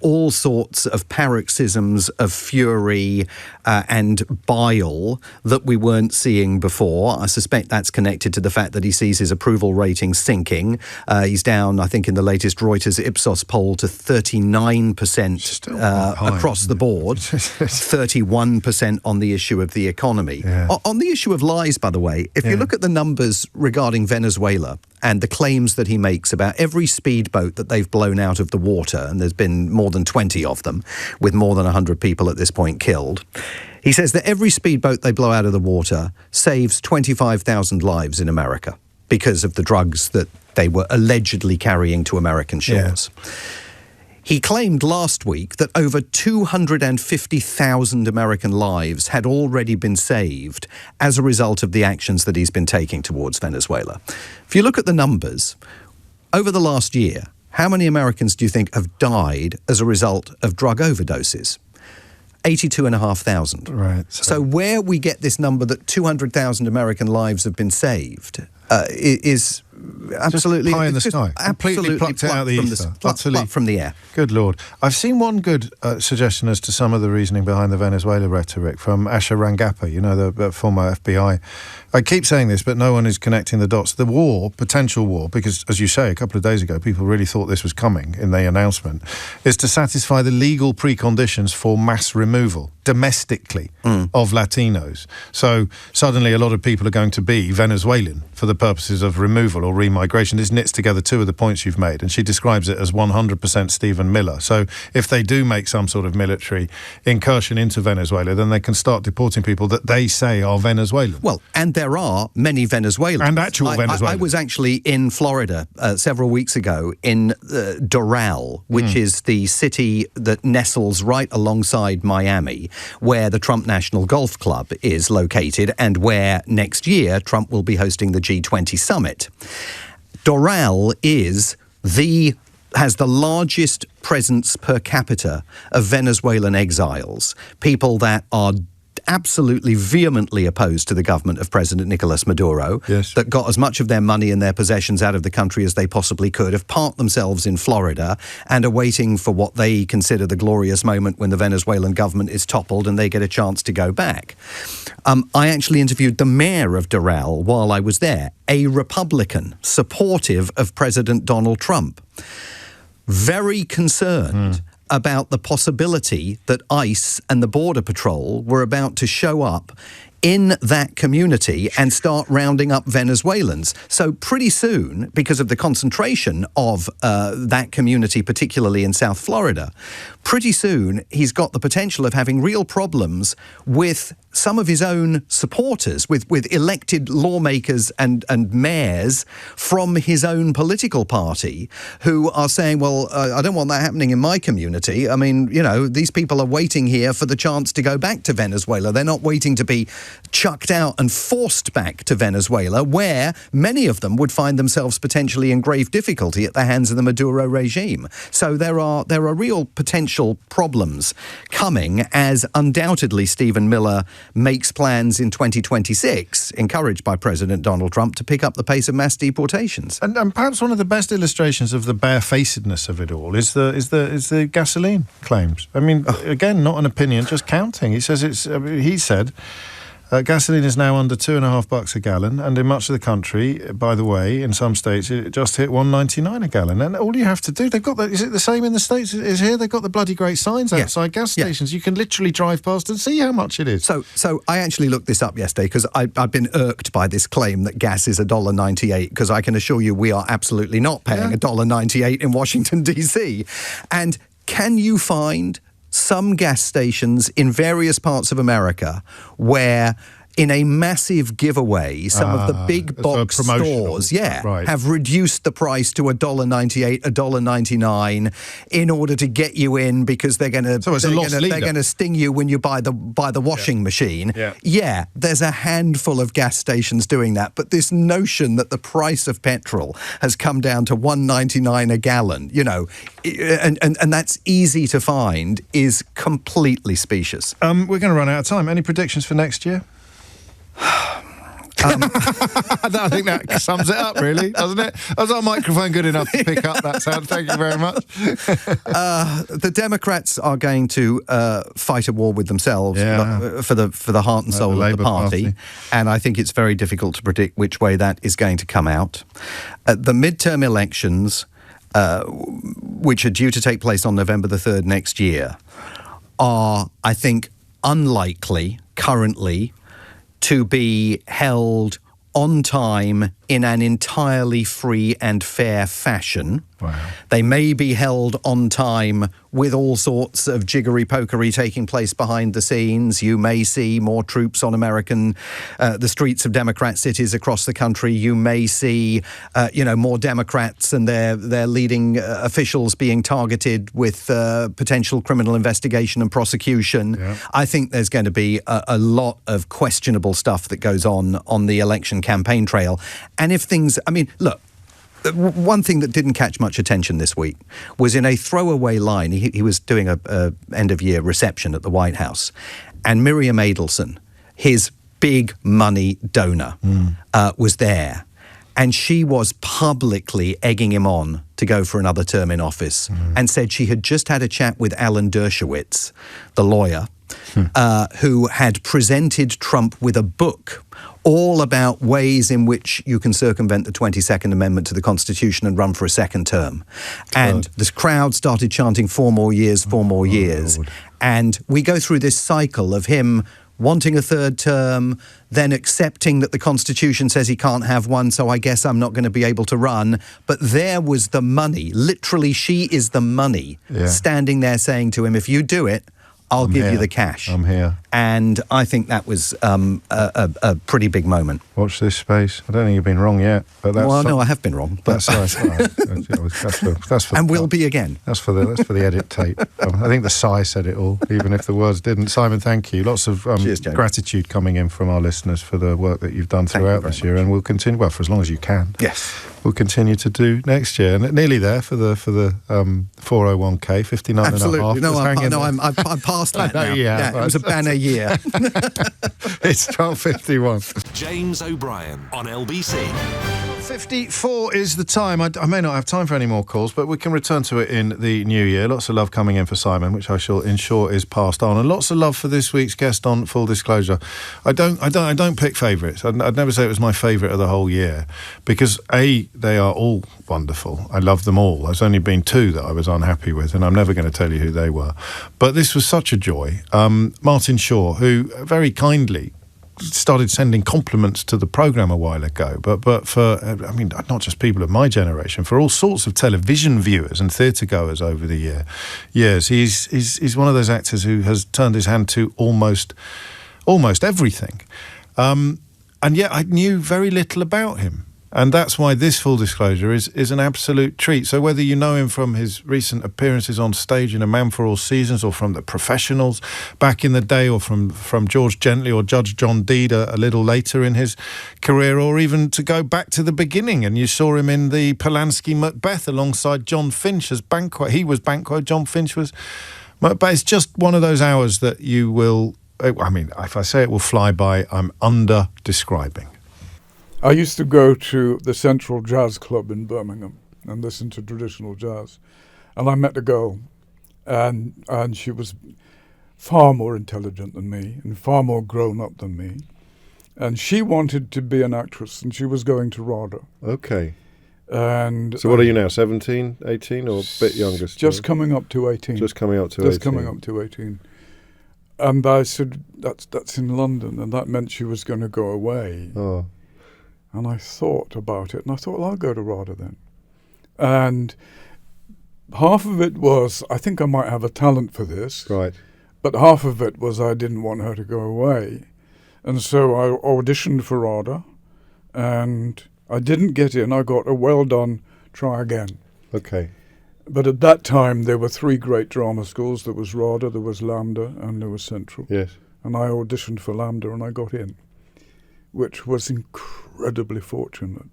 all sorts of paroxysms of fury and bile that we weren't seeing before. I suspect that's connected to the fact that he sees his approval rating sinking. He's down, I think, in the latest Reuters Ipsos poll to 39% across the board, 31% on the issue of the economy. Yeah. On the issue of lies, by the way, if you look at the numbers regarding Venezuela and the claims that he makes about every speedboat that they've blown out of the water, and there's been more than 20 of them, with more than 100 people at this point killed. He says that every speedboat they blow out of the water saves 25,000 lives in America because of the drugs that they were allegedly carrying to American shores. Yeah. He claimed last week that over 250,000 American lives had already been saved as a result of the actions that he's been taking towards Venezuela. If you look at the numbers, over the last year, how many Americans do you think have died as a result of drug overdoses? 82,500. Right. So where we get this number that 200,000 American lives have been saved is absolutely just pie in the sky. Completely plucked out of the ether. Plucked from the air. Good Lord. I've seen one good suggestion as to some of the reasoning behind the Venezuela rhetoric from Asha Rangappa, the former FBI. I keep saying this, but no one is connecting the dots. The war, potential war, because, as you say, a couple of days ago, people really thought this was coming in the announcement, is to satisfy the legal preconditions for mass removal domestically of Latinos. So suddenly a lot of people are going to be Venezuelan for the purposes of removal or remigration. This knits together two of the points you've made, and she describes it as 100% Stephen Miller. So if they do make some sort of military incursion into Venezuela, then they can start deporting people that they say are Venezuelan. Well, and there are many Venezuelans. And actual Venezuelans. I was actually in Florida several weeks ago in Doral, which is the city that nestles right alongside Miami, where the Trump National Golf Club is located and where next year Trump will be hosting the G20 summit. Doral has the largest presence per capita of Venezuelan exiles, people that are absolutely vehemently opposed to the government of President Nicolas Maduro, that got as much of their money and their possessions out of the country as they possibly could, have parked themselves in Florida and are waiting for what they consider the glorious moment when the Venezuelan government is toppled and they get a chance to go back. I actually interviewed the mayor of Doral while I was there, a Republican supportive of President Donald Trump. Very concerned about the possibility that ICE and the Border Patrol were about to show up in that community and start rounding up Venezuelans. So pretty soon, because of the concentration of that community, particularly in South Florida, pretty soon he's got the potential of having real problems with some of his own supporters, with elected lawmakers and mayors from his own political party who are saying, well, I don't want that happening in my community. I mean, you know, these people are waiting here for the chance to go back to Venezuela. They're not waiting to be chucked out and forced back to Venezuela, where many of them would find themselves potentially in grave difficulty at the hands of the Maduro regime. So there are real potential problems coming, as undoubtedly Stephen Miller makes plans in 2026, encouraged by President Donald Trump, to pick up the pace of mass deportations. And perhaps one of the best illustrations of the barefacedness of it all is the gasoline claims. I mean, again, not an opinion, just counting. He says he said gasoline is now under $2.50 a gallon, and in much of the country, by the way, in some states, it just hit $1.99 a gallon. And all you have to do, they've got that. Is it the same in the States as here? They've got the bloody great signs outside gas stations. You can literally drive past and see how much it is. So I actually looked this up yesterday because I've been irked by this claim that gas is $1.98, because I can assure you we are absolutely not paying $1.98 in Washington, D.C. And can you find some gas stations in various parts of America where, in a massive giveaway, some of the big box stores, have reduced the price to $1.98, $1.99 in order to get you in, because they're going to sting you when you buy the washing machine. Yeah, there's a handful of gas stations doing that, but this notion that the price of petrol has come down to $1.99 a gallon, you know, and that's easy to find, is completely specious. We're going to run out of time. Any predictions for next year? I think that sums it up, really, doesn't it? Was our microphone good enough to pick up that sound? Thank you very much. The Democrats are going to fight a war with themselves for the heart and soul of the party, and I think it's very difficult to predict which way that is going to come out. The midterm elections, which are due to take place on November the 3rd next year, are, I think, unlikely currently to be held on time in an entirely free and fair fashion. Wow. They may be held on time with all sorts of jiggery-pokery taking place behind the scenes. You may see more troops on the streets of Democrat cities across the country. You may see, more Democrats and their leading officials being targeted with potential criminal investigation and prosecution. Yeah. I think there's going to be a lot of questionable stuff that goes on the election campaign trail. And if things, look, one thing that didn't catch much attention this week was in a throwaway line. He was doing a end-of-year reception at the White House, and Miriam Adelson, his big money donor, was there, and she was publicly egging him on to go for another term in office, and said she had just had a chat with Alan Dershowitz, the lawyer, who had presented Trump with a book all about ways in which you can circumvent the 22nd Amendment to the Constitution and run for a second term. And this crowd started chanting 4 more years, 4 more years. Lord. And we go through this cycle of him wanting a third term, then accepting that the Constitution says he can't have one, so I guess I'm not going to be able to run. But there was the money. Literally, she is the money standing there saying to him, if you do it, I'll give you the cash. I'm here. And I think that was a pretty big moment. Watch this space. I don't think you've been wrong yet. But that's no, I have been wrong. But that's for and will be again. That's for the edit tape. I think the sigh said it all, even if the words didn't. Simon, thank you. Lots of gratitude coming in from our listeners for the work that you've done throughout this year, and we'll continue. Well, for as long as you can. Yes. We'll continue to do next year, and nearly there for the 401k, 59 Absolutely. and a half. I'm past that now. It was a banner year. It's 12:51. James O'Brien on LBC. 54 is the time. I may not have time for any more calls, but we can return to it in the new year. Lots of love coming in for Simon, which I shall ensure is passed on, and lots of love for this week's guest on Full Disclosure. I don't pick favourites. I'd never say it was my favourite of the whole year, because they are all wonderful. I love them all. There's only been 2 that I was unhappy with, and I'm never going to tell you who they were. But this was such a joy. Martin Shaw, who very kindly started sending compliments to the programme a while ago, but for, I mean, not just people of my generation, for all sorts of television viewers and theatre goers over the years, he's one of those actors who has turned his hand to almost everything. And yet I knew very little about him. And that's why this Full Disclosure is an absolute treat. So whether you know him from his recent appearances on stage in A Man for All Seasons, or from The Professionals back in the day, or from George Gently or Judge John Deed a little later in his career, or even to go back to the beginning and you saw him in the Polanski Macbeth alongside John Finch as Banquo. He was Banquo, John Finch was Macbeth. It's just one of those hours that you will, I mean, if I say it will fly by, I'm under-describing. I used to go to the Central Jazz Club in Birmingham and listen to traditional jazz. And I met a girl, and she was far more intelligent than me and far more grown up than me. And she wanted to be an actress, and she was going to RADA. Okay. And so what are you now, 17, 18, or a bit younger still? Just coming up to 18. Just coming up to 18. Just coming up to 18. And I said, that's in London, and that meant she was going to go away. Oh. And I thought about it, and I thought, well, I'll go to RADA then. And half of it was, I think I might have a talent for this. Right. But half of it was I didn't want her to go away. And so I auditioned for RADA, and I didn't get in. I got a well done, try again. Okay. But at that time, there were 3 great drama schools. There was RADA, there was LAMDA, and there was Central. Yes. And I auditioned for LAMDA, and I got in, which was incredibly fortunate,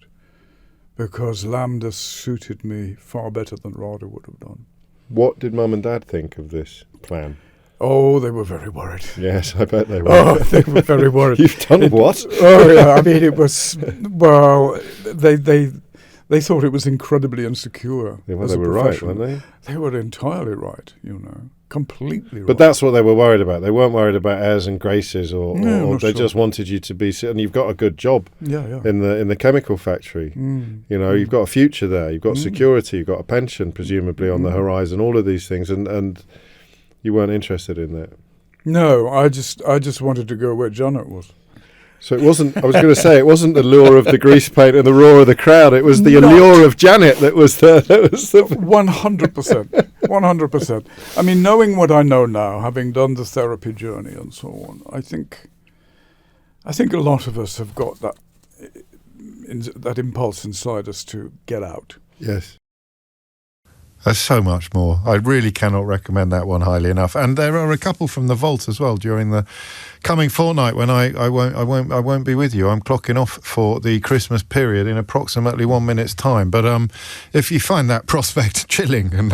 because LAMDA suited me far better than RADA would have done. What did Mum and Dad think of this plan? Oh, they were very worried. Yes, I bet they were. Oh, they were very worried. You've done what? Oh, yeah, I mean, it was, well, they thought it was incredibly insecure. Yeah, well, they were right, weren't they? They were entirely right, you know. Completely right. But that's what they were worried about. They weren't worried about airs and graces, or they just wanted you to be. And you've got a good job in the chemical factory. You know, you've got a future there. You've got security. You've got a pension, presumably on the horizon. All of these things, and you weren't interested in that. No, I just wanted to go where Janet was. So it wasn't, I was going to say, it wasn't the lure of the grease paint and the roar of the crowd. It was the allure of Janet that was the 100%. 100%. I mean, knowing what I know now, having done the therapy journey and so on, I think a lot of us have got that impulse inside us to get out. Yes. There's so much more. I really cannot recommend that one highly enough. And there are a couple from the vault as well during the coming fortnight when I won't be with you. I'm clocking off for the Christmas period in approximately 1 minute's time. But if you find that prospect chilling and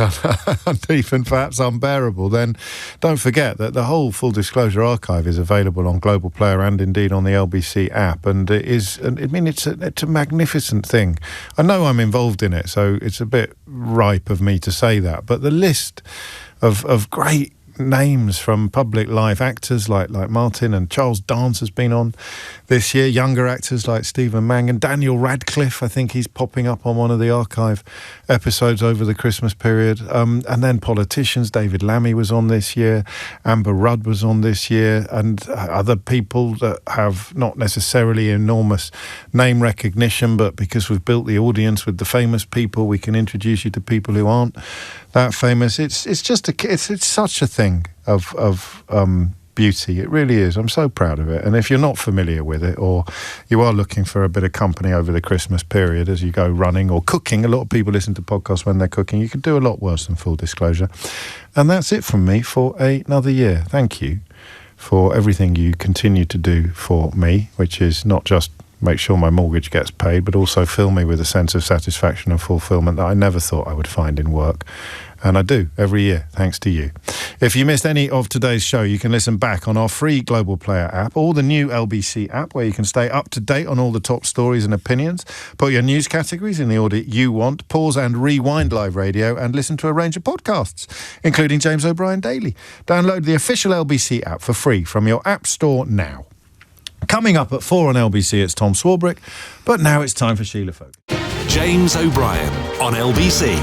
even perhaps unbearable, then don't forget that the whole Full Disclosure archive is available on Global Player and indeed on the LBC app. And it is, I mean, it's a magnificent thing. I know I'm involved in it, so it's a bit ripe of me to say that. But the list of great names from public life, actors like Martin and Charles Dance has been on this year, younger actors like Stephen Mangan, Daniel Radcliffe, I think he's popping up on one of the archive episodes over the Christmas period, and then politicians. David Lammy was on this year, Amber Rudd was on this year, and other people that have not necessarily enormous name recognition, but because we've built the audience with the famous people, we can introduce you to people who aren't that famous. It's just it's such a thing of beauty. It really is. I'm so proud of it. And if you're not familiar with it, or you are looking for a bit of company over the Christmas period as you go running or cooking, a lot of people listen to podcasts when they're cooking. You can do a lot worse than Full Disclosure. And that's it from me for another year. Thank you for everything you continue to do for me, which is not just make sure my mortgage gets paid, but also fill me with a sense of satisfaction and fulfillment that I never thought I would find in work. And I do every year, thanks to you. If you missed any of today's show, you can listen back on our free Global Player app or the new LBC app, where you can stay up to date on all the top stories and opinions, put your news categories in the order you want, pause and rewind live radio, and listen to a range of podcasts, including James O'Brien Daily. Download the official LBC app for free from your app store now. Coming up at 4 on LBC, it's Tom Swarbrick, but now it's time for Sheila Folk. James O'Brien on LBC.